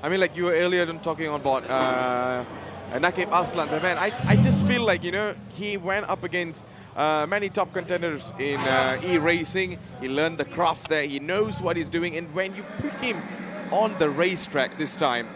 I mean, like you were earlier talking about Nakib Azlan, but man, I just feel like, he went up against many top contenders in e-racing. He learned the craft there. He knows what he's doing. And when you put him on the racetrack this time,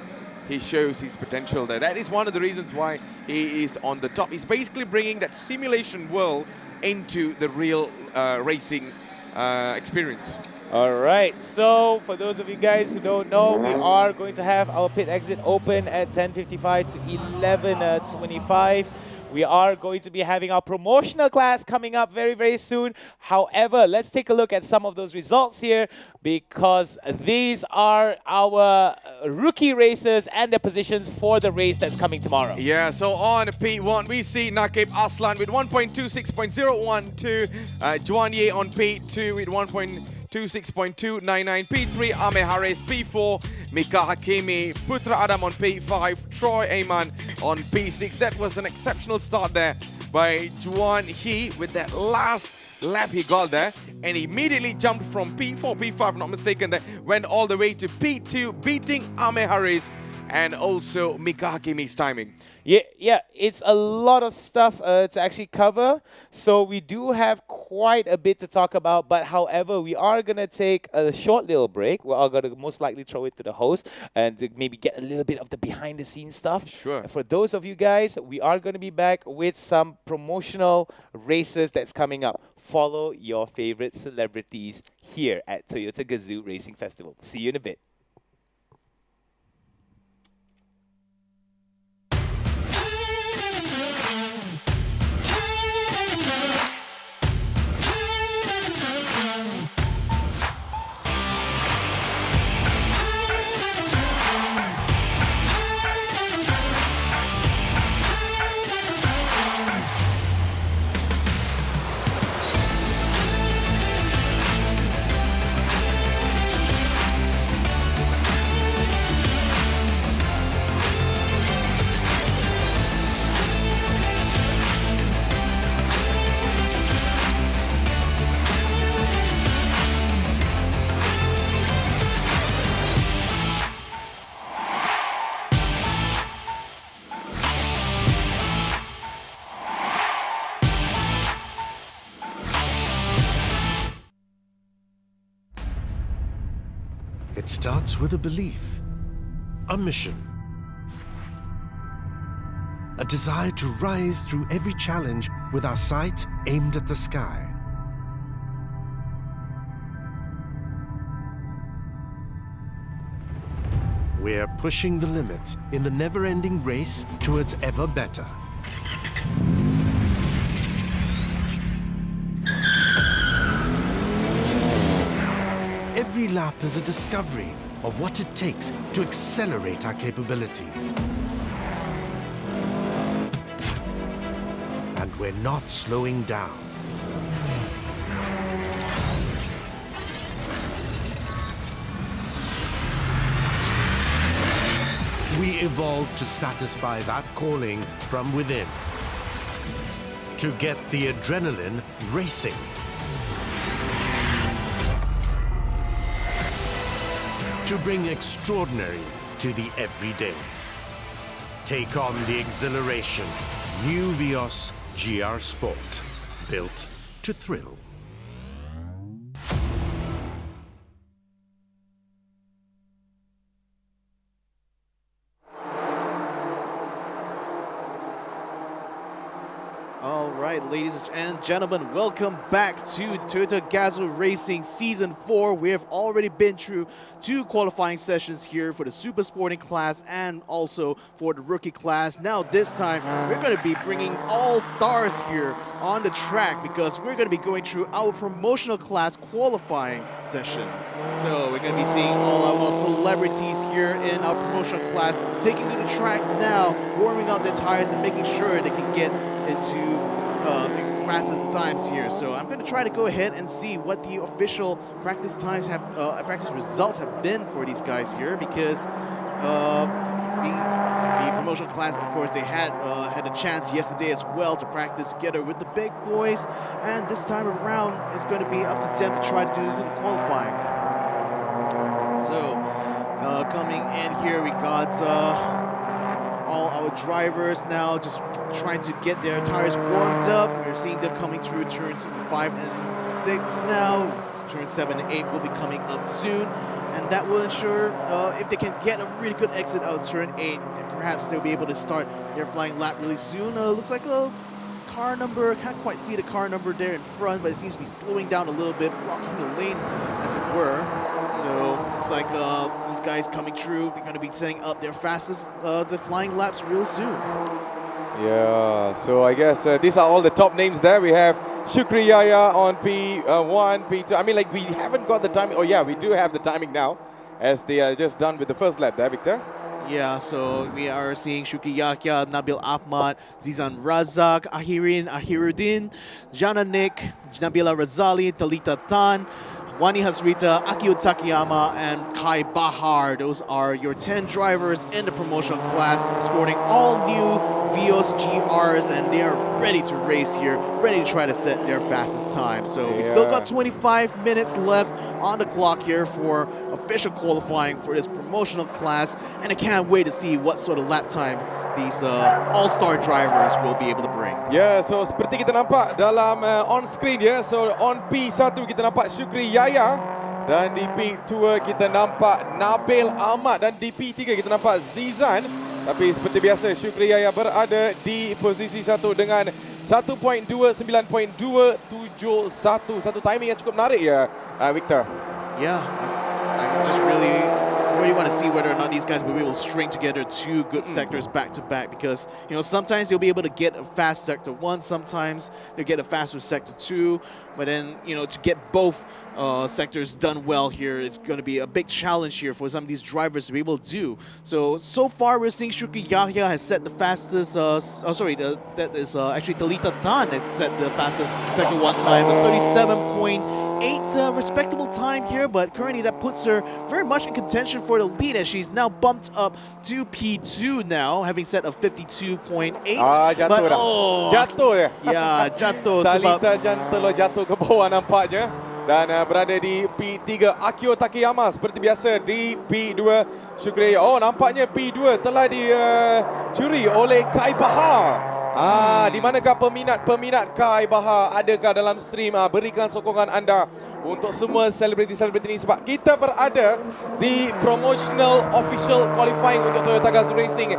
he shows his potential there. That is one of the reasons why he is on the top. He's basically bringing that simulation world into the real racing experience. All right, so for those of you guys who don't know, we are going to have our pit exit open at 10:55 to 11:25. We are going to be having our promotional class coming up very, very soon. However, let's take a look at some of those results here because these are our rookie racers and their positions for the race that's coming tomorrow. Yeah, so on P1, we see Nakib Aslan with 1.26.012, Juan Ye on P2 with 1.26.299, P3 Ame Haris, P4 Mika Hakimi, Putra Adam on P5, Troy Ayman on P6. That was an exceptional start there by Juan He with that last lap he got there, and immediately jumped from P4, P5, not mistaken, that went all the way to P2, beating Ame Haris and also Mika Hakimi's timing. Yeah, it's a lot of stuff to actually cover. So we do have quite a bit to talk about. But however, we are going to take a short little break. We are going to most likely throw it to the host and to maybe get a little bit of the behind the scenes stuff. Sure. For those of you guys, we are going to be back with some promotional races that's coming up. Follow your favorite celebrities here at Toyota Gazoo Racing Festival. See you in a bit. It starts with a belief, a mission, a desire to rise through every challenge with our sight aimed at the sky. We're pushing the limits in the never-ending race towards ever better. Every lap is a discovery of what it takes to accelerate our capabilities. And we're not slowing down. We evolve to satisfy that calling from within. To get the adrenaline racing. To bring extraordinary to the everyday. Take on the exhilaration. New Vios GR Sport. Built to thrill. All right, ladies and gentlemen, welcome back to Toyota Gazoo Racing Season 4. We have already been through 2 qualifying sessions here for the Super Sporting class and also for the Rookie class. Now this time, we're going to be bringing all stars here on the track because we're going to be going through our Promotional class qualifying session. So we're going to be seeing all our celebrities here in our Promotional class taking to the track now, warming up their tires and making sure they can get into the fastest times here. So I'm going to try to go ahead and see what the official practice times have, practice results have been for these guys here, because the promotional class, of course, they had a chance yesterday as well to practice together with the big boys, and this time around it's going to be up to them to try to do the qualifying. So coming in here, we got all our drivers now just trying to get their tires warmed up. We're seeing them coming through turns 5 and 6 now. Turns 7 and 8 will be coming up soon, and that will ensure if they can get a really good exit out of turn 8, perhaps they'll be able to start their flying lap really soon. Looks like a car number, can't quite see the car number there in front, but it seems to be slowing down a little bit, blocking the lane as it were. So it's like these guys coming through, they're going to be setting up their fastest, the flying laps real soon. Yeah, so I guess these are all the top names there. We have Shukri Yaya on P1, P2. I mean, like, we haven't got the timing. Oh, yeah, we do have the timing now, as they are just done with the first lap there, Victor. Yeah, so we are seeing Shuki Yahya, Nabil Ahmad, Zizan Razak, Ahiruddin, Jana Nick, Nabila Razali, Talita Tan, Wani Hasrita, Akio Takayama, and Kai Bahar. Those are your 10 drivers in the promotional class, sporting all new Vios GRs, and they are ready to race here, ready to try to set their fastest time. So we still got 25 minutes left on the clock here for official qualifying for this promotional class, and I can't wait to see what sort of lap time these all-star drivers will be able to bring. Yeah, so seperti kita nampak dalam on screen ya. So on P1 kita nampak Shukri Yaya, dan di P2 kita nampak Nabil Ahmad, dan di P3 kita nampak Zizan. Tapi seperti biasa Shukri Yaya berada di posisi 1 dengan 1.29.271. Satu timing yang cukup menarik ya, Victor. Yeah, I just really want to see whether or not these guys will be able to string together two good sectors back to back, because sometimes they'll be able to get a fast sector 1, sometimes they'll get a faster sector 2, but then to get both sectors done well here, it's going to be a big challenge here for some of these drivers to be able to do. So far we're seeing Shukri Yahya has set the fastest, that is actually Talita Tan has set the fastest sector 1 time, a 37.8 respectable time here, but currently that puts her very much in contention for the lead, as she's now bumped up to P2 now, having set a 52.8. Jatuh dah. Jatuh dia. Ya, jatuh. Talita jatuh ke bawah nampaknya. Dan berada di P3 Akio Takayama seperti biasa di P2 Shukri. Oh, nampaknya P2 telah dicuri oleh Kai Bahar. Di manakah peminat Kai Bahar? Adakah dalam stream? Berikan sokongan anda untuk semua selebriti-selebriti ini, sebab kita berada di Promotional Official Qualifying untuk Toyota Gazoo Racing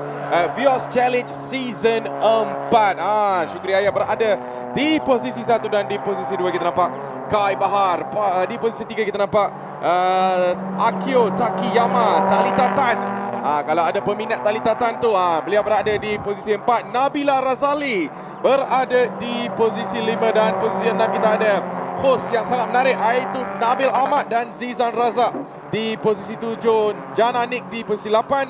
Vios Challenge Season 4. Shukri Yahya berada di posisi 1, dan di posisi 2 kita nampak Kai Bahar. Di posisi 3 kita nampak Akio Takayama, Talita Tan. Kalau ada peminat Talita Tan tu, beliau berada di posisi 4. Nabila Razali berada di posisi 5, dan posisi 6 kita ada host yang sangat menarik, iaitu Nabil Ahmad dan Zizan Razak di posisi 7, Jana Nick di posisi 8,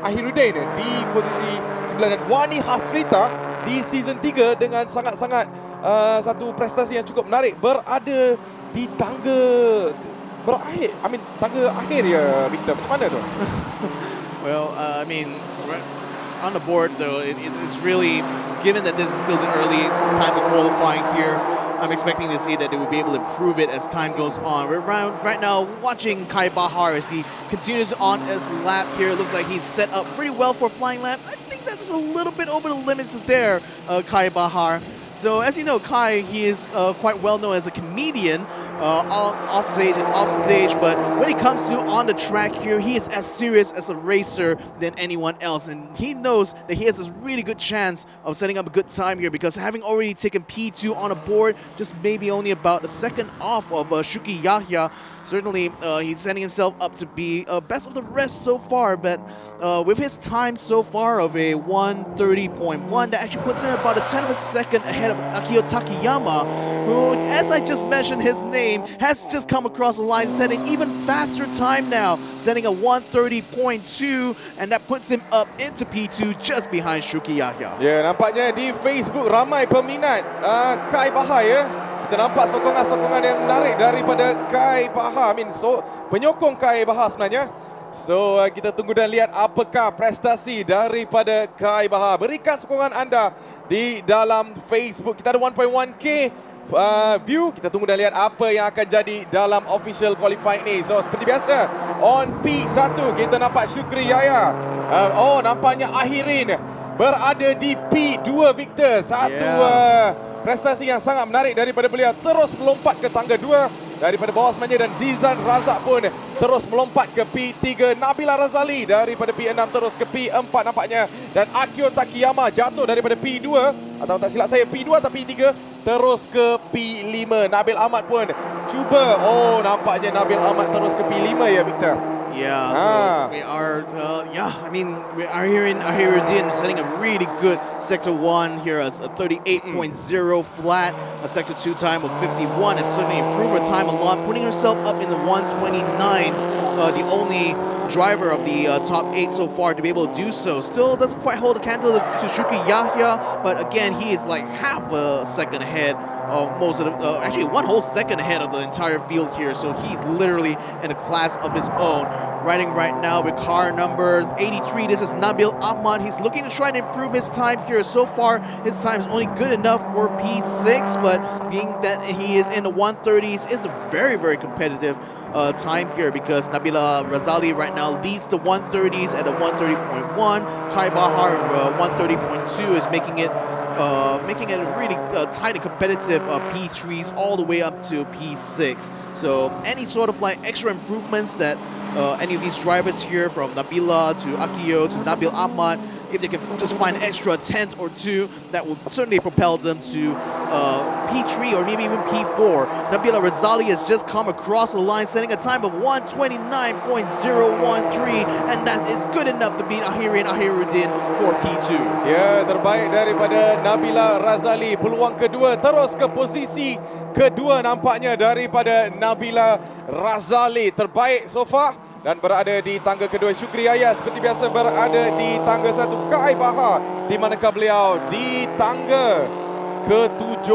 Ahiruddin di posisi 9, dan Wani Hasrita di season 3 dengan sangat-sangat satu prestasi yang cukup menarik, berada di tangga akhir ya, Victor. Macam mana tu? Well, I mean, on the board though, it's really, given that this is still the early times of qualifying here, I'm expecting to see that they will be able to improve it as time goes on. We're right now watching Kai Bahar as he continues on his lap here. It looks like he's set up pretty well for a flying lap. I think that's a little bit over the limits there, Kai Bahar. So as you know, Kai, he is quite well known as a comedian, off stage and off stage, but when it comes to on the track here, he is as serious as a racer than anyone else, and he knows that he has a really good chance of setting up a good time here, because having already taken P2 on a board, just maybe only about a second off of Shukri Yahya, certainly he's setting himself up to be best of the rest so far, but with his time so far of a 1:30.1, that actually puts him about a 10th of a second ahead of Akio Takayama, who, as I just mentioned, his name has just come across the line, setting even faster time now, setting a 1:30.2, and that puts him up into P2 just behind Shukri Yahya. Ya, nampaknya di Facebook ramai peminat Kai Bahar ya. Kita nampak sokongan-sokongan yang menarik daripada Kai Bahar, penyokong Kai Bahar sebenarnya. So kita tunggu dan lihat apakah prestasi daripada Kai Bahar. Berikan sokongan anda di dalam Facebook. Kita ada 1.1k view. Kita tunggu dan lihat apa yang akan jadi dalam official qualifying ni. So seperti biasa, on P1 kita nampak Shukri Yahya. Nampaknya Ahirin berada di P2, Victor. Prestasi yang sangat menarik daripada beliau, terus melompat ke tangga 2 daripada bawah sebenarnya, dan Zizan Razak pun terus melompat ke P3. Nabila Razali daripada P6 terus ke P4 nampaknya, dan Akio Takayama jatuh daripada P2, atau tak silap saya P2 atau P3 terus ke P5. Nabil Ahmad pun cuba, nampaknya Nabil Ahmad terus ke P5 ya, Victor. Yeah, so we are, I mean, we are hearing Ahiruddin setting a really good Sector 1 here, a 38.0 flat, a Sector 2 time of 51, and certainly improved her time a lot, putting herself up in the 129s, the only driver of the top 8 so far to be able to do so. Still doesn't quite hold a candle to Shuki Yahya, but again, he is like half a second ahead of most of the, actually 1 whole second ahead of the entire field here, so he's literally in a class of his own. Riding right now with car number 83, this is Nabil Ahmad. He's looking to try and improve his time here. So far, his time is only good enough for P6, but being that he is in the 130s, is a very, very competitive time here, because Nabila Razali right now leads the 130s at a 130.1. Kai Bahar 130.2 is making it a really tight and competitive P3s all the way up to P6. So any sort of like extra improvements that any of these drivers here, from Nabila to Akio to Nabil Ahmad, if they can just find an extra 10th or 2, that will certainly propel them to P3 or maybe even P4. Nabila Razali has just come across the line, setting a time of 129.013, and that is good enough to beat Ahiruddin for P2. Ya, terbaik daripada Nabila Razali. Peluang kedua terus ke posisi kedua nampaknya daripada Nabila Razali. Terbaik so far dan berada di tangga kedua. Syukri Yahya seperti biasa berada di tangga 1. Kai Bahar, di manakah beliau di tangga ke-7.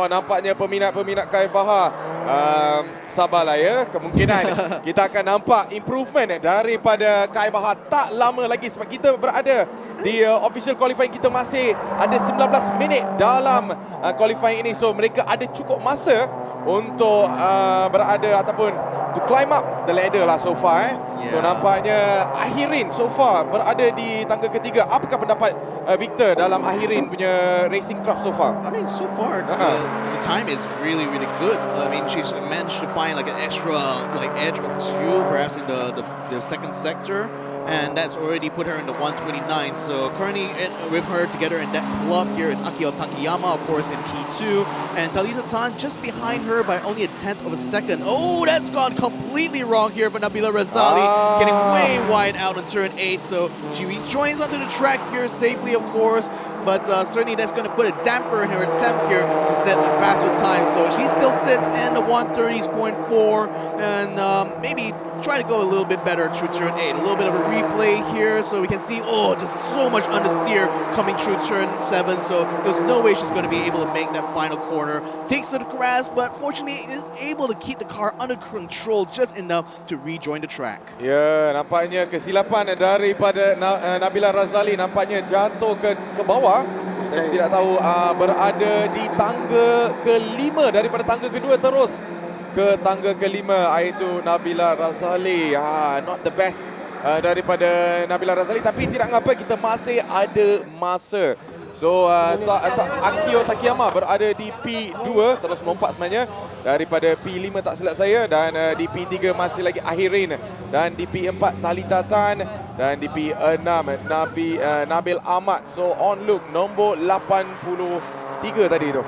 Nampaknya peminat-peminat Kai Bahar, sabarlah ya, kemungkinan kita akan nampak improvement daripada Kai Bahar tak lama lagi, sebab kita berada di official qualifying. Kita masih ada 19 minit dalam qualifying ini, so mereka ada cukup masa untuk berada ataupun to climb up the ladder lah so far. So nampaknya Ahirin so far berada di tangga ketiga. Apakah pendapat Victor dalam Ahirin punya racing craft so far? I mean, so far the time is really, really good. I mean, she's managed to find like an extra like edge or 2 perhaps in the second sector, and that's already put her in the 129. So currently with her together in that club here is Akio Takayama, of course, in P2, and Talita Tan just behind her by only a 10th of a second. Oh, that's gone completely wrong here for Nabila Razali, getting way wide out on turn 8. So she rejoins onto the track here safely, of course, but certainly that's going to put a damper in her attempt here to set a faster time. So she still sits in the 130.4, and maybe try to go a little bit better through turn 8. A little bit of a replay here so we can see, just so much understeer coming through turn 7, so there's no way she's going to be able to make that final corner. Takes to the grass, but fortunately is able to keep the car under control just enough to rejoin the track. Ya, nampaknya kesilapan daripada Nabila Razali, nampaknya jatuh ke bawah. Saya tidak tahu, berada di tangga ke-5 daripada tangga kedua terus ke tangga ke-5, iaitu Nabila Razali. Not the best daripada Nabila Razali, tapi tidak mengapa, kita masih ada masa. So Akio Takayama berada di P2, terus melompat sebenarnya daripada P5 tak silap saya, dan di P3 masih lagi Ahirin, dan di P4 Talita Tan, dan di P6 Nabil Ahmad. So on look nombor 83 tadi tu.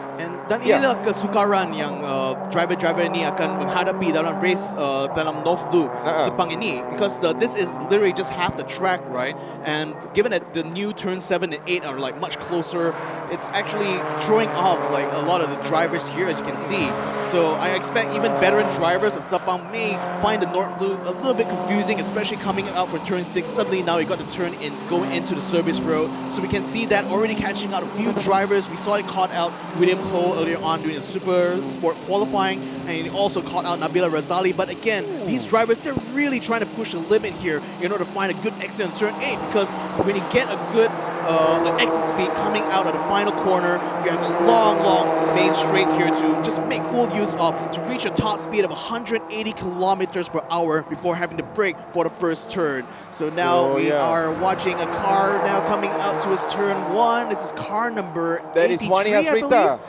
Dan inilah kesukaran yang driver-driver ini akan menghadapi dalam race dalam North Loop Sepang ini, because this is literally just half the track, right? And given that the new turn 7 and 8 are like much closer, it's actually throwing off like a lot of the drivers here, as you can see. So I expect even veteran drivers at Sepang may find the North Loop a little bit confusing, especially coming out for turn 6. Suddenly now you got to turn in, going into the service road. So we can see that already catching out a few drivers. We saw it caught out William Ho earlier on during the Super Sport qualifying, and he also caught out Nabila Razali. But again, these drivers, they're really trying to push the limit here in order to find a good exit on turn 8, because when you get a good exit speed coming out of the final corner, you have a long main straight here to just make full use of, to reach a top speed of 180 kilometers per hour before having to brake for the first turn. So now we are watching a car now coming out to his turn 1. This is car number 83, I believe.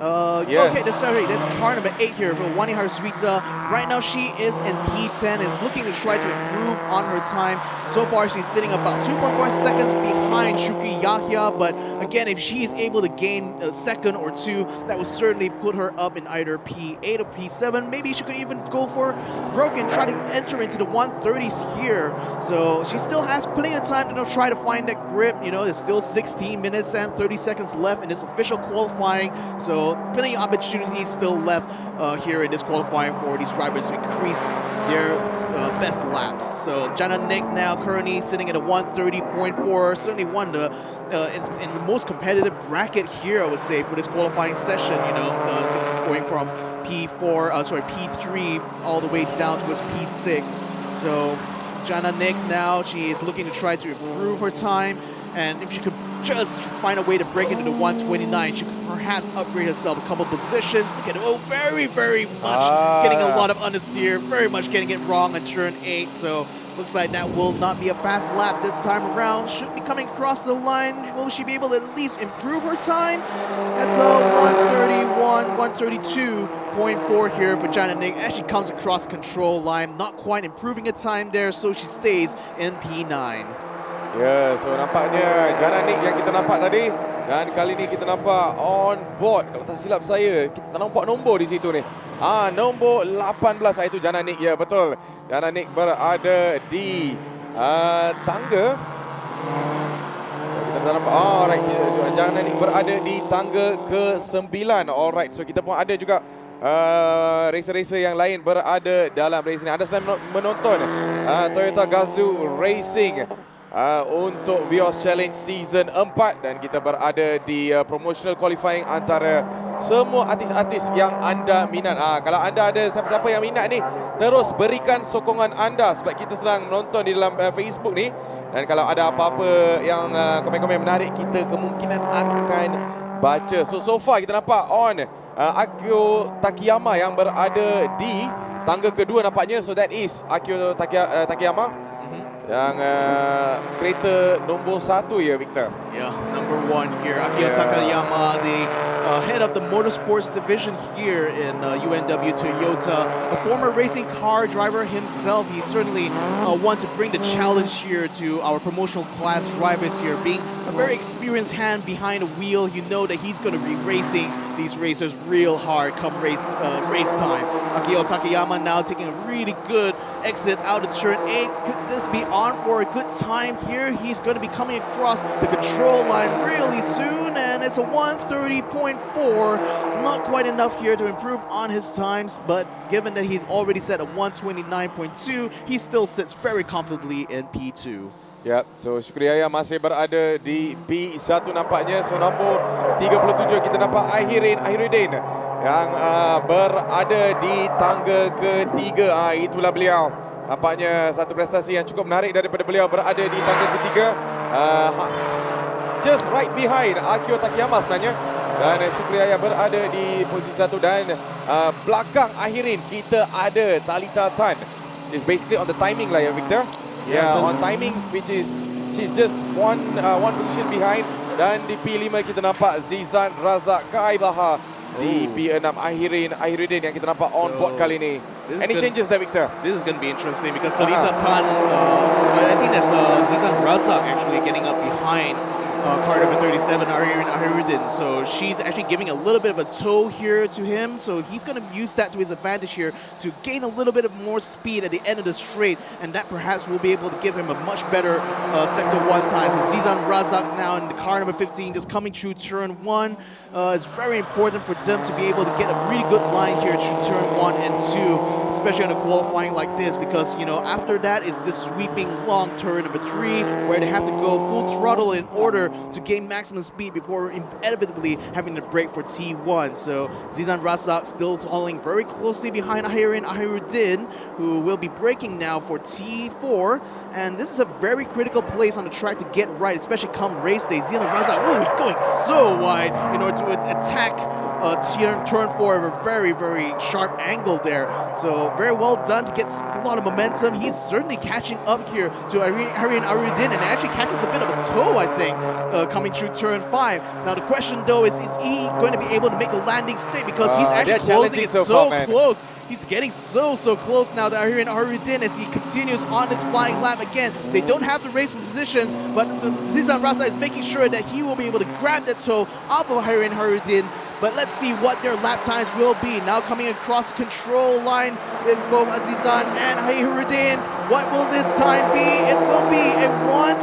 Yes. Okay, that's car number 8 here for Wani Harzuita. Right now she is in P10, is looking to try to improve on her time. So far she's sitting about 2.4 seconds behind Shukri Yahya, but again, if she is able to gain a second or two, that would certainly put her up in either P8 or P7. Maybe she could even go for broke and try to enter into the 130s here. So she still has plenty of time to try to find that grip. You know, there's still 16 minutes and 30 seconds left in this official qualifying. So plenty of opportunities still left here in this qualifying for these drivers to increase their best laps. So Jana Nick now currently sitting at a 130.4, certainly one in the most competitive bracket here, I would say, for this qualifying session. You know, going from P3 all the way down towards P6. So Jana Nick now, she is looking to try to improve her time, and if she could just find a way to break into the 129, she could perhaps upgrade herself a couple positions. Look at it, very, very much getting a lot of understeer, very much getting it wrong on turn 8, so looks like that will not be a fast lap this time around. Should be coming across the line. Will she be able to at least improve her time? That's a 132.4 here for Jana Nick as she comes across the control line, not quite improving her time there, so she stays in P9. Ya, so nampaknya Jana Nick yang kita nampak tadi, dan kali ni kita nampak on board. Kalau tak silap saya, kita tak nampak nombor di situ ni. Nombor 18 itu Jana Nick. Ya, betul. Jana Nick berada di tangga. Kita tak nampak. Alright, Jana Nick berada di tangga ke-9. Alright, so kita pun ada juga racer-racer yang lain berada dalam race ni. Anda sedang menonton Toyota Gazoo Racing untuk Vios Challenge Season 4, dan kita berada di promotional qualifying antara semua artis-artis yang anda minat. Kalau anda ada siapa-siapa yang minat ni, terus berikan sokongan anda sebab kita sedang menonton di dalam Facebook ni, dan kalau ada apa-apa yang komen-komen menarik, kita kemungkinan akan baca. So far kita nampak on Akio Takayama yang berada di tangga kedua nampaknya. So that is Akio Takayama yang kereta nombor 1 ya, Victor. Yeah, number 1 here. Akio Takayama, the head of the motorsports division here in UNW Toyota, a former racing car driver himself. He certainly wants to bring the challenge here to our promotional class drivers here. Being a very experienced hand behind the wheel, you know that he's going to be racing these racers real hard come race time. Akio Takayama now taking a really good exit out of turn 8. Could this be on for a good time here? He's going to be coming across the control line really soon, and it's a 130.4. Not quite enough here to improve on his times, but given that he's already set a 129.2, he still sits very comfortably in P2. Ya, so Syukriaya masih berada di P1 nampaknya. So nombor 37 kita nampak Ahiruddin yang berada di tangga ketiga. Itulah beliau. Nampaknya satu prestasi yang cukup menarik daripada beliau, berada di tangga ketiga. Just right behind Akio Takayama sebenarnya. Dan Syukriaya berada di posisi 1, dan belakang Ahirin kita ada Talita Tan. It's basically on the timing lah ya, Victor. Yeah, on timing, which is she's just one position behind. Dan di P5 kita nampak Zizan Razak Kaibaha. Di P6 Ahiruddin yang kita nampak on board kali ni. Any changes there, Victor? This is going to be interesting because Talita Tan, I think that's Zizan Razak actually getting up behind car number 37, Ahiruddin. So she's actually giving a little bit of a tow here to him. So he's going to use that to his advantage here to gain a little bit of more speed at the end of the straight. And that perhaps will be able to give him a much better Sector 1 time. So Zizan Razak now in the car number 15 just coming through turn 1. It's very important for them to be able to get a really good line here through turn 1 and 2, especially on a qualifying like this, because, you know, after that is this sweeping long turn number 3 where they have to go full throttle in order to gain maximum speed before inevitably having to brake for T1. So Zizan Razak still following very closely behind Ahiruddin, who will be braking now for T4. And this is a very critical place on the track to get right, especially come race day. Zizan Razak going so wide in order to attack turn 4 of a very, very sharp angle there. So very well done to get a lot of momentum. He's certainly catching up here to Ahiruddin, and actually catches a bit of a tow, I think, coming through turn 5. Now the question though is he going to be able to make the landing stick, because he's actually closing it so close. He's getting so close now to Ahirin Harudin as he continues on his flying lap again. They don't have the race positions, but Zizan Raza is making sure that he will be able to grab that toe off of Ahirin Harudin. But let's see what their lap times will be. Now coming across the control line is both Azizan and Harudin. What will this time be? It will be a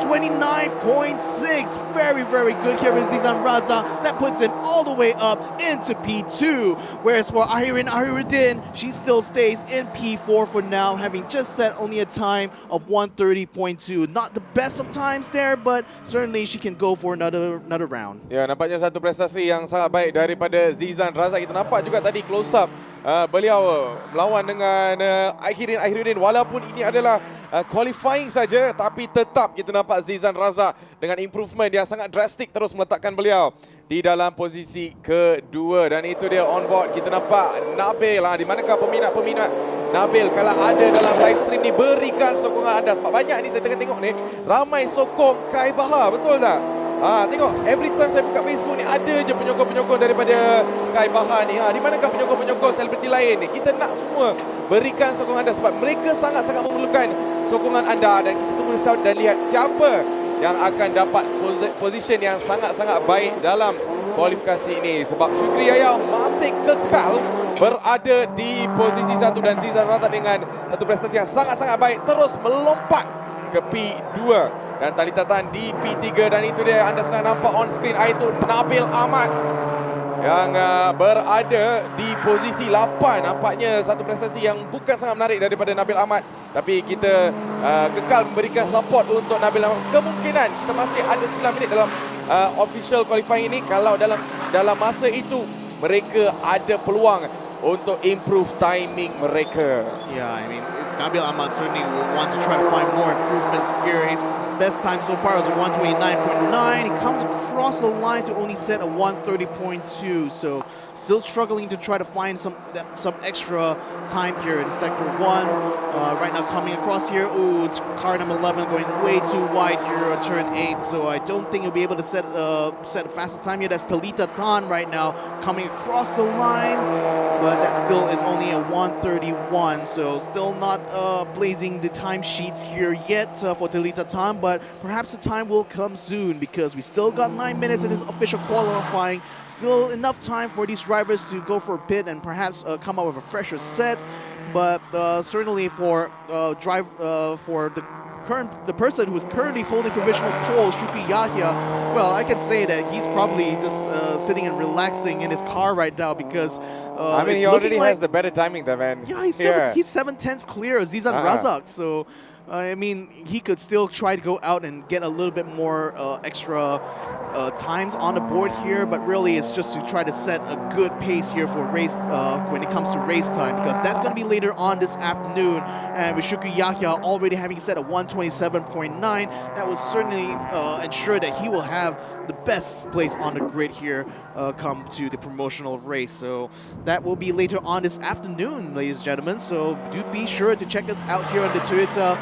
129.6. Very, very good here with Zizan Raza. That puts him all the way up into P2. Whereas for Ahirin Harudin, she still stays in P4 for now, having just set only a time of 130.2. Not the best of times there, but certainly she can go for another round. Ya, nampaknya satu prestasi yang sangat baik daripada Zizan Raza. Kita nampak juga tadi close up beliau melawan dengan Ahiruddin. Walaupun ini adalah qualifying saja, tapi tetap kita nampak Zizan Raza dengan improvement yang sangat drastik terus meletakkan beliau di dalam posisi kedua. Dan itu dia on board. Kita nampak Nabil. Di manakah peminat-peminat Nabil kalau ada dalam live stream ni, berikan sokongan anda. Sebab banyak ni saya tengok ni, ramai sokong Kai Bahar, betul tak? Tengok, every time saya buka Facebook ni ada je penyokong-penyokong daripada Kai Bahar ni. Di manakah penyokong-penyokong selebriti lain ni? Kita nak semua berikan sokongan anda sebab mereka sangat-sangat memerlukan sokongan anda. Dan kita tunggu dan lihat siapa yang akan dapat position yang sangat-sangat baik dalam kualifikasi ini. Sebab Syukri Yahya masih kekal berada di posisi 1 dan Zizan Raza dengan satu prestasi yang sangat-sangat baik terus melompat ke P2 dan Talita Tan di P3. Dan itu dia anda sedang nampak on screen, itu Nabil Ahmad yang berada di posisi 8. Nampaknya satu prestasi yang bukan sangat menarik daripada Nabil Ahmad, tapi kita kekal memberikan support untuk Nabil Ahmad. Kemungkinan kita masih ada 9 minit dalam official qualifying ini. Kalau dalam masa itu mereka ada peluang untuk improve timing mereka. Yeah, I mean, Nabil Ahmad certainly will want to try to find more improvements here. His best time so far is a 129.9. He comes across the line to only set a 130.2. So still struggling to try to find some extra time here in sector 1. Right now coming across here, it's car number 11 going way too wide here on turn 8. So I don't think he'll be able to set a fastest time here. That's Talita Tan right now coming across the line. But that still is only a 131. So still not blazing the timesheets here yet for Talita Tan, but perhaps the time will come soon because we still got 9 minutes in this official qualifying. Still enough time for these drivers to go for a pit and perhaps come up with a fresher set. But certainly for the person who is currently holding provisional pole, Shukri Yahya, well, I can say that he's probably just sitting and relaxing in his car right now because I mean, he already has the better timing there, man. Yeah, he's 7/10 clear of Zizan Razak, so I mean, he could still try to go out and get a little bit more extra times on the board here, but really it's just to try to set a good pace here for race when it comes to race time, because that's going to be later on this afternoon. And with Shukri Yahya already having set a 127.9, that will certainly ensure that he will have the best place on the grid here come to the promotional race. So that will be later on this afternoon, ladies and gentlemen. So do be sure to check us out here on the Toyota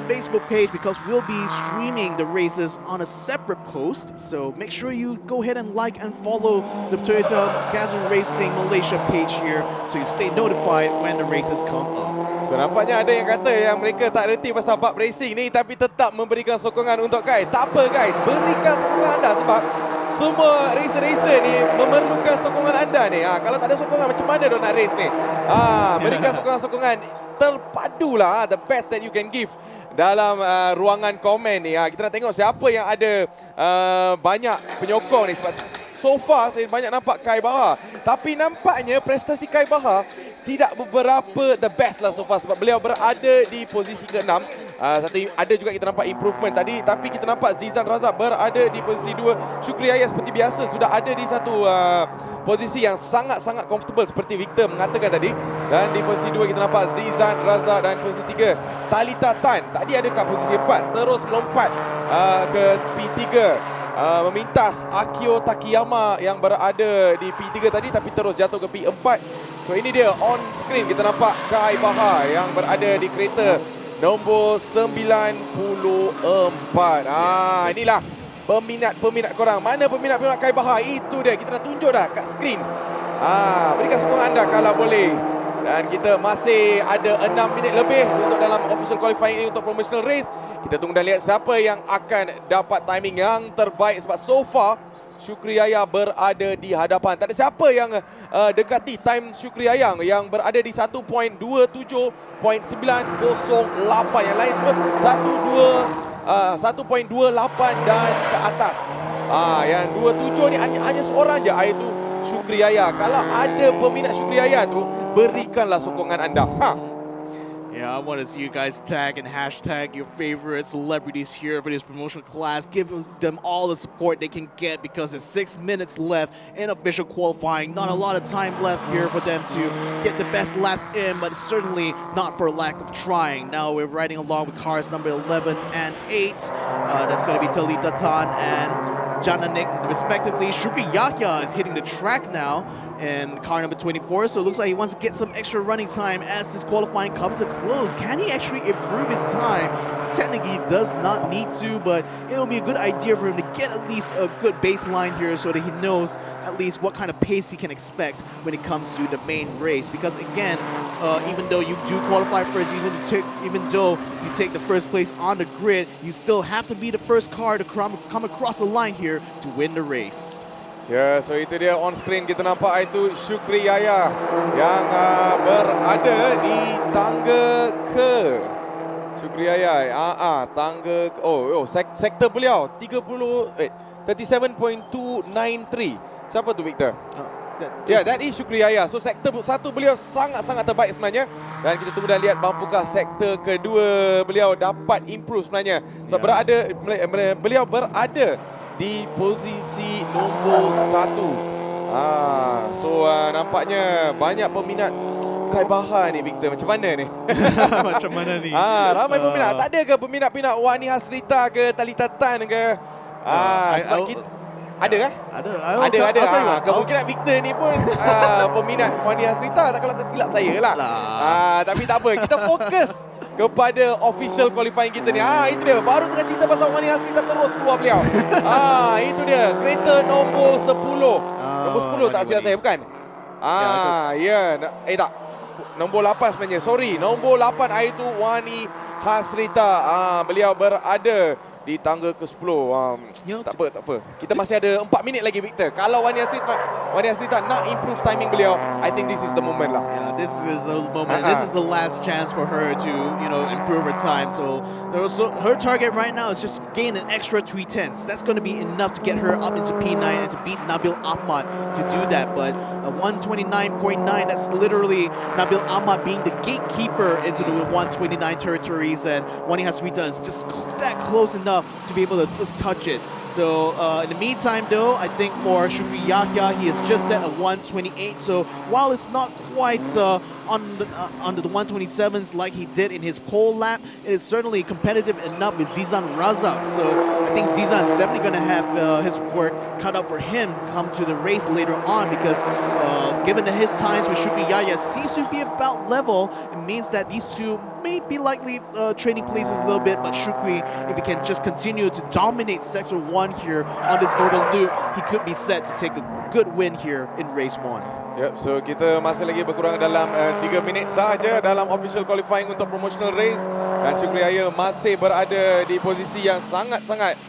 Facebook page, because we'll be streaming the races on a separate post. So make sure you go ahead and like and follow the Toyota Gazoo Racing Malaysia page here so you stay notified when the races come up. So nampaknya ada yang kata yang mereka tak reti pasal bab racing ni tapi tetap memberikan sokongan untuk Kai. Tak apa guys, berikan sokongan anda sebab semua racer-racer ni memerlukan sokongan anda ni. Kalau tak ada sokongan macam mana dia nak race ni? Berikan sokongan-sokongan terpadulah, the best that you can give dalam ruangan komen ni. Kita nak tengok siapa yang ada banyak penyokong ni sebab so far saya banyak nampak Kai Bahar, tapi nampaknya prestasi Kai Bahar tidak beberapa the best lah so far sebab beliau berada di posisi ke-6. Ada juga kita nampak improvement tadi, tapi kita nampak Zizan Raza berada di posisi 2. Syukri Yahya seperti biasa sudah ada di satu posisi yang sangat-sangat comfortable seperti Victor mengatakan tadi. Dan di posisi 2 kita nampak Zizan Raza, dan posisi 3 Talita Tan. Tadi ada kat posisi 4 terus melompat ke P3. Memintas Akio Takiyama yang berada di P3 tadi tapi terus jatuh ke P4. So ini dia on screen kita nampak Kai Bahar yang berada di kereta nombor 94. Inilah peminat-peminat korang. Mana peminat-peminat Kai Bahar? Itu dia, kita dah tunjuk dah kat skrin. Berikan sokongan anda kalau boleh. Dan kita masih ada 6 minit lebih untuk dalam official qualifying ini untuk promotional race. Kita tunggu dan lihat siapa yang akan dapat timing yang terbaik, sebab so far Syukri Yaya berada di hadapan. Tak ada siapa yang dekati time Syukri Yaya yang berada di 1.27.908. Yang lain semua 1.28 dan ke atas. Yang 27 ni hanya seorang je, iaitu Syukri Yaya. Kalau ada peminat Syukri Yaya tu, berikanlah sokongan anda. Yeah, I want to see you guys tag and hashtag your favorite celebrities here for this promotional class. Give them all the support they can get because there's 6 minutes left in official qualifying. Not a lot of time left here for them to get the best laps in, but certainly not for lack of trying. Now we're riding along with cars number 11 and 8. That's going to be Talita Tan and Jananik, respectively. Shukri Yahya is hitting the track now in car number 24, so it looks like he wants to get some extra running time as this qualifying comes to close. Can he actually improve his time? Technically, he does not need to, but it'll be a good idea for him to get at least a good baseline here so that he knows at least what kind of pace he can expect when it comes to the main race. Because again, even though you do qualify first, even though you take the first place on the grid, you still have to be the first car to come across the line here to win the race. Ya, so itu dia on screen kita nampak itu Syukri Yaya yang berada di tangga ke Syukri Yaya. Tangga ke, sektor beliau 37.293. Siapa tu, Victor? That is Syukri Yaya. So sektor satu beliau sangat-sangat terbaik sebenarnya. Dan kita tunggu dan lihat mampukah sektor kedua beliau dapat improve sebenarnya. Sebab beliau berada di posisi nombor 1. Nampaknya banyak peminat Kai Bahar ni, Victor. Macam mana ni? Macam mana ni? Ramai peminat. Tak ada ke peminat-peminat Wani Hasrita ke Talita Tan ke? Sebab kita ada kan? Ada. Kemungkinan Victor ni pun peminat Wani Hasrita, kalau tak silap saya lah. Tapi tak apa, kita fokus kepada official qualifying kita ni. Itu dia, baru tengah cerita pasal Wani Hasrita terus keluar beliau. Itu dia, kereta nombor 10. Nombor 10 tak silap saya, bukan? Tak. Nombor 8 sebenarnya, sorry. Nombor 8 iaitu Wani Hasrita. Beliau berada di tangga ke-10. Tak apa. Kita masih ada 4 minit lagi, Victor. Kalau Wani Hasrita nak improve timing beliau, I think this is the moment lah. Yeah, this is the moment. This is the last chance for her to, improve her time. So her target right now is just gain an extra 3/10. That's going to be enough to get her up into P9 and to beat Nabil Ahmad to do that. But 129.9, that's literally Nabil Ahmad being the gatekeeper into the 129 territories, and Wani Hasrita is just that close enough to be able to just touch it. So in the meantime though, I think for Shukri Yahya, he has just set a 128. So while it's not quite under the 127s like he did in his pole lap, it is certainly competitive enough with Zizan Razak. So I think Zizan is definitely going to have his work cut out for him come to the race later on, because given that his times with Shukri Yahya seems to be about level, it means that these two may be likely trading places a little bit, but Shukri, if he can just continue to dominate Sector 1 here on this northern loop, he could be set to take a good win here in race 1. So kita masih lagi berkurang dalam 3 minit sahaja dalam official qualifying untuk promotional race, dan Syukri Yahya masih berada di posisi yang sangat-sangat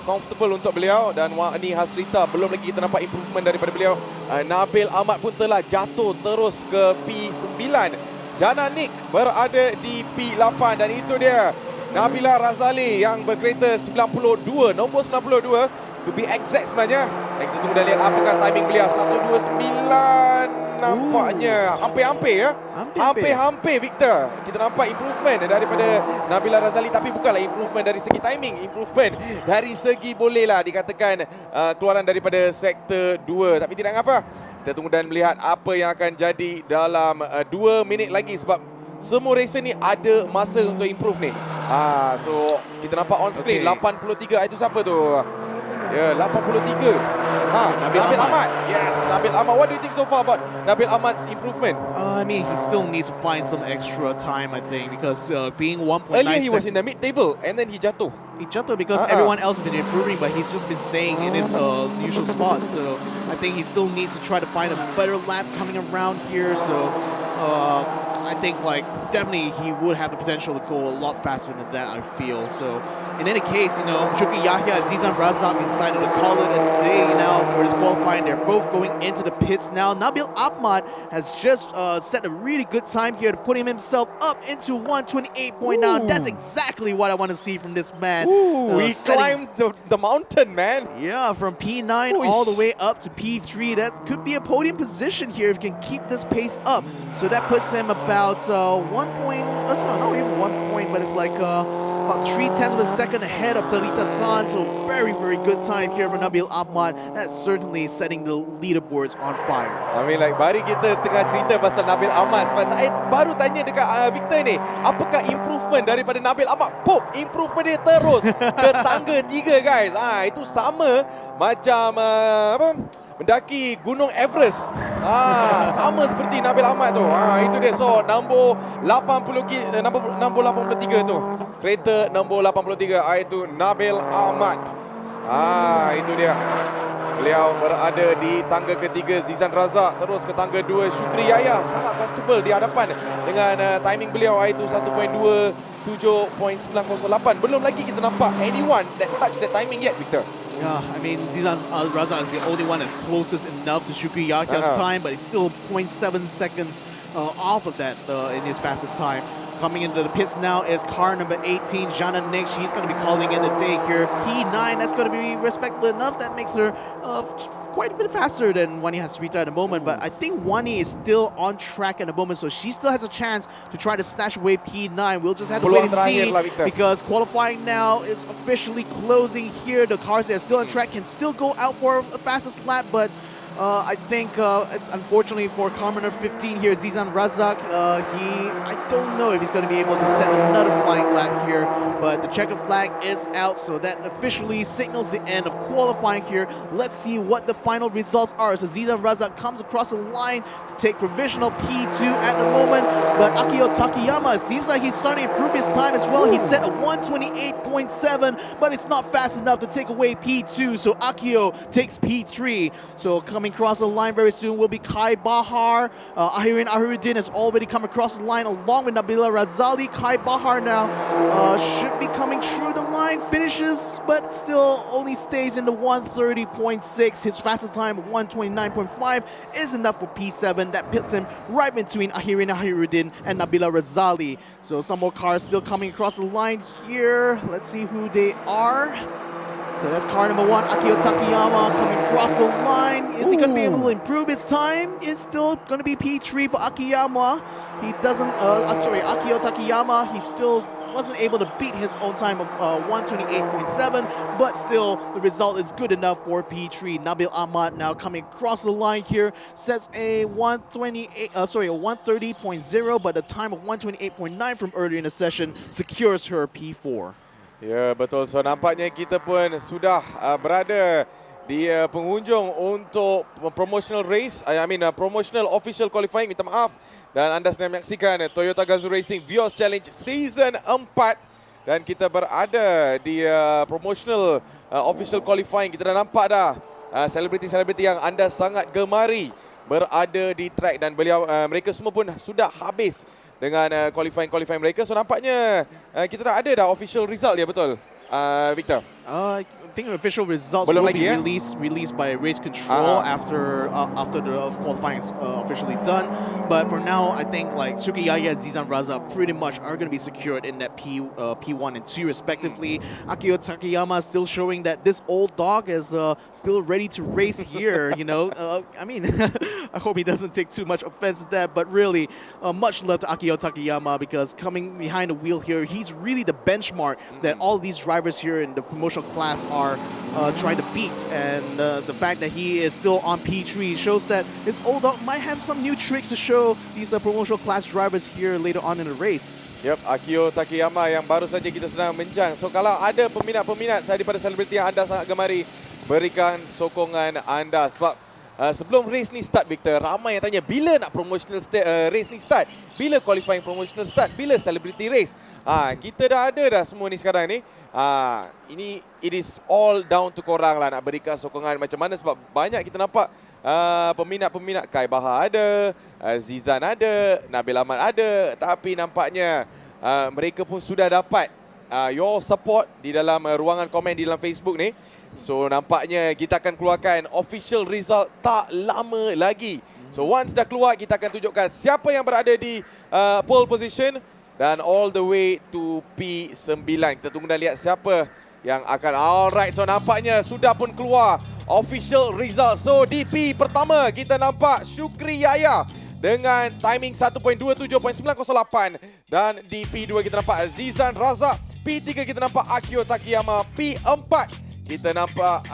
comfortable untuk beliau, dan Wani Hasrita belum lagi kita nampak improvement daripada beliau. Nabil Ahmad pun telah jatuh terus ke P9. Jananik berada di P8, dan itu dia Nabila Razali yang berkereta 92, nombor 92 to be exact sebenarnya. Dan kita tunggu dan lihat apakah timing beliau. 129 nampaknya hampir-hampir ya. Hampir-hampir Victor. Kita nampak improvement daripada Nabila Razali, tapi bukanlah improvement dari segi timing, improvement dari segi bolehlah dikatakan keluaran daripada sektor 2. Tapi tidak mengapa. Kita tunggu dan melihat apa yang akan jadi dalam 2 minit lagi, sebab semua racer ni ada masa untuk improve ni. So kita nampak on screen 83, itu siapa tu? Ya, 83. Nabil Ahmad. Yes, Nabil Ahmad. What do you think so far about Nabil Ahmad's improvement? I mean, he still needs to find some extra time, I think, because being 1.9 Earlier he was in the mid-table and then he jatuh. He jatuh because everyone else has been improving, but he's just been staying in his usual spot. So I think he still needs to try to find a better lap coming around here. So I think definitely he would have the potential to go a lot faster than that, I feel. So in any case, Shukri Yahya and Zizan Razak decided to call it a day now for this qualifying. They're both going into the pits now. Nabil Ahmad has just set a really good time here to put himself up into 128.9. That's exactly what I want to see from this man. He climbed the mountain, man. Yeah, from P9 all the way up to P3. That could be a podium position here if he can keep this pace up. So that puts him about 1 point, not even 1 point, but it's about 0.3 of a second ahead of Talita Tan. So very, very good time here for Nabil Ahmad. That's certainly setting the leaderboards on fire. I mean, baru kita tengah cerita pasal Nabil Ahmad. Sebab saya baru tanya dekat Victor ni, apakah improvement daripada Nabil Ahmad? Pop, improvement dia terus ke tangga 3, guys. Itu sama macam mendaki Gunung Everest. Sama seperti Nabil Ahmad tu. Itu dia. So, nombor 83 tu. Kereta nombor 83 itu Nabil Ahmad. Itu dia. Beliau berada di tangga ketiga. Zizan Razak terus ke tangga 2. Shukri Yahya sangat comfortable di hadapan dengan timing beliau itu 1.27.908. Belum lagi kita nampak anyone that touch that timing yet, Victor. Yeah, I mean, Zizan Razak is the only one that's closest enough to Shukri Yahya's time, but it's still 0.7 seconds off of that in his fastest time. Coming into the pits now is car number 18, Jana Nick. She's going to be calling in the day here. P9, that's going to be respectable enough. That makes her quite a bit faster than Wani Hasrita at the moment. But I think Wani is still on track at the moment, so she still has a chance to try to snatch away P9. We'll just have to wait and see, because qualifying now is officially closing here. The cars that are still on track can still go out for a fastest lap, but I think it's unfortunately for car number 15 here, Zizan Razak. I don't know if he's going to be able to set another flying lap here, but the checkered flag is out, so that officially signals the end of qualifying here. Let's see what the final results are. So Zizan Razak comes across the line to take provisional P2 at the moment, but Akio Takayama, it seems like he's starting to improve his time as well. He set a 128.7, but it's not fast enough to take away P2, so Akio takes P3. So coming across the line very soon will be Kai Bahar. Ahirin Ahiruddin has already come across the line along with Nabila Razali. Kai Bahar now should be coming through the line, finishes, but still only stays in the 130.6. His fastest time, 129.5, is enough for P7. That puts him right between Ahirin Ahiruddin and Nabila Razali. So some more cars still coming across the line here. Let's see who they are. So that's car number 1, Akio Takayama, coming across the line. Is he going to be able to improve his time? It's still going to be P3 for Akiyama. He doesn't, Akio Takayama, he still wasn't able to beat his own time of 128.7, but still the result is good enough for P3. Nabil Ahmad now coming across the line here, sets a 130.0, but the time of 128.9 from earlier in the session secures her P4. Ya, betul. So nampaknya kita pun sudah berada di penghujung untuk promotional race. Promotional official qualifying. Minta maaf. Dan anda sedang menyaksikan Toyota Gazoo Racing Vios Challenge Season 4. Dan kita berada di promotional official qualifying. Kita dah nampak dah selebriti-selebriti yang anda sangat gemari berada di track. Dan mereka semua pun sudah habis dengan qualifying mereka. So nampaknya kita dah ada official result dia, betul? Victor? I think the official results will be released by race control after the qualifying is officially done. But for now, I think Shukri Yahya and Zizan Raza pretty much are going to be secured in that P1 and 2 respectively. Akio Takayama is still showing that this old dog is still ready to race here. I hope he doesn't take too much offense to that. But really, much love to Akio Takayama, because coming behind the wheel here, he's really the benchmark that all these drivers here in the promotional promotional class are trying to beat. And the fact that he is still on P3 shows that this old dog might have some new tricks to show these promotional class drivers here later on in the race. Yep, Akio Takayama yang baru saja kita sedang bincang. So kalau ada peminat-peminat daripada selebriti yang anda sangat gemari, berikan sokongan anda sebab sebelum race ni start, Victor, ramai yang tanya bila nak promotional race ni start, bila qualifying promotional start, bila celebrity race. Kita dah ada dah semua ni sekarang ni. Ini it is all down to korang lah nak berikan sokongan macam mana sebab banyak kita nampak peminat-peminat Kai Bahar ada, Zizan ada, Nabil Ahmad ada, tapi nampaknya mereka pun sudah dapat your support di dalam ruangan komen di dalam Facebook ni. So nampaknya kita akan keluarkan official result tak lama lagi. So once dah keluar, kita akan tunjukkan siapa yang berada di pole position dan all the way to P9. Kita tunggu dan lihat siapa yang akan. Alright, so nampaknya sudah pun keluar official result. So di P pertama kita nampak Syukri Yahya dengan timing 1.27.908 dan di P2 kita nampak Zizan Razak, P3 kita nampak Akio Takayama, P4 kita nampak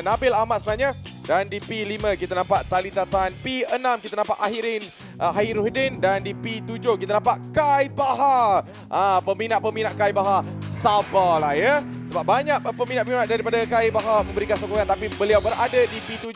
Nabil Ahmad sebenarnya dan di P5 kita nampak Talita Tan, P6 kita nampak Hairudin dan di P7 kita nampak Kai Bahar. Peminat-peminat Kai Bahar sabarlah ya sebab banyak peminat-peminat daripada Kai Bahar memberikan sokongan tapi beliau berada di P7,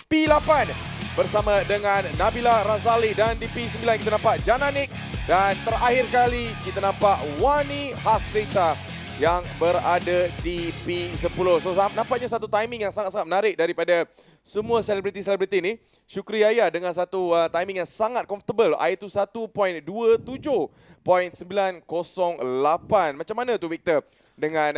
P8 bersama dengan Nabila Razali dan di P9 kita nampak Jananik dan terakhir kali kita nampak Wani Hasrita yang berada di P10. So nampaknya satu timing yang sangat-sangat menarik daripada semua selebriti-selebriti ni. Syukri Yahya dengan satu timing yang sangat comfortable, iaitu 1.27.908. Macam mana tu Victor dengan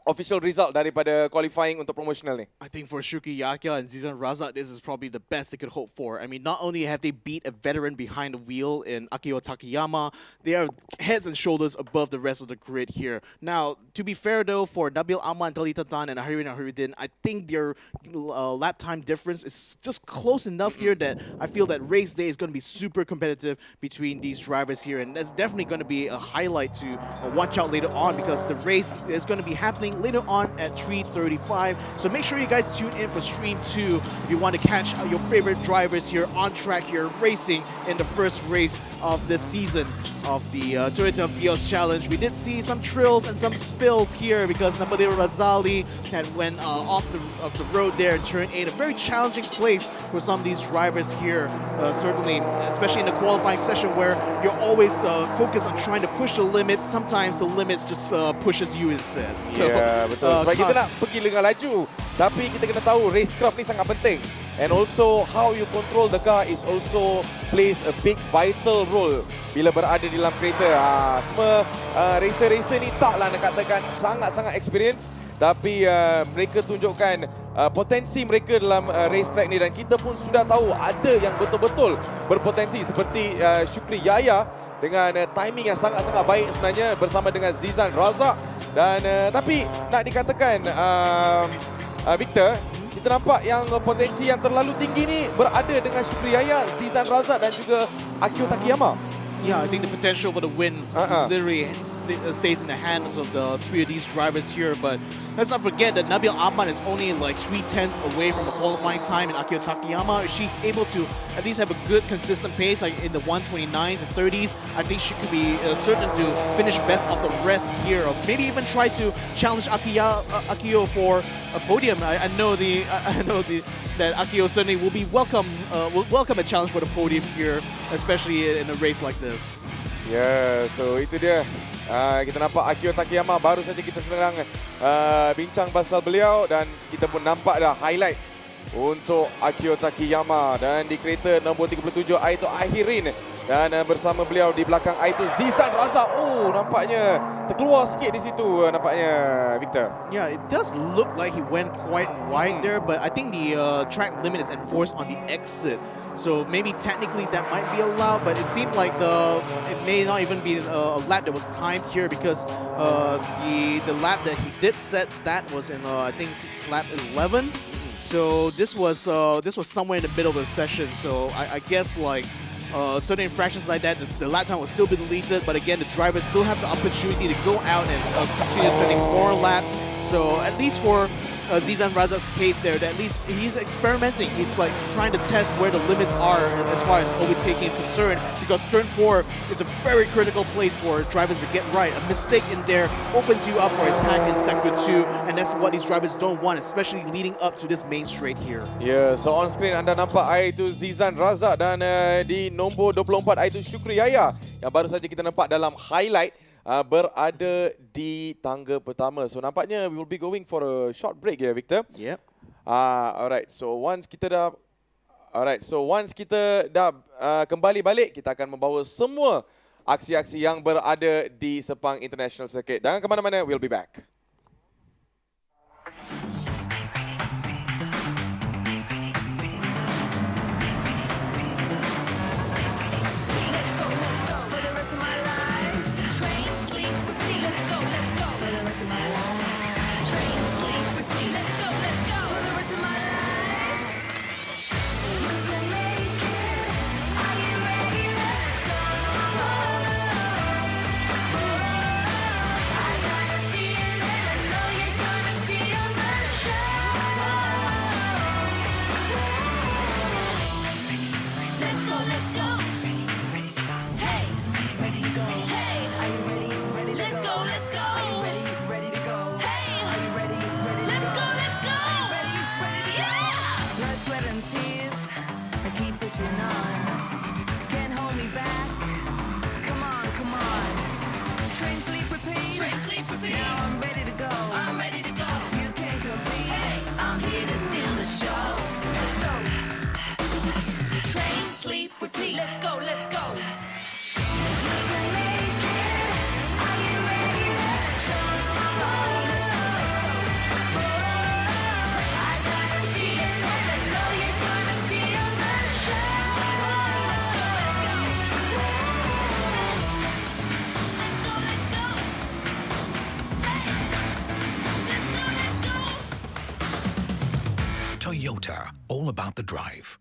official result daripada qualifying untuk promotional ni? I think for Syukri Yahya and Zizan Razak, this is probably the best they could hope for. I mean, not only have they beat a veteran behind the wheel in Akio Takayama, they are heads and shoulders above the rest of the grid here. Now, to be fair though, for Nabil Ahmad, Talita Tan and Hairudin, I think their lap time difference is just close enough here that I feel that race day is going to be super competitive between these drivers here, and that's definitely going to be a highlight to watch out later on because the race is going to be happening later on at 3:35. So make sure you guys tune in for stream 2 if you want to catch your favorite drivers here on track here racing in the first race of this season of the Toyota Vios Challenge. We did see some trills and some spills here because Nabil Razali had went off the road there in turn 8. A very challenging place for some of these drivers here, certainly, especially in the qualifying session where you're always focused on trying to push the limits. Sometimes the limits just pushes you instead. So, betul. Sebab kita nak pergi dengan laju, tapi kita kena tahu racecraft ni sangat penting. And also how you control the car is also plays a big vital role bila berada di dalam kereta. Semua racer-racer ni taklah nak katakan sangat-sangat experience, tapi mereka tunjukkan potensi mereka dalam racetrack ni dan kita pun sudah tahu ada yang betul-betul berpotensi seperti Syukri Yahya dengan timing yang sangat-sangat baik sebenarnya bersama dengan Zizan Razak dan tapi nak dikatakan Victor, kita nampak yang potensi yang terlalu tinggi ni berada dengan Syukri Yahya, Zizan Razak dan juga Akio Takayama. Yeah, I think the potential for the win literally stays in the hands of the three of these drivers here. But let's not forget that Nabil Ahmad is only like 3/10 away from the qualifying time in Akio Takayama. If she's able to at least have a good consistent pace like in the 129s and 30s, I think she could be certain to finish best of the rest here, or maybe even try to challenge Akio for a podium. I know that Akio certainly will welcome a challenge for the podium here, especially in a race like this. Yeah, so itu dia. Kita nampak Akio Takayama, baru saja kita sedang bincang pasal beliau dan kita pun nampak dah highlight untuk Akio Takayama dan di kereta nombor 37 Aito Ahirin dan bersama beliau di belakang Aito Zizan Razak. Nampaknya terkeluar sikit di situ nampaknya Victor. Yeah, it does look like he went quite wide there, but I think the track limit is enforced on the exit. So maybe technically that might be allowed, but it seemed like it may not even be a lap that was timed here because the lap that he did set that was in I think lap 11. So this was somewhere in the middle of the session. So I guess like certain infractions like that, the lap time will still be deleted. But again, the drivers still have the opportunity to go out and continue setting more laps. So at least for Zizan Razak's case there, that at least he's experimenting. He's like trying to test where the limits are as far as overtaking is concerned, because turn 4 is a very critical place for drivers to get right. A mistake in there opens you up for attack in sector 2, and that's what these drivers don't want, especially leading up to this main straight here. Yeah, so on screen anda nampak iaitu Zizan Razak dan di nombor 24 iaitu Syukri Yahya yang baru saja kita nampak dalam highlight berada di tangga pertama. So nampaknya we will be going for a short break here, Victor. Yep. Alright. So once kita dah kembali balik, kita akan membawa semua aksi-aksi yang berada di Sepang International Circuit. Jangan ke mana-mana, we'll be back. Toyota, all about the drive.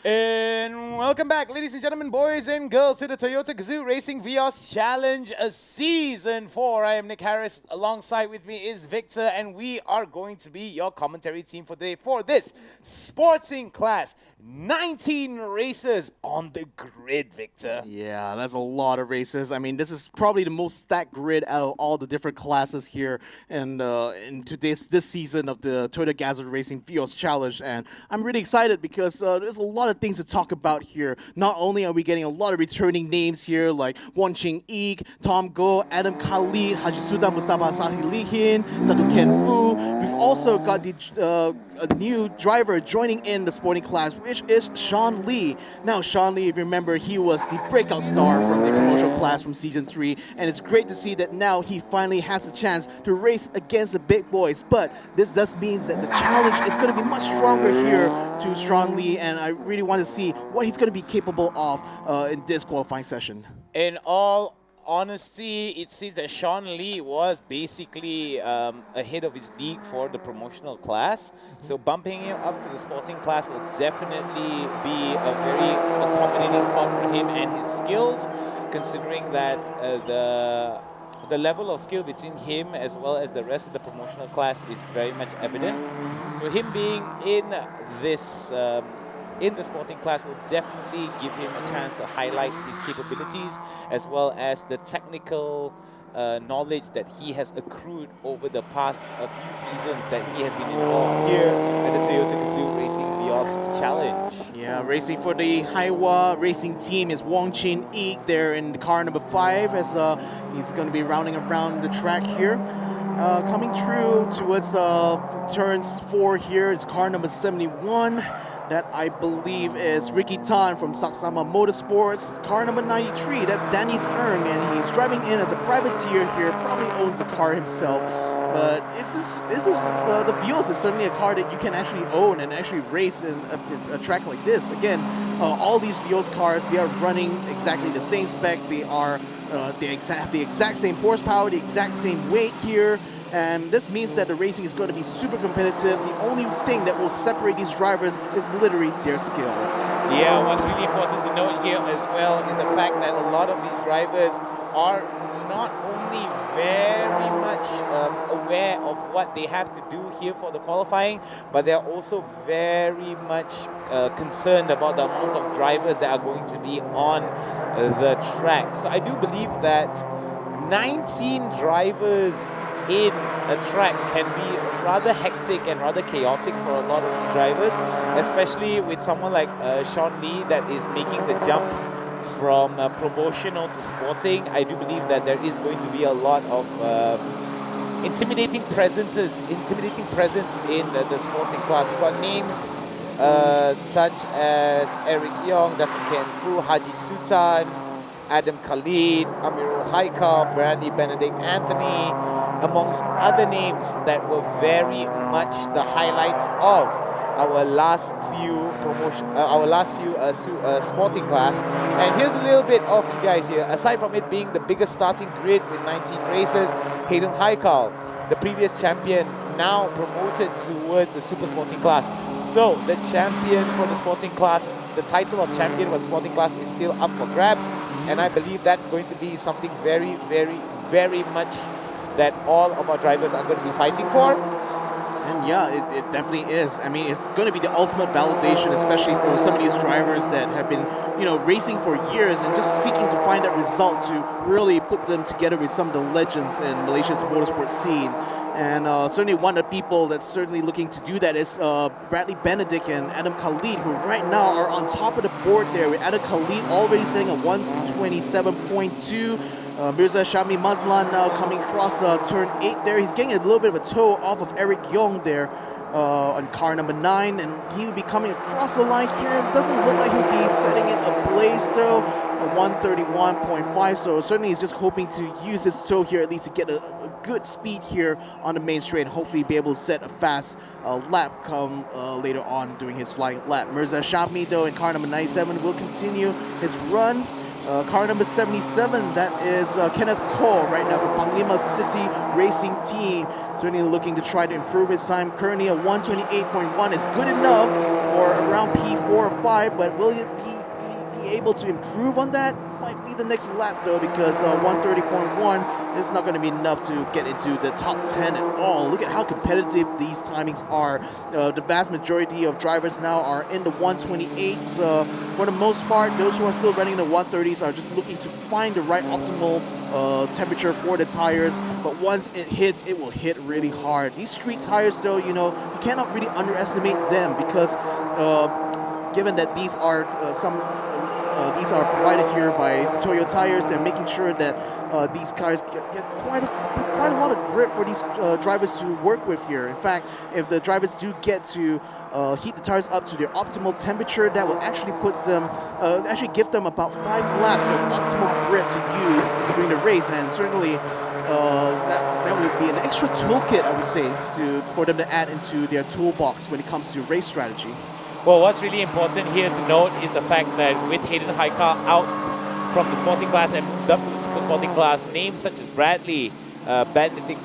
And welcome back, ladies and gentlemen, boys and girls, to the Toyota Gazoo Racing Vios Challenge Season 4. I am Nick Harris. Alongside with me is Victor, and we are going to be your commentary team for today for this sporting class. 19 races on the grid, Victor. Yeah, that's a lot of races. I mean, this is probably the most stacked grid out of all the different classes here in this season of the Toyota Gazoo Racing Vios Challenge. And I'm really excited because there's a lot of things to talk about here. Not only are we getting a lot of returning names here like Won Ching Eek, Tom Goh, Adam Khalid, Haji Suda Mustafa Sahilihin, Tatu Ken Fu. We've also got a new driver joining in the sporting class, which is Sean Lee. Now, Sean Lee, if you remember, he was the breakout star from the promotional class from Season 3, and it's great to see that now he finally has a chance to race against the big boys. But this does mean that the challenge is going to be much stronger here to Sean Lee, and I really want to see what he's going to be capable of in this qualifying session. In all honesty, it seems that Sean Lee was basically ahead of his league for the promotional class. So bumping him up to the sporting class will definitely be a very accommodating spot for him and his skills, considering that the the level of skill between him as well as the rest of the promotional class is very much evident. So him being in this in the sporting class will definitely give him a chance to highlight his capabilities as well as the technical knowledge that he has accrued over the past few seasons that he has been involved here at the Toyota Gazoo Racing Vios Challenge. Yeah, racing for the Haiwa racing team is Wong Chin Eek there in car number 5 as he's going to be rounding around the track here. Coming through towards turns 4 here, it's car number 71. That I believe is Ricky Tan from Saksama Motorsports. Car number 93, that's Danny's Erng, and he's driving in as a privateer here, probably owns the car himself. But the Vios is certainly a car that you can actually own and actually race in a track like this. Again, all these Vios cars, they are running exactly the same spec. They are the exact same horsepower, the exact same weight here. And this means that the racing is going to be super competitive. The only thing that will separate these drivers is literally their skills. Yeah, what's really important to note here as well is the fact that a lot of these drivers are not only very much aware of what they have to do here for the qualifying, but they're also very much concerned about the amount of drivers that are going to be on the track. So I do believe that 19 drivers in a track can be rather hectic and rather chaotic for a lot of these drivers, especially with someone like Sean Lee that is making the jump from promotional to sporting. I do believe that there is going to be a lot of intimidating presence in the sporting class. We've got names such as Eric Yong, Dato' Ken Fu, Haji Sultan, Adam Khalid, Amirul Haikal, Bradley Benedict Anthony, amongst other names that were very much the highlights of our last few sporting class. And here's a little bit of you guys here. Aside from it being the biggest starting grid with 19 races, Hayden Haikal, the previous champion, now promoted towards the super sporting class. So the champion for the sporting class, the title of champion for the sporting class is still up for grabs. And I believe that's going to be something very, very, very much that all of our drivers are going to be fighting for. And yeah, it definitely is. I mean, it's going to be the ultimate validation, especially for some of these drivers that have been, racing for years and just seeking to find that result to really put them together with some of the legends in Malaysia's motorsport scene. And certainly one of the people that's certainly looking to do that is Bradley Benedict and Adam Khalid, who right now are on top of the board there, with Adam Khalid already sitting at 127.2. Mirza Shami Mazlan now coming across turn 8 there. He's getting a little bit of a toe off of Eric Yong there on car number 9, and he will be coming across the line here. It doesn't look like he'll be setting it ablaze though, at 131.5, so certainly he's just hoping to use his toe here at least to get a good speed here on the main straight and hopefully be able to set a fast lap come later on during his flying lap. Mirza Shami though in car number 97 will continue his run. Car number 77, that is Kenneth Cole right now from Panglima City Racing Team. Certainly looking to try to improve his time. Currently at 128.1 is good enough for around P4 or 5, but will he be able to improve on that? Might be the next lap though, because 130.1 is not going to be enough to get into the top 10 at all. Look at how competitive these timings are. The vast majority of drivers now are in the 128s. For the most part, those who are still running the 130s are just looking to find the right optimal temperature for the tires. But once it hits, it will hit really hard. These street tires though, you cannot really underestimate them, because given that these are these are provided here by Toyo Tires, and making sure that these cars get quite a lot of grip for these drivers to work with here. In fact, if the drivers do get to heat the tires up to their optimal temperature, that will actually put them, give them about 5 laps of optimal grip to use during the race, and certainly that would be an extra toolkit, I would say, for them to add into their toolbox when it comes to race strategy. Well, what's really important here to note is the fact that with Hayden Haikal out from the sporting class and moved up to the super sporting class, names such as Bradley Benedict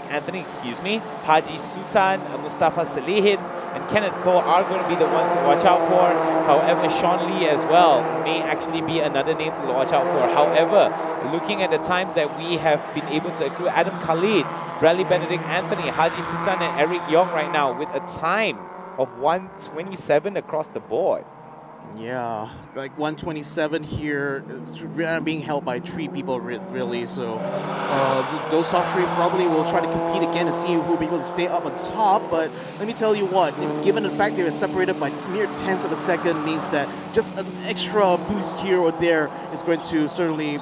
Anthony, Haji Sultan, Mustafa Salihin, and Kenneth Cole are going to be the ones to watch out for. However, Sean Lee as well may actually be another name to watch out for. However, looking at the times that we have been able to accrue, Adam Khalid, Bradley Benedict Anthony, Haji Sultan and Eric Yong right now with a time of 1:27 across the board. Yeah, like 127 here, it's being held by 3 people really. So those top 3 probably will try to compete again to see who will be able to stay up on top. But let me tell you what, given the fact they were separated by mere tenths of a second, means that just an extra boost here or there is going to certainly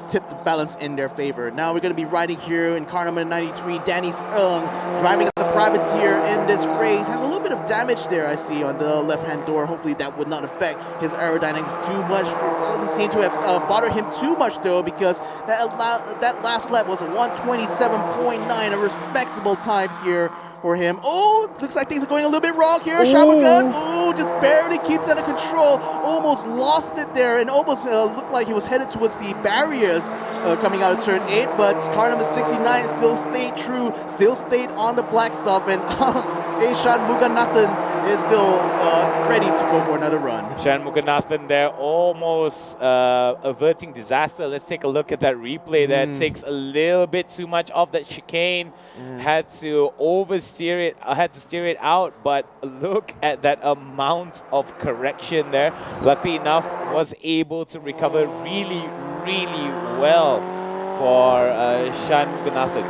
tip the balance in their favor. Now we're going to be riding here in car number 93, Danny Seung, driving as a privateer in this race. Has a little bit of damage there, I see, on the left-hand door. Hopefully that would not affect his aerodynamics too much. It doesn't seem to have bothered him too much though, because that last lap was a 1:27.9, a respectable time here for him. Oh, looks like things are going a little bit wrong here. Shamugan, just barely keeps under control. Almost lost it there and almost looked like he was headed towards the barriers coming out of turn 8. But car number 69 still stayed true, still stayed on the black stuff. And Shan Muganathan is still ready to go for another run. Shan Muganathan there almost averting disaster. Let's take a look at that replay there. It takes a little bit too much of that chicane. Had to steer it out, but look at that amount of correction there. Luckily enough, was able to recover really, really well for Shan Muganathan.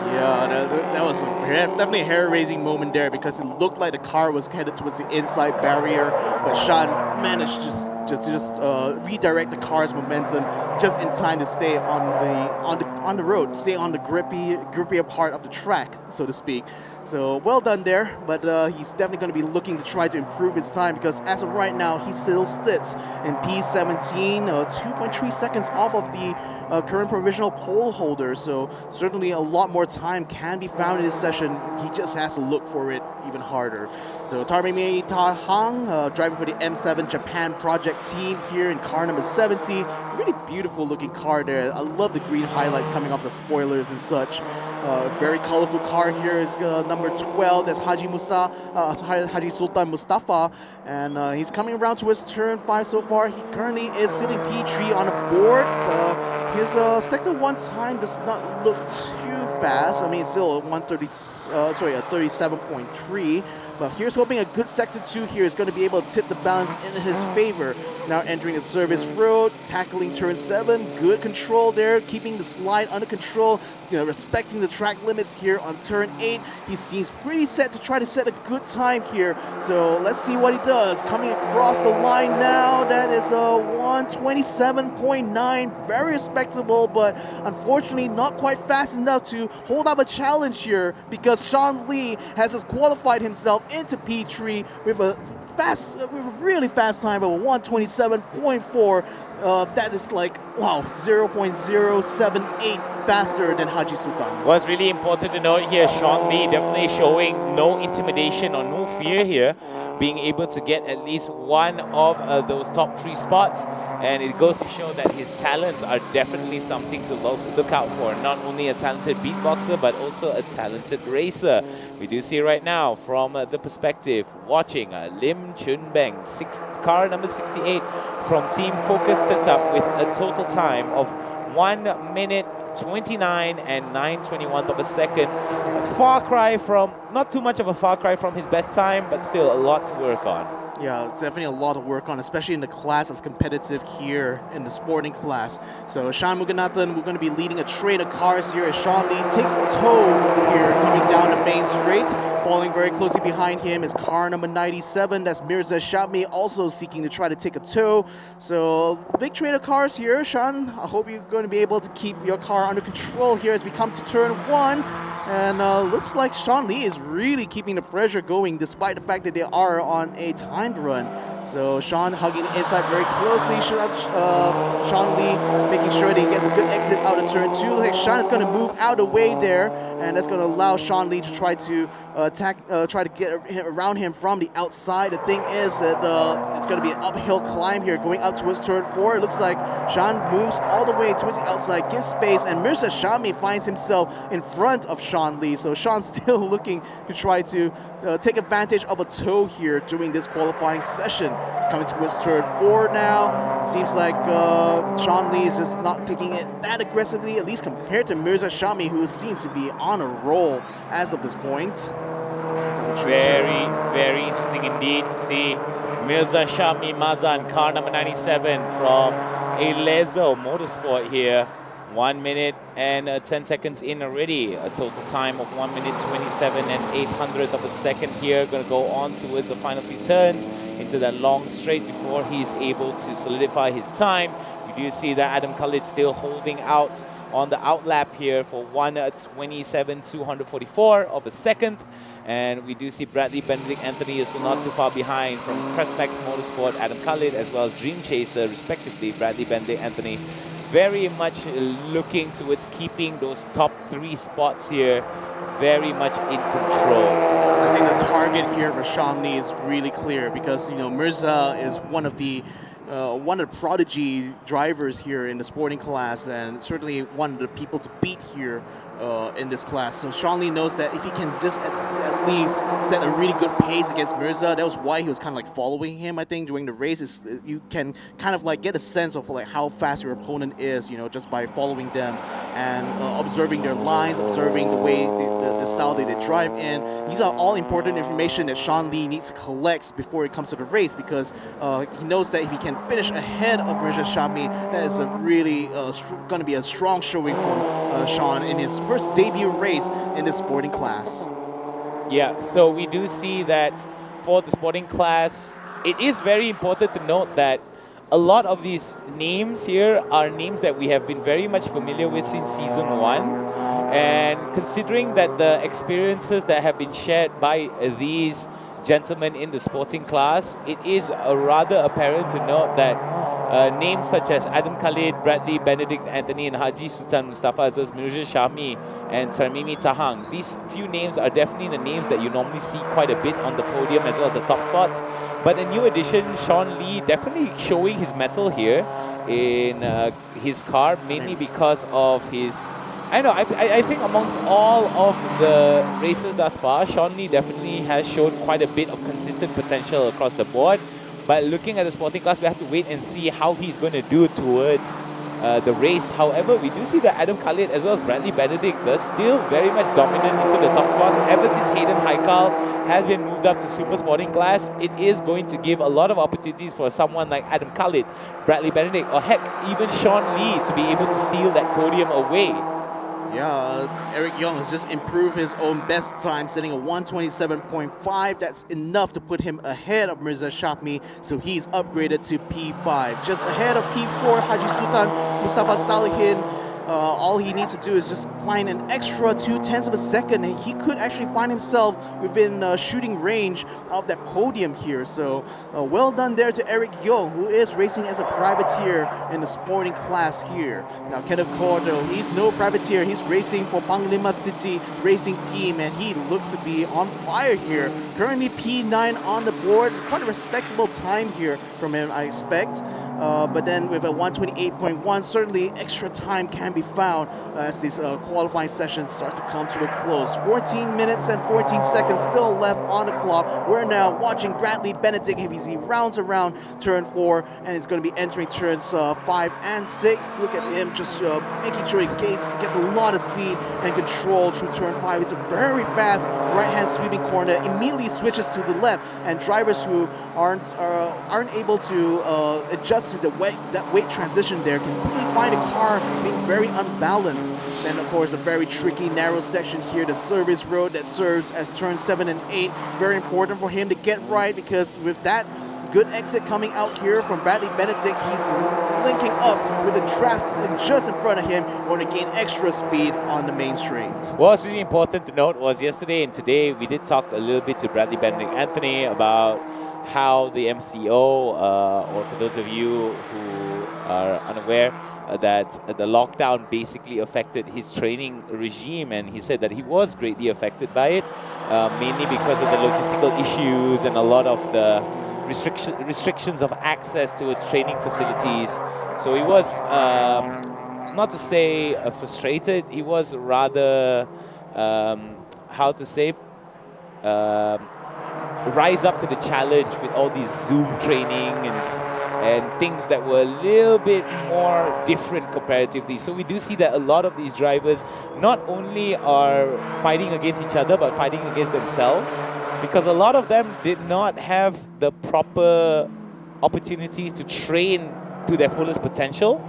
Yeah, that was definitely a hair-raising moment there, because it looked like the car was headed towards the inside barrier, but Sean managed to redirect the car's momentum just in time to stay on the road, stay on the grippier part of the track, so to speak. So well done there, but he's definitely going to be looking to try to improve his time, because as of right now, he still sits in P17, 2.3 seconds off of the current provisional pole holder. So certainly a lot more time can be found in this session. He just has to look for it even harder. So Tarmei Tahang, driving for the M7 Japan project team here in car number 70. Really beautiful looking car there. I love the green highlights coming off the spoilers and such. Very colorful car here is number 12. That's Haji Sultan Mustafa, and he's coming around towards turn 5 so far. He currently is sitting P3 on the board. His sector 1 time does not look too fast. I mean, it's still a 37.3. But here's hoping a good sector 2 here is going to be able to tip the balance in his favor. Now entering a service road, tackling turn 7, good control there, keeping the slide under control, respecting the track limits here on turn 8. He seems pretty set to try to set a good time here. So let's see what he does. Coming across the line now, that is a 1:27.9, very respectable, but unfortunately not quite fast enough to hold up a challenge here, because Sean Lee has just qualified himself into P3 with a really fast time of a 1:27.4. That is like, wow, 0.078 faster than Haji Sultan. What's really important to note here, Sean Lee definitely showing no intimidation or no fear here, being able to get at least one of those top 3 spots, and it goes to show that his talents are definitely something to look out for. Not only a talented beatboxer, but also a talented racer. We do see right now from the perspective, watching Lim Chun Beng, car number 68 from Team Focus Tetap with a total time of 1 minute 29 and 9/21 of a second. Far cry from, not too much of a far cry from his best time, but still a lot to work on. Yeah, it's definitely a lot to work on, especially in the class as competitive here in the sporting class. So Shan Muganathan, we're going to be leading a train of cars here as Sean Lee takes a tow here coming down the main straight. Following very closely behind him is car number 97. That's Mirza Shami, also seeking to try to take a tow. So big train of cars here. Sean, I hope you're going to be able to keep your car under control here as we come to turn 1. And looks like Sean Lee is really keeping the pressure going, despite the fact that they are on a time timed run. So Sean hugging the inside very closely. Sean Lee making sure that he gets a good exit out of turn 2. Like Sean is going to move out of the way there, and that's going to allow Sean Lee to try to try to get around him from the outside. The thing is that it's going to be an uphill climb here going up towards turn 4. It looks like Sean moves all the way towards the outside, gives space, and Mirza Shami finds himself in front of Sean Lee. So Sean's still looking to try to take advantage of a toe here during this qualifying session. Coming towards turn 4 now. Seems like Sean Lee is just not taking it that aggressively, at least compared to Mirza Shami, who seems to be on a roll as of this point. Very, very interesting indeed to see Mirza Shami Mazan, car number 97 from Elezo Motorsport here. 1 minute and 10 seconds in already. A total time of 1 minute 27 and 800 of a second here. Going to go on towards the final few turns into that long straight before he's able to solidify his time. We do see that Adam Khalid still holding out on the outlap here for 1:27.244 of a second. And we do see Bradley Benedict Anthony is not too far behind from Crestmax Motorsport, Adam Khalid, as well as Dream Chaser, respectively. Bradley Benedict Anthony very much looking towards keeping those top 3 spots here very much in control. I think the target here for Sean Lee is really clear because, you know, Mirza is one of the prodigy drivers here in the sporting class, and certainly one of the people to beat here in this class. So Sean Lee knows that if he can just at least set a really good pace against Mirza, that was why he was kind of like following him, I think, during the race. You can kind of like get a sense of like how fast your opponent is, you know, just by following them and observing their lines, observing the way, the style that they drive in. These are all important information that Sean Lee needs to collect before it comes to the race, because he knows that if he can finish ahead of Mirza Shami, that is a really going to be a strong showing from Sean in his first debut race in the sporting class. Yeah, so we do see that for the sporting class, it is very important to note that a lot of these names here are names that we have been very much familiar with since season 1. And considering that the experiences that have been shared by these gentlemen in the sporting class, it is rather apparent to note that names such as Adam Khalid, Bradley Benedict Anthony, and Haji Sultan Mustafa, as well as Mirza Shami and Tarmimi Tahang, these few names are definitely the names that you normally see quite a bit on the podium as well as the top spots. But a new addition, Sean Lee, definitely showing his mettle here in his car, mainly because of his... I think amongst all of the races thus far, Sean Lee definitely has shown quite a bit of consistent potential across the board. But looking at the sporting class, we have to wait and see how he's going to do towards the race. However, we do see that Adam Khalid as well as Bradley Benedict are still very much dominant into the top spot. Ever since Hayden Haikal has been moved up to super sporting class, it is going to give a lot of opportunities for someone like Adam Khalid, Bradley Benedict, or heck, even Sean Lee to be able to steal that podium away. Yeah, Eric Young has just improved his own best time, setting a 1:27.5. That's enough to put him ahead of Mirza Shami, so he's upgraded to P5. Just ahead of P4, Haji Sultan Mustafa Salihin. All he needs to do is just find an extra 0.2 of a second, and he could actually find himself within shooting range of that podium here. So well done there to Eric Young, who is racing as a privateer in the sporting class here. Now Kenneth Cordo, he's no privateer, he's racing for Panglima City Racing Team, and he looks to be on fire here. Currently P9 on the board, quite a respectable time here from him, I expect. But then with a 1:28.1, certainly extra time can be found as this qualifying session starts to come to a close. 14 minutes and 14 seconds still left on the clock. We're now watching Bradley Benedict as he rounds around turn 4, and it's going to be entering turns 5 and 6. Look at him just making sure he gets a lot of speed and control through turn 5. It's a very fast right-hand sweeping corner. Immediately switches to the left, and drivers who aren't able to adjust to that weight transition there can quickly find a car being very unbalanced. Then of course a very tricky narrow section here, the service road that serves as turn 7 and 8. Very important for him to get right, because with that good exit coming out here from Bradley Benedict, he's linking up with the traffic just in front of him, going to gain extra speed on the main straight. What's really important to note was yesterday and today we did talk a little bit to Bradley Benedict Anthony about how the MCO, or for those of you who are unaware, that the lockdown basically affected his training regime, and he said that he was greatly affected by it, mainly because of the logistical issues and a lot of the restrictions of access to his training facilities. So he was, not to say frustrated, he was rather, how to say, rise up to the challenge with all these Zoom training and things that were a little bit more different comparatively. So we do see that a lot of these drivers not only are fighting against each other, but fighting against themselves, because a lot of them did not have the proper opportunities to train to their fullest potential.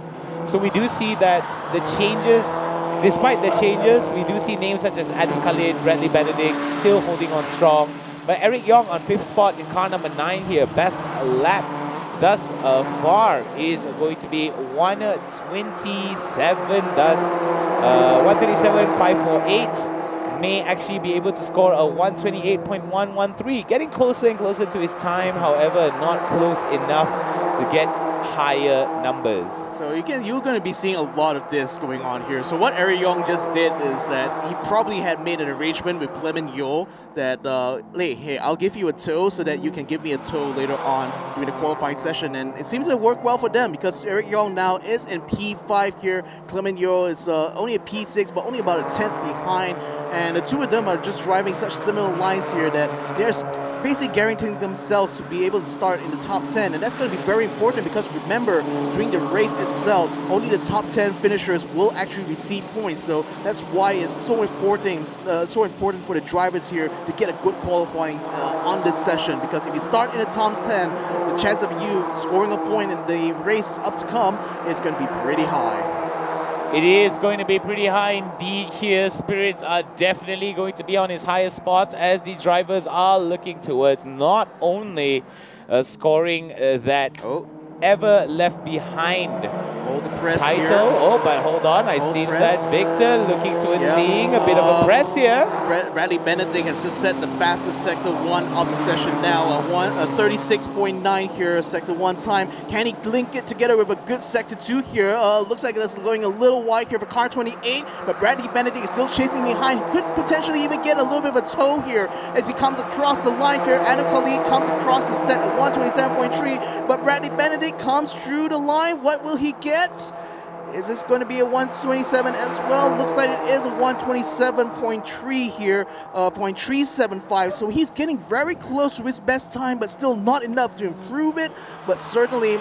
So we do see that the changes, despite the changes, we do see names such as Adam Khalid, Bradley Benedict still holding on strong. But Eric Yong on 5th spot in car number 9 here, best lap thus far is going to be 1:27, thus 1:27.548. May actually be able to score a 1:28.113, getting closer and closer to his time, however, not close enough to get higher numbers. So you're going to be seeing a lot of this going on here. So what Eric Young just did is that he probably had made an arrangement with Clement Yo that, hey, I'll give you a tow so that you can give me a tow later on during the qualifying session. And it seems to work well for them because Eric Young now is in P5 here. Clement Yo is only a P6, but only about a 10th behind. And the two of them are just driving such similar lines here that they're basically guaranteeing themselves to be able to start in the top 10, and that's going to be very important because remember, during the race itself, only the top 10 finishers will actually receive points. So that's why it's so important for the drivers here to get a good qualifying on this session, because if you start in the top 10, the chance of you scoring a point in the race up to come is going to be pretty high. It is going to be pretty high indeed here. Spirits are definitely going to be on his highest spots as these drivers are looking towards not only scoring that ever left behind title. Here. Oh, but hold on. I see that Victor looking towards seeing a bit of a press here. Bradley Benedict has just set the fastest Sector 1 of the session now. 36.9 here, Sector 1 time. Can he link it together with a good Sector 2 here? Looks like that's going a little wide here for car 28, but Bradley Benedict is still chasing behind. Could potentially even get a little bit of a tow here as he comes across the line here. Adam Khalid comes across the set at 127.3, but Bradley Benedict comes through the line. What will he get? Is this going to be a 127 as well? Looks like it is a 127.3 here, 0.375. So he's getting very close to his best time, but still not enough to improve it. But certainly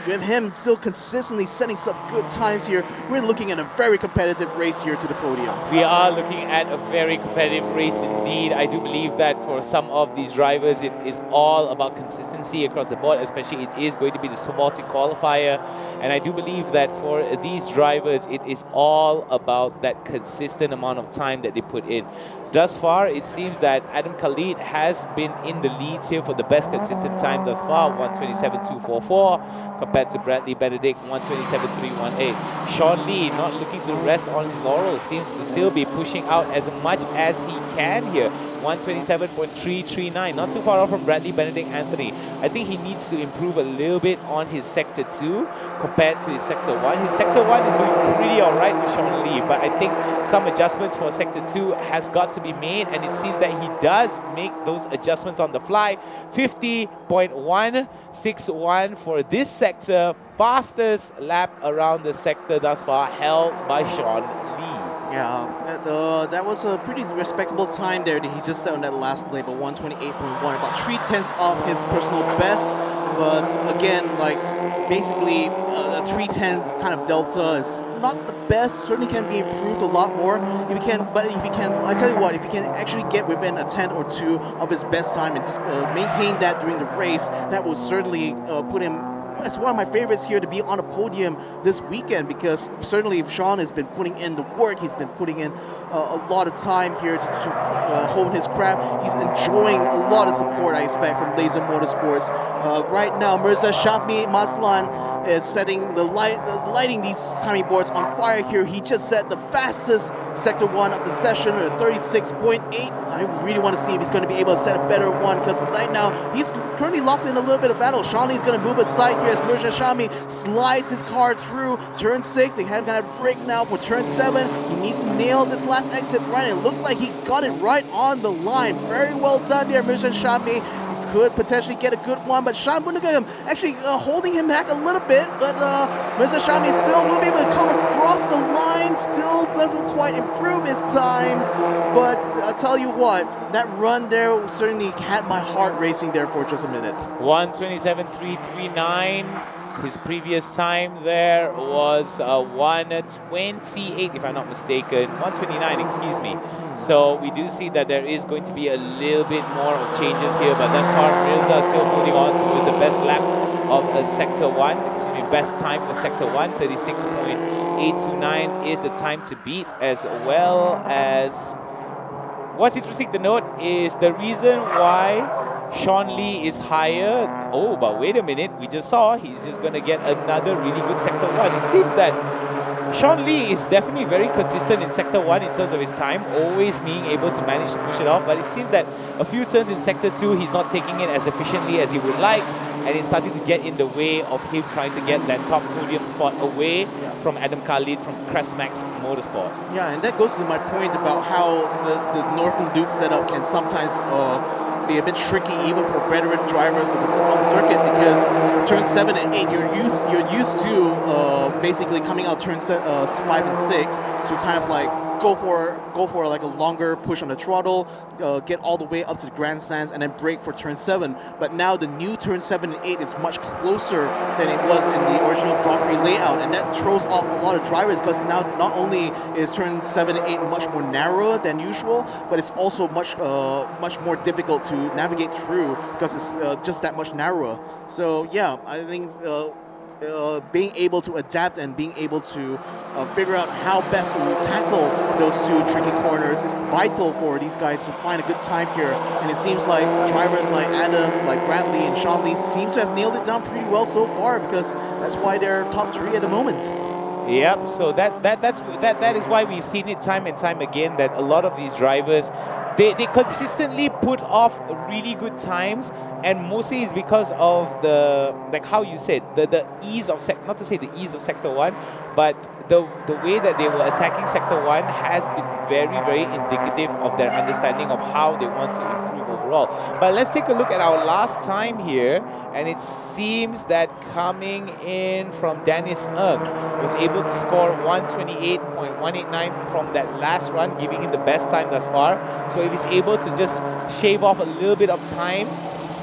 with him still consistently setting some good times here, we're looking at a very competitive race here to the podium. We are looking at a very competitive race indeed. I do believe that for some of these drivers, it is all about consistency across the board, especially it is going to be the Baltic qualifier. And I do believe that for these drivers, it is all about that consistent amount of time that they put in. Thus far, it seems that Adam Khalid has been in the leads here for the best consistent time thus far, 127.244, compared to Bradley Benedict, 127.318. Sean Lee, not looking to rest on his laurels, seems to still be pushing out as much as he can here, 127.339, not too far off from Bradley Benedict Anthony. I think he needs to improve a little bit on his Sector 2 compared to his Sector 1. His Sector 1 is doing pretty alright for Sean Lee, but I think some adjustments for Sector 2 has got to be made, and it seems that he does make those adjustments on the fly. 50.161 for this sector, fastest lap around the sector thus far, held by Sean Lee. Yeah, that was a pretty respectable time there that he just set on that last lap, 128.1, about 3/10 off his personal best. But again, like basically a 3/10 kind of delta is not the best. Certainly can be improved a lot more if you can. But if you can, I tell you what, if you can actually get within a 10 or 2 of his best time and just maintain that during the race, that will certainly put him it's one of my favorites here to be on a podium this weekend, because certainly Sean has been putting in the work. He's been putting in a lot of time here to hone his craft. He's enjoying a lot of support, I expect, from Laser Motorsports. Right now, Mirza Shafmi Maslan is lighting these timing boards on fire here. He just set the fastest Sector 1 of the session at 36.8. I really want to see if he's going to be able to set a better one, because right now he's currently locked in a little bit of battle. Shawnee is going to move aside here as Mirza Shami slides his car through turn 6. They have got a break now for turn 7. He needs to nail this last exit right. It looks like he got it right on the line. Very well done there, Mirza Shami. Could potentially get a good one, but Sean Bunigam actually holding him back a little bit, but Mirza Shami still will be able to come across the line. Still doesn't quite improve his time, but I'll tell you what, that run there certainly had my heart racing there for just a minute. 1:27.339. His previous time there was 1:28, if I'm not mistaken. 1:29, excuse me. So we do see that there is going to be a little bit more of changes here, but thus far Mirza still holding on to with the best lap of Sector 1. Excuse me, best time for Sector 1, 36.829 is the time to beat, as well as... What's interesting to note is the reason why Sean Lee is higher. Oh, but wait a minute. We just saw he's just going to get another really good Sector 1. It seems that Sean Lee is definitely very consistent in Sector 1 in terms of his time, always being able to manage to push it off. But it seems that a few turns in Sector 2, he's not taking it as efficiently as he would like. And it's starting to get in the way of him trying to get that top podium spot away from Adam Khalid from Crestmax Motorsport. Yeah, and that goes to my point about how the Northern Loop setup can sometimes be a bit tricky even for veteran drivers on the circuit, because turn 7 and 8 you're used to basically coming out turn 5 and 6 to kind of like go for like a longer push on the throttle, get all the way up to the grandstands, and then brake for turn 7. But now the new turn 7 and 8 is much closer than it was in the original Grand Prix layout, and that throws off a lot of drivers, because now not only is turn 7 and 8 much more narrow than usual, but it's also much more difficult to navigate through because it's just that much narrower. So yeah, I think being able to adapt and being able to figure out how best to tackle those two tricky corners is vital for these guys to find a good time here. And it seems like drivers like Adam, like Bradley, and Sean Lee seems to have nailed it down pretty well so far, because that's why they're top 3 at the moment. Yep, so that is why we've seen it time and time again, that a lot of these drivers, they consistently put off really good times, and mostly is because of the, like how you said, the ease of not to say the ease of Sector 1, but the way that they were attacking Sector 1 has been very, very indicative of their understanding of how they want to improve overall. But let's take a look at our last time here, and it seems that coming in from Dennis Ng was able to score 128.189 from that last run, giving him the best time thus far. So if he's able to just shave off a little bit of time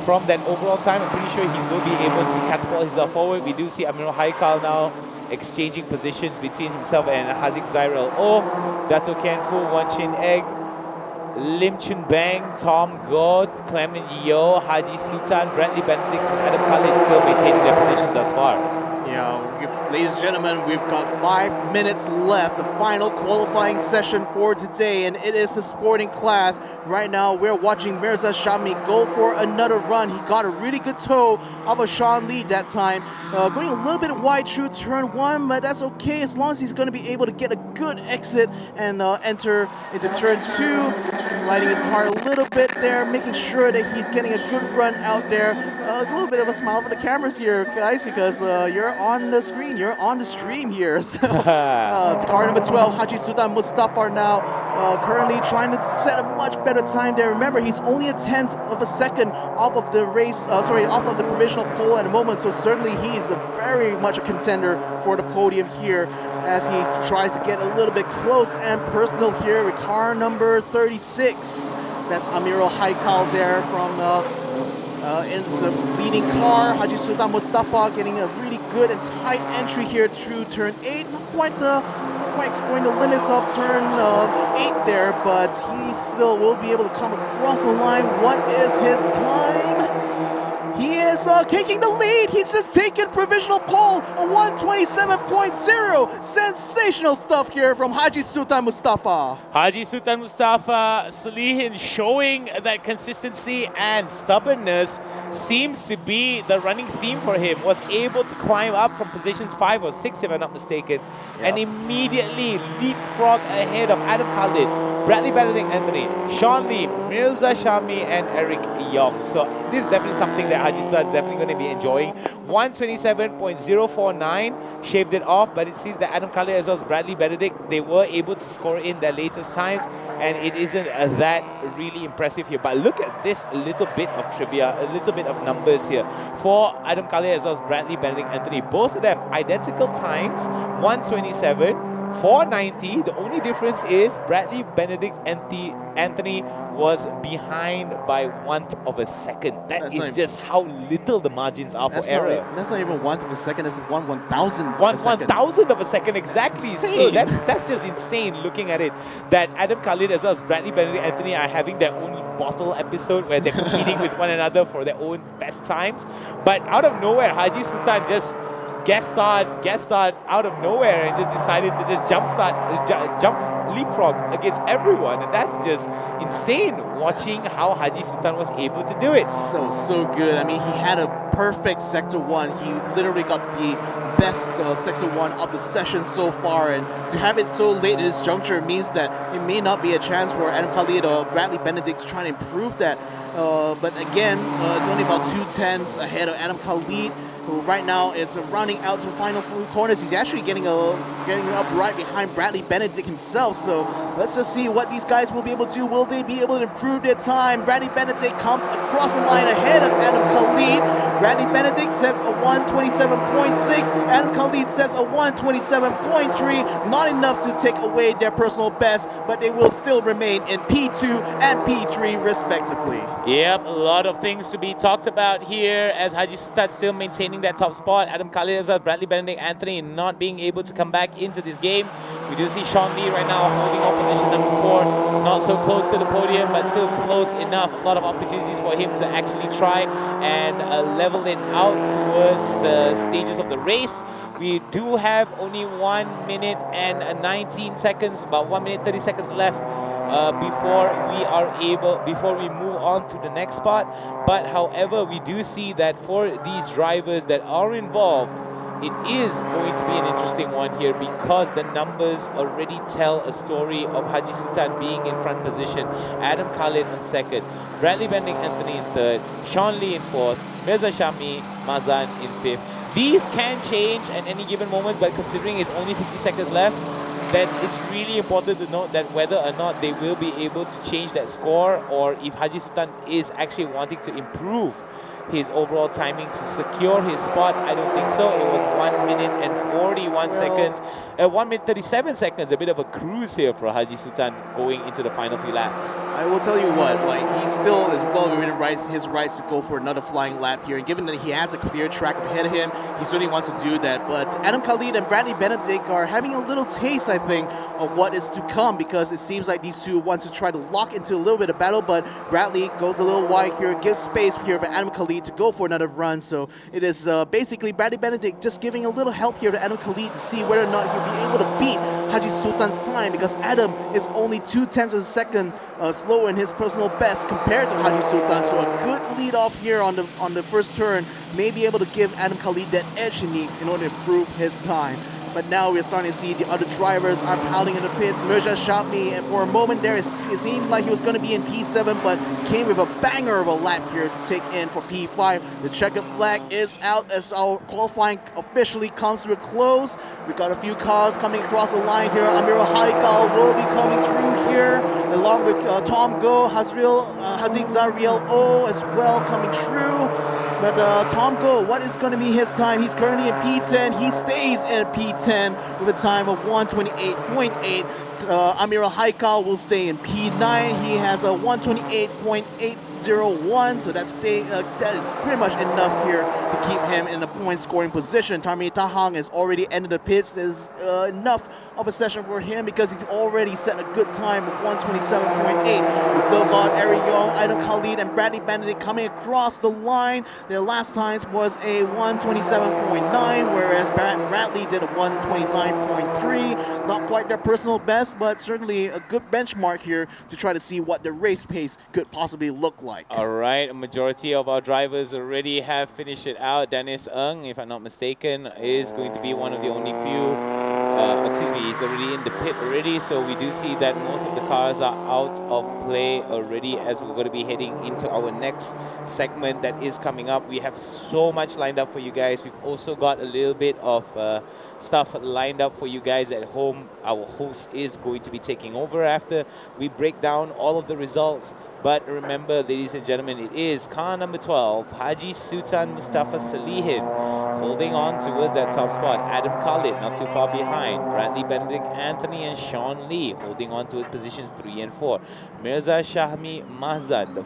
from that overall time, I'm pretty sure he will be able to catapult himself forward. We do see Amirul Haikal now exchanging positions between himself and Haziq Zairel. Dato Ken Fu, Wan Chin Egg, Lim Chun Bang, Tom God, Clement Yeo, Haji Sultan, Bradley Benedict, Adam Khalid still maintaining their positions thus far. Yeah, ladies and gentlemen, we've got 5 minutes left, the final qualifying session for today, and it is the sporting class. Right now, we're watching Mirza Shami go for another run. He got a really good toe of a Sean Lee that time, going a little bit wide through turn 1, but that's okay as long as he's going to be able to get a good exit and enter into turn 2, sliding his car a little bit there, making sure that he's getting a good run out there. A little bit of a smile for the cameras here, guys, because you're on the screen, you're on the stream here. So, car number 12, Haji Sultan Mustafa now currently trying to set a much better time there. Remember, he's only a 1/10 of a second off of the race, off of the provisional pole at the moment, so certainly he's very much a contender for the podium here as he tries to get a little bit close and personal here with car number 36. That's Amirul Haikal there from in the leading car. Haji Sultan Mustafa getting a really good and tight entry here through turn 8. Not quite exploring the limits of turn 8 there, but he still will be able to come across the line. What is his time? He is Song taking the lead. He's just taken provisional pole, a 127.0. Sensational stuff here from Haji Sultan Mustafa. Haji Sultan Mustafa, Salihin showing that consistency and stubbornness seems to be the running theme for him. Was able to climb up from positions 5 or 6, if I'm not mistaken, and immediately leapfrog ahead of Adam Khalid, Bradley Benedict Anthony, Sean Lee, Mirza Shami, and Eric Yong. So this is definitely something that Haji Sultan is definitely going to be enjoying. 127.049 shaved it off, but it seems that Adam Khalid as well as Bradley Benedict, they were able to score in their latest times, and it isn't that really impressive here. But look at this little bit of trivia, a little bit of numbers here for Adam Khalid as well as Bradley Benedict Anthony. Both of them identical times, 127, 490. The only difference is Bradley Benedict Anthony was behind by 1/10 of a second. That is just how little the margins are for error. That's not even 1/10 of a second. That's 1/1000th. 1/1000th of a second, exactly. So That's that's just insane looking at it. That Adam Khalid as well as Bradley Benedict Anthony are having their own bottle episode where they're competing with one another for their own best times. But out of nowhere, Haji Sultan just guest start out of nowhere and just decided to just jump leapfrog against everyone, and that's just insane watching how Haji Sultan was able to do it. So good. I mean, he had a perfect Sector 1. He literally got the best Sector 1 of the session so far, and to have it so late at this juncture means that it may not be a chance for Adam Khalid or Bradley Benedict to try and improve that. But again, it's only about 2/10 ahead of Adam Khalid, who right now is running out to the final few corners. He's actually getting up right behind Bradley Benedict himself. So let's just see what these guys will be able to do. Will they be able to improve their time? Bradley Benedict comes across the line ahead of Adam Khalid. Bradley Benedict sets a 127.6. Adam Khalid sets a 127.3. Not enough to take away their personal best, but they will still remain in P2 and P3 respectively. Yep, a lot of things to be talked about here as Haji Sultan still maintaining that top spot. Adam Khalid as well as Bradley Benedict Anthony not being able to come back into this game. We do see Sean Lee right now holding on position number 4. Not so close to the podium, but still close enough. A lot of opportunities for him to actually try and level it out towards the stages of the race. We do have only 1 minute and 19 seconds, about 1 minute 30 seconds left before we move on to the next spot. But however, we do see that for these drivers that are involved, it is going to be an interesting one here because the numbers already tell a story of Haji Sultan being in front position, Adam Khalid in second, Bradley Benedict Anthony in third, Sean Lee in fourth, Mirza Shami Mazan in fifth. These can change at any given moment, but considering it's only 50 seconds left, that it's really important to note that whether or not they will be able to change that score, or if Haji Sultan is actually wanting to improve his overall timing to secure his spot. I don't think so. It was 1 minute and 41 seconds. 1 minute 37 seconds. A bit of a cruise here for Haji Sultan going into the final few laps. I will tell you what, like, he still is well within his rights to go for another flying lap here. And given that he has a clear track ahead of him, he certainly wants to do that. But Adam Khalid and Bradley Benedict are having a little taste, I think, of what is to come, because it seems like these two want to try to lock into a little bit of battle, but Bradley goes a little wide here, gives space here for Adam Khalid to go for another run. So it is basically Bradley Benedict just giving a little help here to Adam Khalid to see whether or not he'll be able to beat Haji Sultan's time, because Adam is only 2/10 of a second slower in his personal best compared to Haji Sultan. So a good lead off here on the first turn may be able to give Adam Khalid that edge he needs in order to improve his time. But now we're starting to see the other drivers are piling in the pits. Mirza Shami, and for a moment there, it seemed like he was going to be in P7, but came with a banger of a lap here to take in for P5. The checkered flag is out as our qualifying officially comes to a close. We got a few cars coming across the line here. Amirul Haikal will be coming through here, along with Tom Go, Haziq Zariel O as well coming through. But Tom Go, what is going to be his time? He's currently in P10. He stays in P10 with a time of 128.8. Amirul Haikal will stay in P9. He has a 128.8 0.01, so that is pretty much enough here to keep him in the point scoring position. Tarmi Tahang has already ended the pits. Is enough of a session for him because he's already set a good time of 127.8. We still got Eric Young, Adam Khalid, and Bradley Benedict coming across the line. Their last times was a 127.9, whereas Bradley did a 129.3. Not quite their personal best, but certainly a good benchmark here to try to see what the race pace could possibly look like. All right, a majority of our drivers already have finished it out. Dennis Ng, if I'm not mistaken, is going to be one of the only few. He's already in the pit already, so we do see that most of the cars are out of play already as we're going to be heading into our next segment that is coming up. We have so much lined up for you guys. We've also got a little bit of stuff lined up for you guys at home. Our host is going to be taking over after we break down all of the results. But remember, ladies and gentlemen, it is car number 12, Haji Sultan Mustafa Salihin, holding on towards that top spot. Adam Khalid not too far behind. Bradley Benedict Anthony and Sean Lee holding on to his positions 3 and 4. Mirza Shahmi Mahzad, the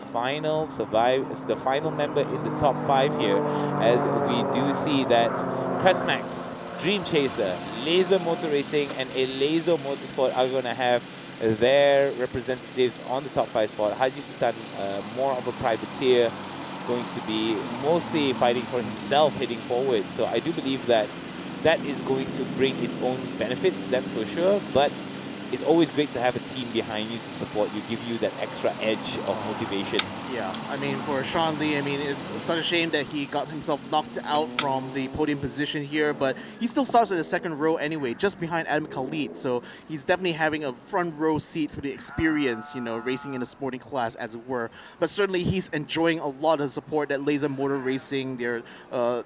final member in the top 5 here, as we do see that Crestmax, Dream Chaser, Laser Motor Racing, and a Laser Motorsport are going to have their representatives on the top 5 spot. Haji Sultan, more of a privateer, going to be mostly fighting for himself heading forward. So I do believe that that is going to bring its own benefits, that's for sure. But it's always great to have a team behind you to support you, give you that extra edge of motivation. Yeah, I mean, for Sean Lee, I mean, it's such a shame that he got himself knocked out from the podium position here, but he still starts in the second row anyway, just behind Adam Khalid. So he's definitely having a front row seat for the experience, you know, racing in the sporting class, as it were. But certainly he's enjoying a lot of support that Laser Motor Racing. They're a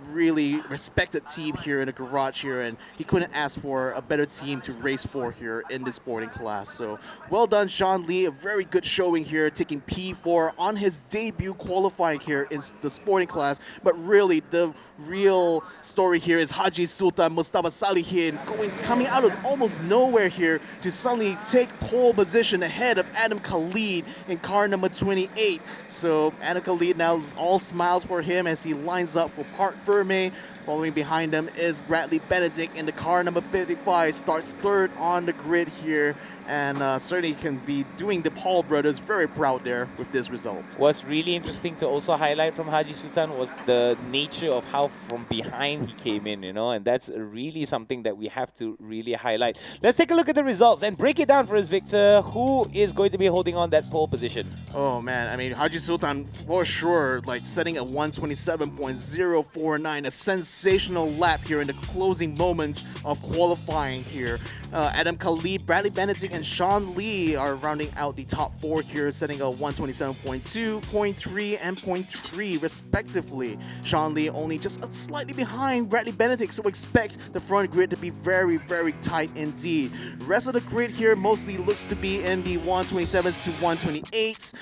really respected team here in the garage here, and he couldn't ask for a better team to race for here in the sporting class. So well done, Sean Lee. A very good showing here, taking P4 on his debut qualifying here in the sporting class. But really, the real story here is Haji Sultan Mustafa Salihin coming out of almost nowhere here to suddenly take pole position ahead of Adam Khalid in car number 28. So Adam Khalid now all smiles for him as he lines up for Park Ferme. Following behind him is Bradley Benedict in the car number 55, starts third on the grid here, and certainly can be doing the Paul brothers very proud there with this result. What's really interesting to also highlight from Haji Sultan was the nature of how from behind he came in, you know, and that's really something that we have to really highlight. Let's take a look at the results and break it down for us, Victor. Who is going to be holding on that pole position? Oh man, I mean, Haji Sultan for sure, like setting a 127.049, a sensational lap here in the closing moments of qualifying here. Adam Khalid, Bradley Benedict, and Sean Lee are rounding out the top 4 here, setting a 127.2, 0.3, and 0.3 respectively. Sean Lee only just slightly behind Bradley Benedict, so expect the front grid to be very, very tight indeed. The rest of the grid here mostly looks to be in the 127s to 128s.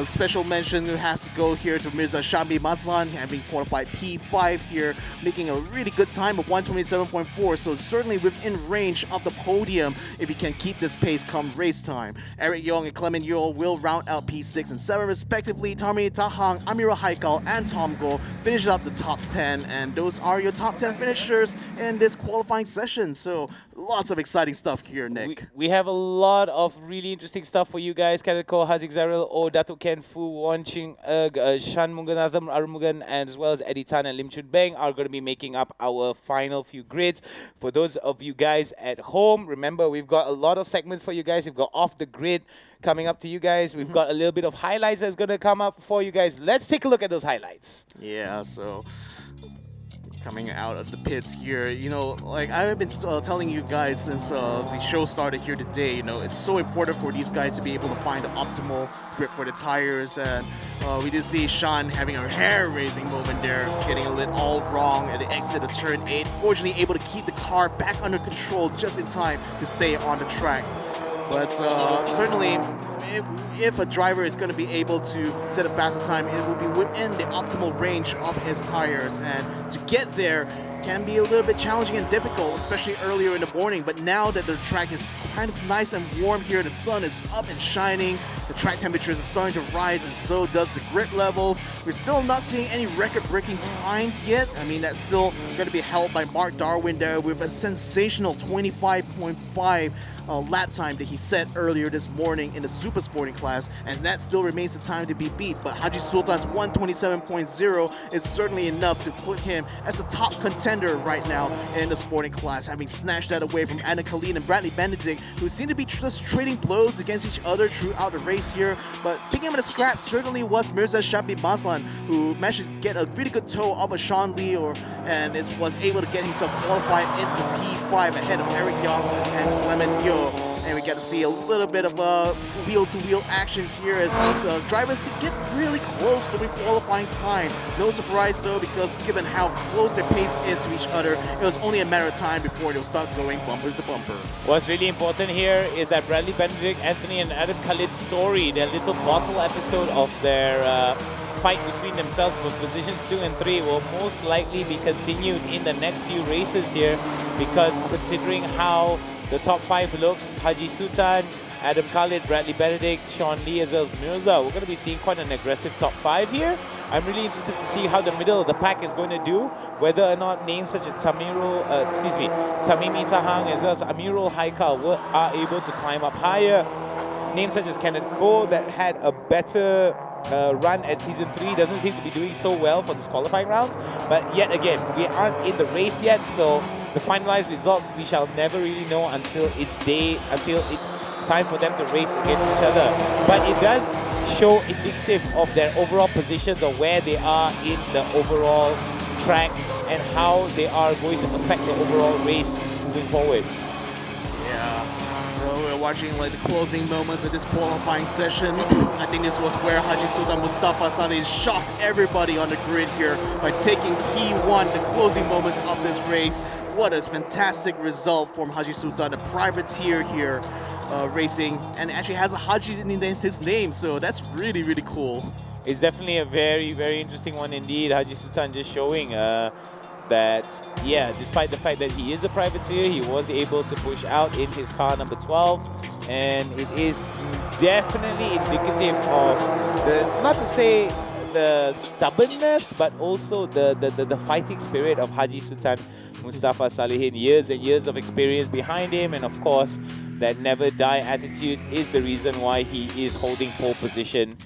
Special mention has to go here to Mirza Shami Maslan, having qualified P5 here, making a really good time of 127.4, so certainly within range of the podium if he can keep this pace come race time. Eric Young and Clement Yule will round out P6 and 7 respectively. Tarmi Tahang, Amira Haikal, and Tom Go finish up the top 10, and those are your top 10 finishers in this qualifying session. So lots of exciting stuff here, Nick. We have a lot of really interesting stuff for you guys. Kanako, Hazik Zaril, O, Datuk Ken Fu, Wan Ching Erg, Shan Muganathan Arumugan, and as well as Eddie Tan and Lim Chun Beng are going to be making up our final few grids. For those of you guys at home, remember we've got a lot of segments for you guys. We've got off the grid coming up to you guys. We've got a little bit of highlights that's going to come up for you guys. Let's take a look at those highlights. Yeah, so coming out of the pits here, you know, like I've been telling you guys since the show started here today, you know, it's so important for these guys to be able to find the optimal grip for the tires, and we did see Sean having a hair-raising moment there, getting a lit all wrong at the exit of turn 8, fortunately able to keep the car back under control just in time to stay on the track. But certainly if a driver is going to be able to set a fastest time, it will be within the optimal range of his tires. And to get there can be a little bit challenging and difficult, especially earlier in the morning. But now that the track is kind of nice and warm here, the sun is up and shining, the track temperatures are starting to rise, and so does the grit levels. We're still not seeing any record-breaking times yet. I mean, that's still going to be held by Mark Darwin there with a sensational 25.5 lap time that he set earlier this morning in the super sporting class, and that still remains the time to be beat. But Haji Sultan's 127.0 is certainly enough to put him as the top contender right now in the sporting class, having snatched that away from Anna Khalid and Bradley Benedict, who seem to be just trading blows against each other throughout the race here. But picking him at a scratch certainly was Mirza Shabi Maslan, who managed to get a really good toe off of Sean Lee, and was able to get himself qualified into P5 ahead of Eric Young and Clement Yo. And we get to see a little bit of wheel-to-wheel action here as these drivers get really close to the qualifying time. No surprise though, because given how close their pace is to each other, it was only a matter of time before they'll start going bumper to bumper. What's really important here is that Bradley Benedict, Anthony and Adam Khalid's story, their little bottle episode of their fight between themselves for positions 2 and 3 will most likely be continued in the next few races here, because considering how the top 5 looks, Haji Sultan, Adam Khalid, Bradley Benedict, Sean Lee as well as Mirza, we're going to be seeing quite an aggressive top 5 here. I'm really interested to see how the middle of the pack is going to do, whether or not names such as Tamimi Tahang as well as Amirul Haikal are able to climb up higher. Names such as Kenneth Cole that had a better run at Season 3 doesn't seem to be doing so well for this qualifying rounds. But yet again, we aren't in the race yet, so the finalized results we shall never really know until it's time for them to race against each other. But it does show indicative of their overall positions or where they are in the overall track and how they are going to affect the overall race moving forward. So we're watching like the closing moments of this qualifying session. I think this was where Haji Sultan Mustafa Sani shocked everybody on the grid here by taking P1, the closing moments of this race. What a fantastic result from Haji Sultan, the privateer here racing, and actually has a Haji in his name, so that's really, really cool. It's definitely a very, very interesting one indeed. Haji Sultan just showing that, yeah, despite the fact that he is a privateer, he was able to push out in his car number 12, and it is definitely indicative of not to say the stubbornness, but also the fighting spirit of Haji Sultan Mustafa Salihin. Years and years of experience behind him, and of course, that never die attitude is the reason why he is holding pole position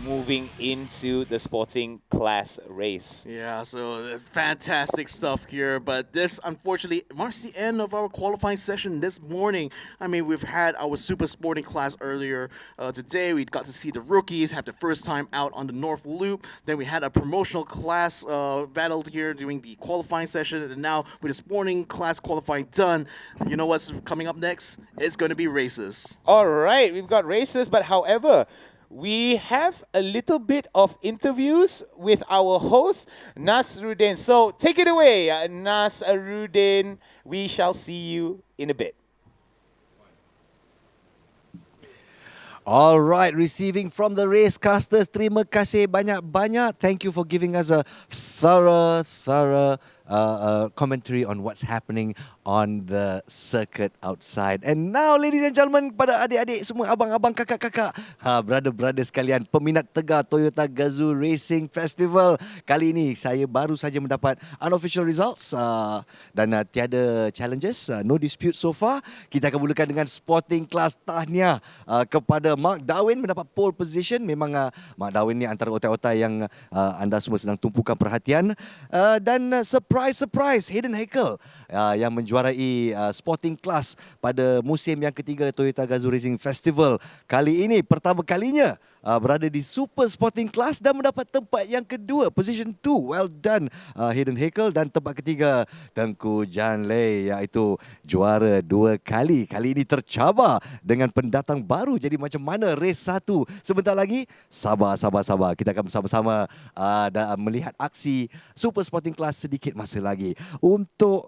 moving into the sporting class race. Yeah, so fantastic stuff here, but this unfortunately marks the end of our qualifying session this morning. I mean, we've had our super sporting class earlier today. We got to see the rookies have the first time out on the North Loop. Then we had a promotional class battle here during the qualifying session, and now with the sporting class qualifying done, you know what's coming up next? It's going to be races. All right, we've got races, but however, we have a little bit of interviews with our host, Nasruddin. So take it away, Nasruddin. We shall see you in a bit. All right, receiving from the racecasters, terima kasih banyak-banyak. Thank you for giving us a thorough commentary on what's happening on the circuit outside. And now, ladies and gentlemen, pada adik-adik semua, abang-abang, kakak-kakak, brother-brother sekalian, peminat tegar Toyota Gazoo Racing Festival. Kali ini saya baru saja mendapat unofficial results dan tiada challenges, no dispute so far. Kita akan mulakan dengan sporting class. Tahniah kepada Mark Darwin mendapat pole position. Memang Mark Darwin ni antara otai-otai yang anda semua sedang tumpukan perhatian. Dan surprise, Hayden Hackle yang menjuarai sporting class pada musim yang ketiga Toyota Gazoo Racing Festival. Kali ini pertama kalinya berada di super sporting class dan mendapat tempat yang kedua, position 2. Well done Hayden Hackle. Dan tempat ketiga Tengku Jan Lei, iaitu juara 2 kali. Kali ini tercabar dengan pendatang baru. Jadi macam mana race 1 sebentar lagi? Sabar. Kita akan bersama-sama melihat aksi super sporting class sedikit masa lagi. Untuk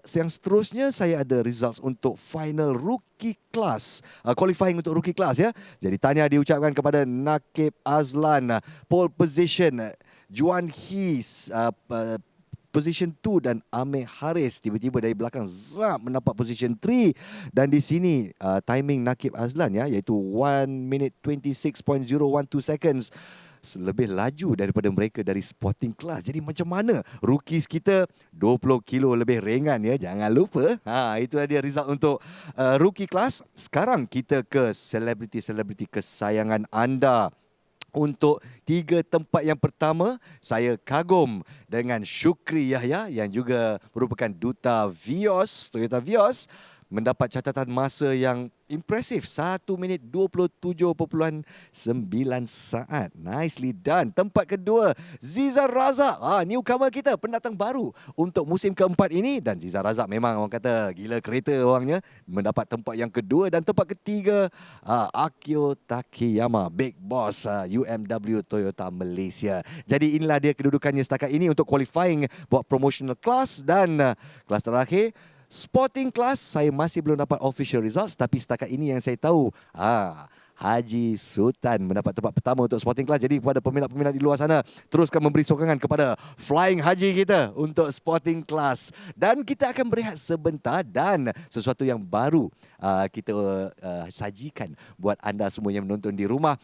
yang seterusnya saya ada results untuk final rookie class, qualifying untuk rookie class ya. Jadi tahniah diucapkan kepada Nakib Azlan, pole position, Juan His position 2 dan Amir Haris tiba-tiba dari belakang zap mendapat position 3, dan di sini timing Nakib Azlan ya, iaitu 1 minute 26.012 seconds, lebih laju daripada mereka dari sporting class. Jadi macam mana rookies kita 20 kilo lebih ringan ya, jangan lupa. Itulah dia result untuk rookie class. Sekarang kita ke selebriti-selebriti kesayangan anda. Untuk 3 tempat yang pertama, saya kagum dengan Syukri Yahya yang juga merupakan duta Vios, Toyota Vios, mendapat catatan masa yang impresif, 1 minit 27.9 saat. Nicely done. Tempat kedua, Ziza Razak, newcomer kita, pendatang baru untuk musim keempat ini, dan Ziza Razak memang orang kata gila kereta orangnya, mendapat tempat yang kedua. Dan tempat ketiga, Akio Takeyama, Big Boss UMW Toyota Malaysia. Jadi inilah dia kedudukannya setakat ini untuk qualifying buat promotional class. Dan kelas terakhir, sporting class, saya masih belum dapat official results, tapi setakat ini yang saya tahu, Haji Sultan mendapat tempat pertama untuk sporting class. Jadi kepada peminat-peminat di luar sana, teruskan memberi sokongan kepada Flying Haji kita untuk sporting class. Dan kita akan berehat sebentar, dan sesuatu yang baru kita sajikan buat anda semua yang menonton di rumah.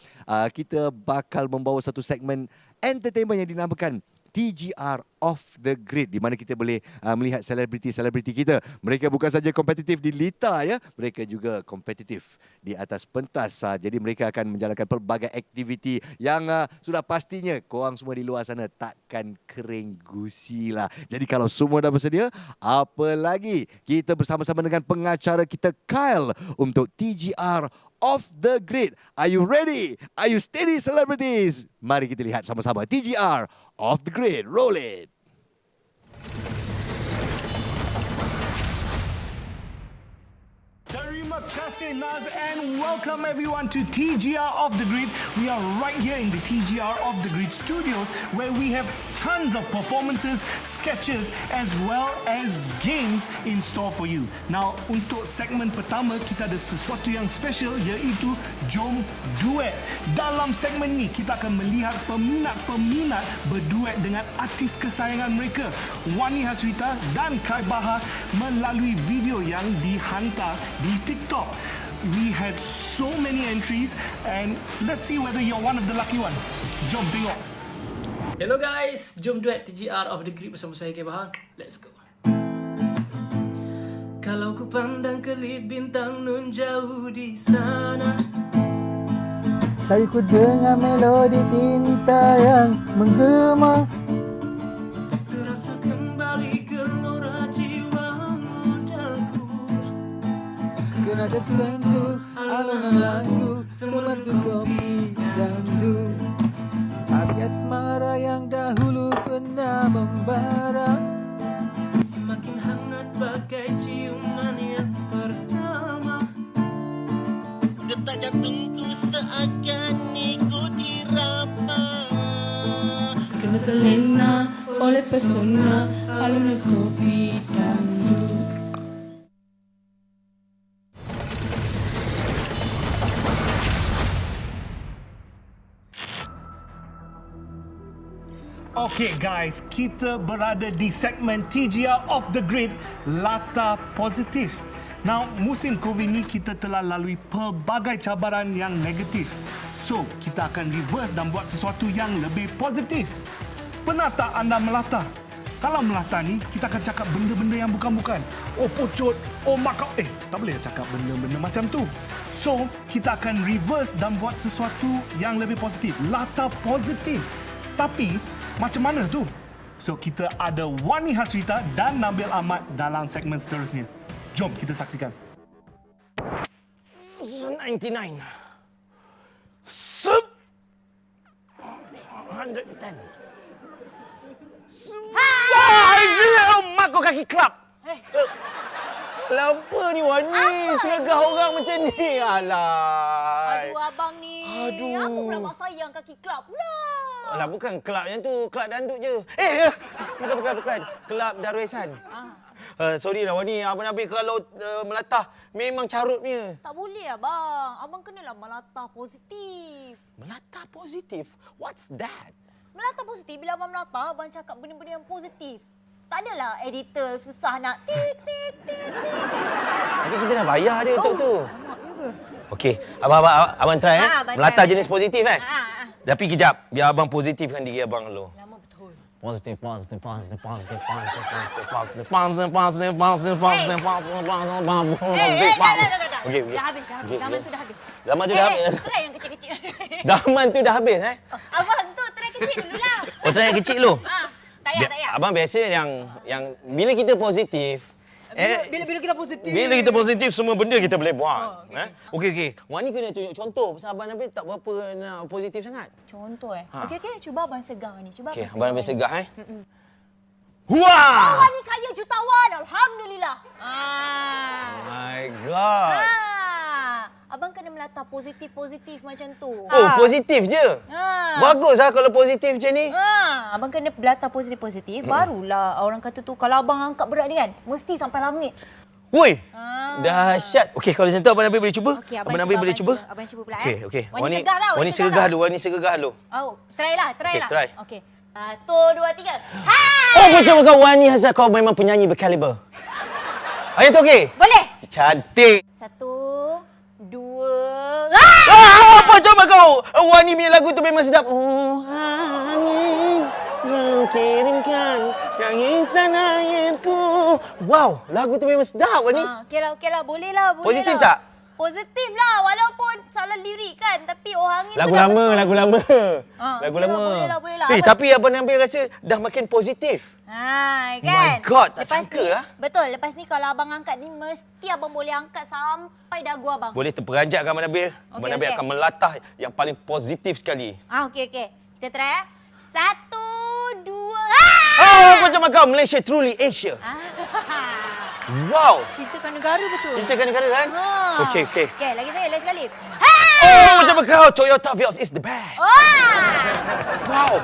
Kita bakal membawa satu segmen entertainment yang dinamakan TGR Off the Grid, di mana kita boleh melihat selebriti-selebriti kita. Mereka bukan saja kompetitif di lita ya, mereka juga kompetitif di atas pentas. Jadi mereka akan menjalankan pelbagai aktiviti yang sudah pastinya korang semua di luar sana takkan kering gusi lah. Jadi kalau semua dah bersedia, apa lagi kita bersama-sama dengan pengacara kita Kyle untuk TGR Off the Grid. Are you ready? Are you steady, celebrities? Mari kita lihat sama-sama TGR Off the Grid. Roll it. Terima kasih Naz, and welcome everyone to TGR Off the Grid. We are right here in the TGR Off the Grid studios, where we have tons of performances, sketches as well as games in store for you. Now, untuk segmen pertama kita ada sesuatu yang special, iaitu Jom Duet. Dalam segmen ni kita akan melihat peminat-peminat berduet dengan artis kesayangan mereka, Wani Hasrita dan Kai Bahar, melalui video yang dihantar di TikTok. We had so many entries, and let's see whether you're one of the lucky ones. Jom tengok. Hello guys, jom duet TGR Off the Grid bersama saya Kai Bahar. Let's go. Kalau ku pandang kelip bintang nun jauh di sana, saya ku dengar melodi cinta yang menggema, terasa kembali gelora jiwa mudaku, kena tersentuh alunan lagu semerdu kopi dangdut, api asmara yang dahulu pernah membara, semakin hangat bagai ciuman yang pertama. Detak jantungku seakan ikut irama, kena terlena oleh pesona alunan kopi dangdut. Okay guys, kita berada di segmen TGR Off the Grid, Latar Positif. Now, musim COVID ni kita telah lalui pelbagai cabaran yang negatif. So, kita akan reverse dan buat sesuatu yang lebih positif. Pernah tak anda melata? Kalau melata ni, kita akan cakap benda-benda yang bukan-bukan. Oh pocut, oh makau. Tak boleh cakap benda-benda macam tu. So, kita akan reverse dan buat sesuatu yang lebih positif. Latar positif. Tapi, macam mana tu? So, kita ada Wani Hasrita dan Nabil Ahmad dalam segmen seterusnya. Jom kita saksikan. 99. 110. Mak kau kaki kelab. Kenapa ni Wani? Seragah orang macam ni. Alah. Aduh abang ni. Aduh. Apa pula mak sayang kaki kelab pula? Alah bukan kelab yang tu, kelab dandut je. Bukan. Kelab Darul Ihsan. Sorry lah Wani, Abang Nabil kalau melatah memang carut punya. Tak boleh abang. Abang kenalah melatah positif. Melatah positif? What's that? Melatah positif, bila abang melatah, abang cakap benda-benda yang positif. Tak adalah editor susah nak tit. Tapi kita dah bayar dia untuk tu. Okey, abang try melatah jenis positif Tapi kejap, biar abang positifkan diri abang dulu. Lama betul. Positif. Okey. Dah habis. Zaman tu dah habis. Zaman tu dah habis. Try yang kecil-kecil. Zaman tu dah habis Abang tu try kecil dululah. Oh, try yang kecil dulu. Tak payah. Abang biasa yang bila kita positif, Bila kita positif. Bila kita positif, semua benda kita boleh buat. Okey. Wani kena tunjuk contoh pasal Abang Nabil tak berapa nak positif sangat. Contoh Okey, cuba abang segar ni. Okey, Abang Nabil segar Wah! Wani kaya jutawan. Alhamdulillah. My God. Abang kena melatah positif macam tu. Oh, positif je? Bagus kalau positif macam ni. Abang kena melatah positif. Barulah orang kata tu, kalau abang angkat berat ni kan, mesti sampai langit. Woi, dahsyat. Okey, kalau macam tu Abang Nabil boleh cuba? Okay, Abang Nabil boleh cuba? Abang cuba pula Okey. Wani segar tau. Wani segagah dulu. Oh, try lah. Try. Okey. 1, 2, 3. Oh, macam kau Wani Hazal, kau memang penyanyi berkaliber. Ayat tu okey? Boleh. Cantik. 1, 2. Apa coba kau? Wani punya lagu tu memang sedap. Oh, angin mengirimkan yang insan airku. Wow, lagu tu memang sedap Wani. Okey lah. Boleh lah. Positif tak? Positif lah, walaupun salah lirik kan, tapi orang ni Lagu lama. Lagu lama. Boleh lah. Tapi Abang Nabil rasa dah makin positif. Kan? My God, tak sangka lah. Betul, lepas ni kalau abang angkat ni, mesti abang boleh angkat sampai dagu abang. Boleh terperanjat kan Abang Nabil? Abang Nabil akan melatah yang paling positif sekali. Okey. Kita try 1, 2. Macam kau, Malaysia truly Asia. Wow. Cintakan negara betul. Cintakan negara kan? Okey. Okey, lagi sekali. Macam kau, Toyota Vios is the best. Wow.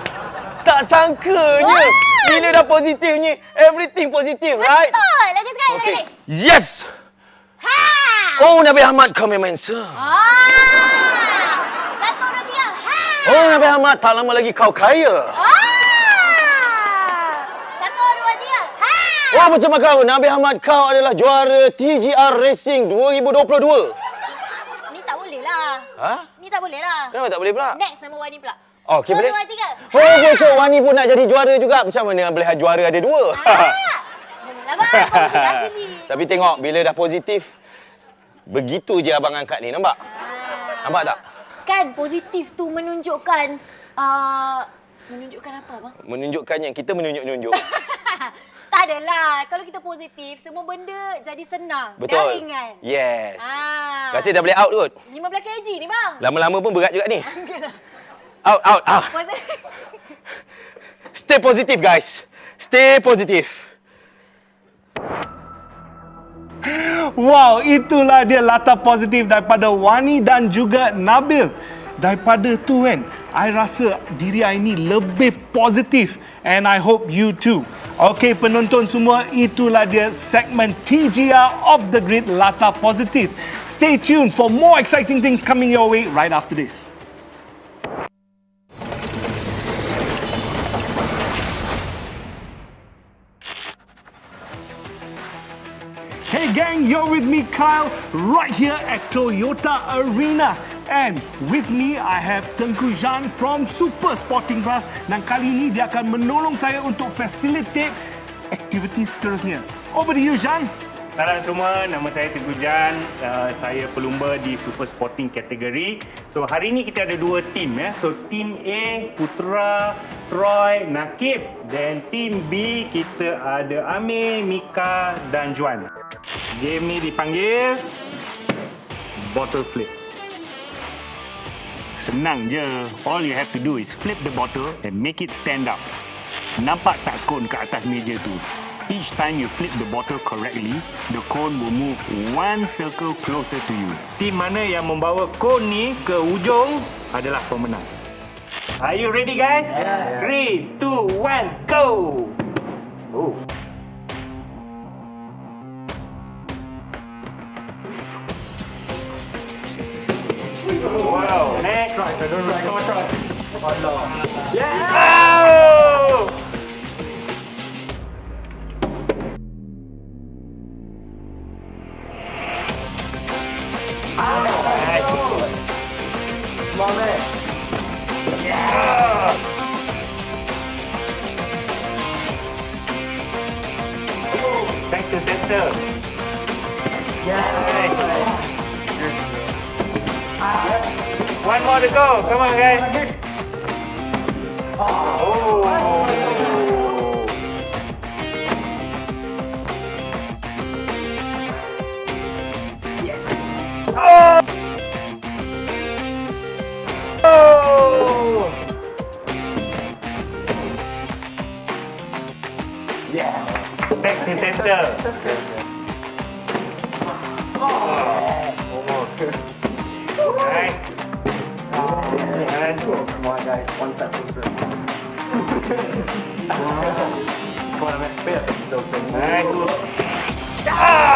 Tak sangkanya. Bila dah positifnya, everything positif, right? Betul. Lagi sekali. Yes. Oh, Nabi Ahmad kau memang handsome. 1, 2, 3. Oh, Nabi Ahmad tak lama lagi kau kaya. 1, 2, 3. Oh, macam kau, Nabi Ahmad kau adalah juara TGR Racing 2022. Ni tak boleh lah. Ni tak boleh lah. Kenapa tak boleh pula? Next nama Wani pula. Okey, boleh? 1, 2, 3. Oh, macam Wani pun nak jadi juara juga. Macam mana boleh juara ada dua? Boleh lah bang. Tapi tengok, bila dah positif, begitu je abang angkat ni. Nampak? Nampak tak? Kan positif tu menunjukkan... menunjukkan apa abang? Menunjukkan yang kita menunjuk-nunjuk. Tak adalah. Kalau kita positif, semua benda jadi senang. Betul. Dan ringan. Yes. Rasa dah boleh out kot. 15 kg ni bang. Lama-lama pun berat juga ni. Out. Stay positive guys. Stay positive. Wow, itulah dia latar positif daripada Wani dan juga Nabil. Daripada tu kan, I rasa diri I ni lebih positif and I hope you too. Okey penonton semua, itulah dia segmen TGR Off the Grid Latar Positif. Stay tuned for more exciting things coming your way right after this. Hey gang, you're with me Kyle right here at Toyota Arena. And with me, I have Tengku Jean from Super Sporting Class. Dan kali ini dia akan menolong saya untuk facilitate aktiviti seterusnya. Over to you, Jean. Salam semua, nama saya Tengku Jean. Saya pelumba di Super Sporting kategori. So, hari ini kita ada dua tim. So, tim A, Putra, Troy, Nakib. Dan tim B, kita ada Amir, Mika dan Juan. Game ni dipanggil Bottle Flip. Senang je. All you have to do is flip the bottle and make it stand up. Nampak tak cone kat atas meja tu? Each time you flip the bottle correctly, the cone will move one circle closer to you. Tim mana yang membawa cone ni ke ujung adalah pemenang. Are you ready guys? Yeah. 3, 2, 1, go! Oh. Wow. Next. Come on. Yeah! Oh! Come on, man. Yeah! Back to center. Nice. One more to go. Come on, guys. Oh. Oh. Oh. Yeah. Back to center. Nice. And Come on, guys. One step closer. Come on, man. Pay attention. nice. Ah!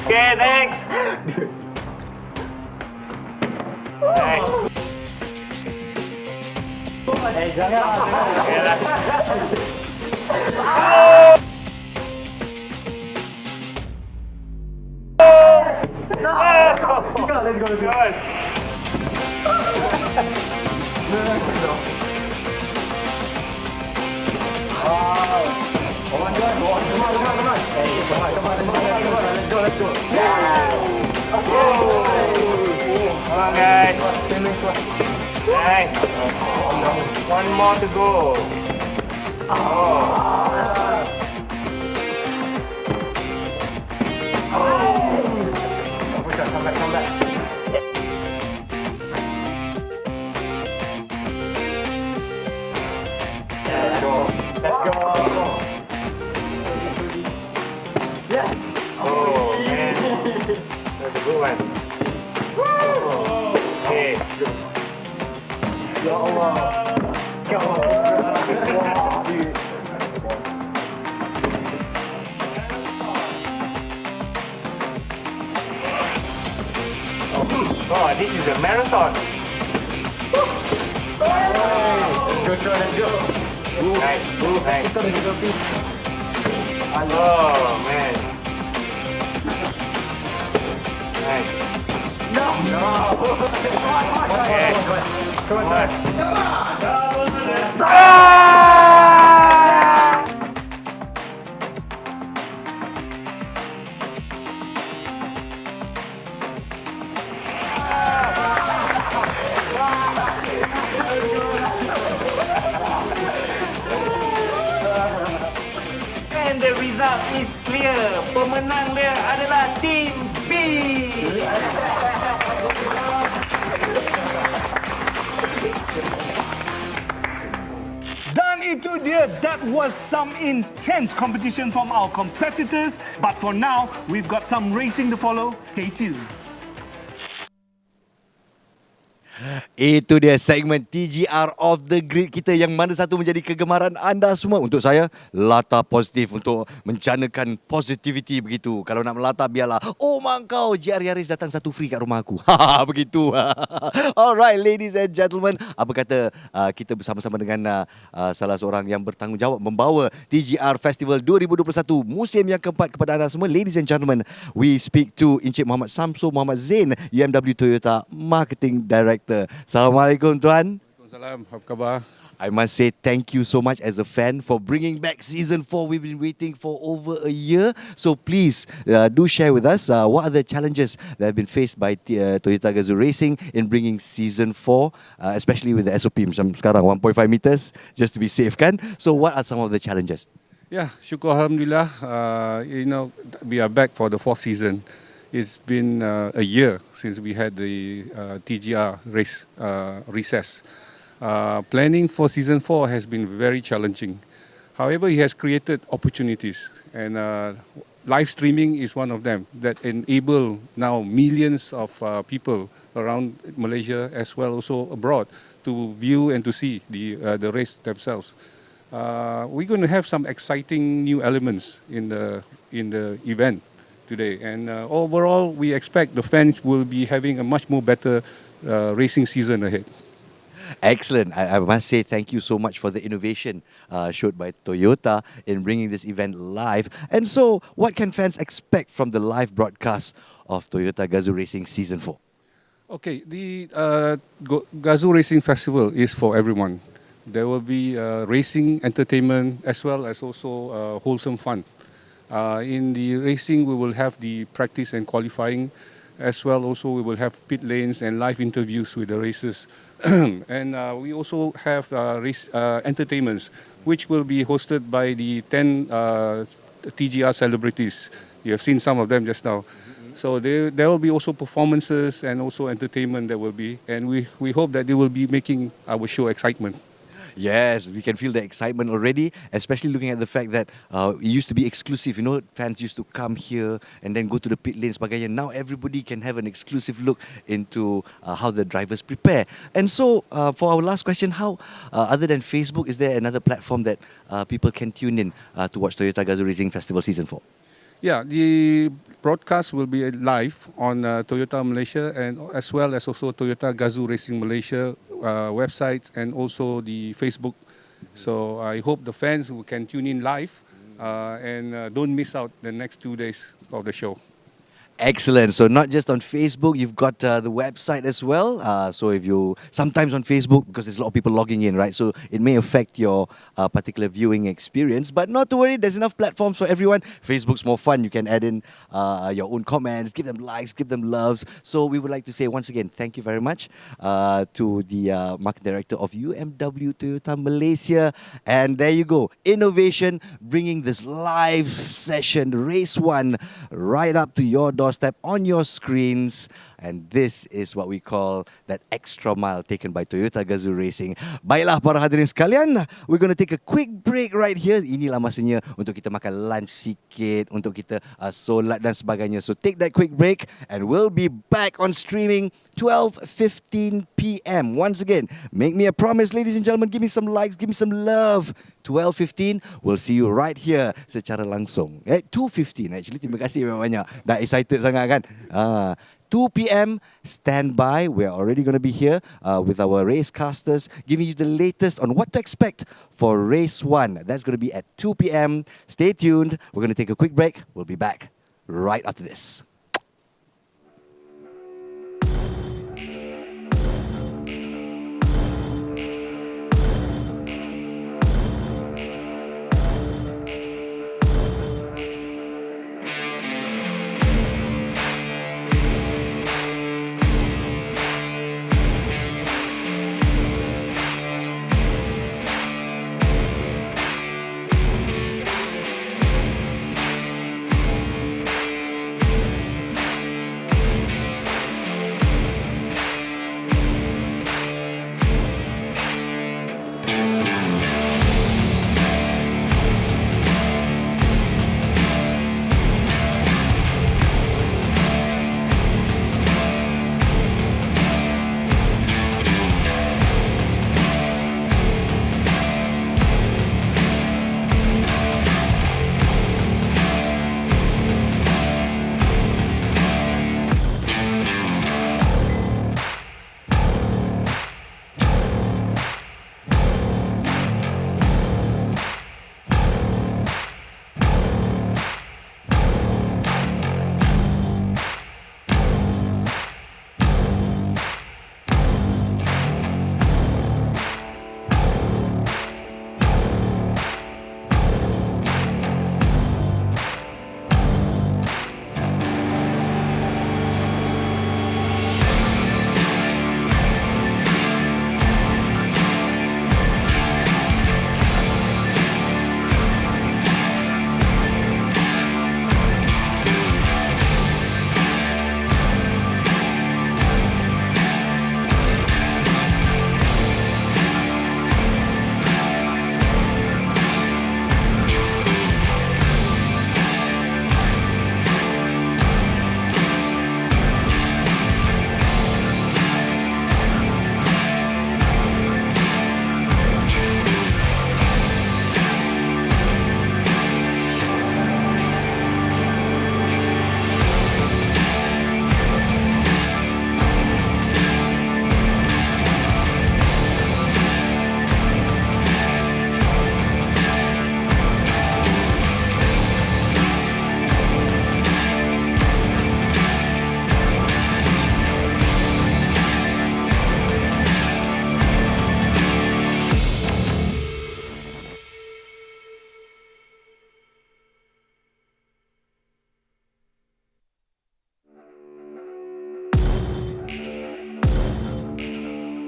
Okay, next. Nice. Eh, jangan. Okay lah. Let's go. Good. Oh my God. Come on. Hey, come on. Let's go. Come on, guys. Nice. One more to go. Come back. Let's go. Yeah. Oh, man. That's a good one. Okay. Ya Allah. Oh, this is a marathon. Let's go. Nice. Oh, man. Nice. No. Okay. Come on. And the result is clear. Pemenang dia adalah Team B. Dan itu dia, that was some intense competition from our competitors. But for now, we've got some racing to follow. Stay tuned. Itu dia segmen TGR of the Grid kita yang mana satu menjadi kegemaran anda semua. Untuk saya, latar positif untuk mencanakan positivity begitu. Kalau nak melata biarlah. Oh mangkau, JR Yaris datang satu free kat rumah aku. Begitu. Alright, ladies and gentlemen. Apa kata kita bersama-sama dengan salah seorang yang bertanggungjawab membawa TGR Festival 2021 musim yang keempat kepada anda semua. Ladies and gentlemen, we speak to Encik Muhammad Samsul Muhammad Zain, UMW Toyota Marketing Director. Assalamualaikum tuan. Waalaikumsalam. Apa khabar? I must say thank you so much as a fan for bringing back season 4. We've been waiting for over a year. So please do share with us what are the challenges that have been faced by Toyota Gazoo Racing in bringing season 4, especially with the SOP macam sekarang 1.5 meters just to be safe kan. So what are some of the challenges? Yeah, syukur Alhamdulillah. We are back for the fourth season. It's been a year since we had the TGR race recess. Planning for season 4 has been very challenging. However, it has created opportunities, and live streaming is one of them that enable now millions of people around Malaysia as well also abroad to view and to see the race themselves. We're going to have some exciting new elements in the event today, and overall we expect the fans will be having a much more better racing season ahead. Excellent. I must say thank you so much for the innovation showed by Toyota in bringing this event live. And so, what can fans expect from the live broadcast of Toyota Gazoo Racing Season 4? Okay, the Gazoo Racing Festival is for everyone. There will be racing, entertainment, as well as also wholesome fun. In the racing, we will have the practice and qualifying. As well, also we will have pit lanes and live interviews with the racers. And we also have race entertainments, which will be hosted by the 10 TGR celebrities. You have seen some of them just now. So there will be also performances and also entertainment that will be. And we hope that they will be making our show excitement. Yes, we can feel the excitement already, especially looking at the fact that it used to be exclusive. You know, fans used to come here and then go to the pit lane sebagainya. Now everybody can have an exclusive look into how the drivers prepare. And so, for our last question, how, other than Facebook, is there another platform that people can tune in to watch Toyota Gazoo Racing Festival Season 4? Yeah, the broadcast will be live on Toyota Malaysia and as well as also Toyota Gazoo Racing Malaysia websites and also the Facebook. So I hope the fans who can tune in live and don't miss out the next 2 days of the show. Excellent. So not just on Facebook, you've got the website as well. So if you, sometimes on Facebook, because there's a lot of people logging in, right? So it may affect your particular viewing experience, but not to worry, there's enough platforms for everyone. Facebook's more fun. You can add in your own comments, give them likes, give them loves. So we would like to say once again, thank you very much to the market director of UMW Toyota Malaysia. And there you go, innovation, bringing this live session, race 1, right up to your doorstep on your screens. And this is what we call that extra mile taken by Toyota Gazoo Racing. Baiklah para hadirin sekalian, we're going to take a quick break right here. Inilah masanya untuk kita makan lunch sikit, untuk kita solat dan sebagainya. So take that quick break and we'll be back on streaming 12:15 p.m. Once again, make me a promise, ladies and gentlemen, give me some likes, give me some love. 12:15, we'll see you right here secara langsung. 2:15 actually, terima kasih banyak. Dah excited sangat kan? 2 p.m. stand by. We're already going to be here with our racecasters, giving you the latest on what to expect for race 1. That's going to be at 2 p.m. Stay tuned. We're going to take a quick break. We'll be back right after this.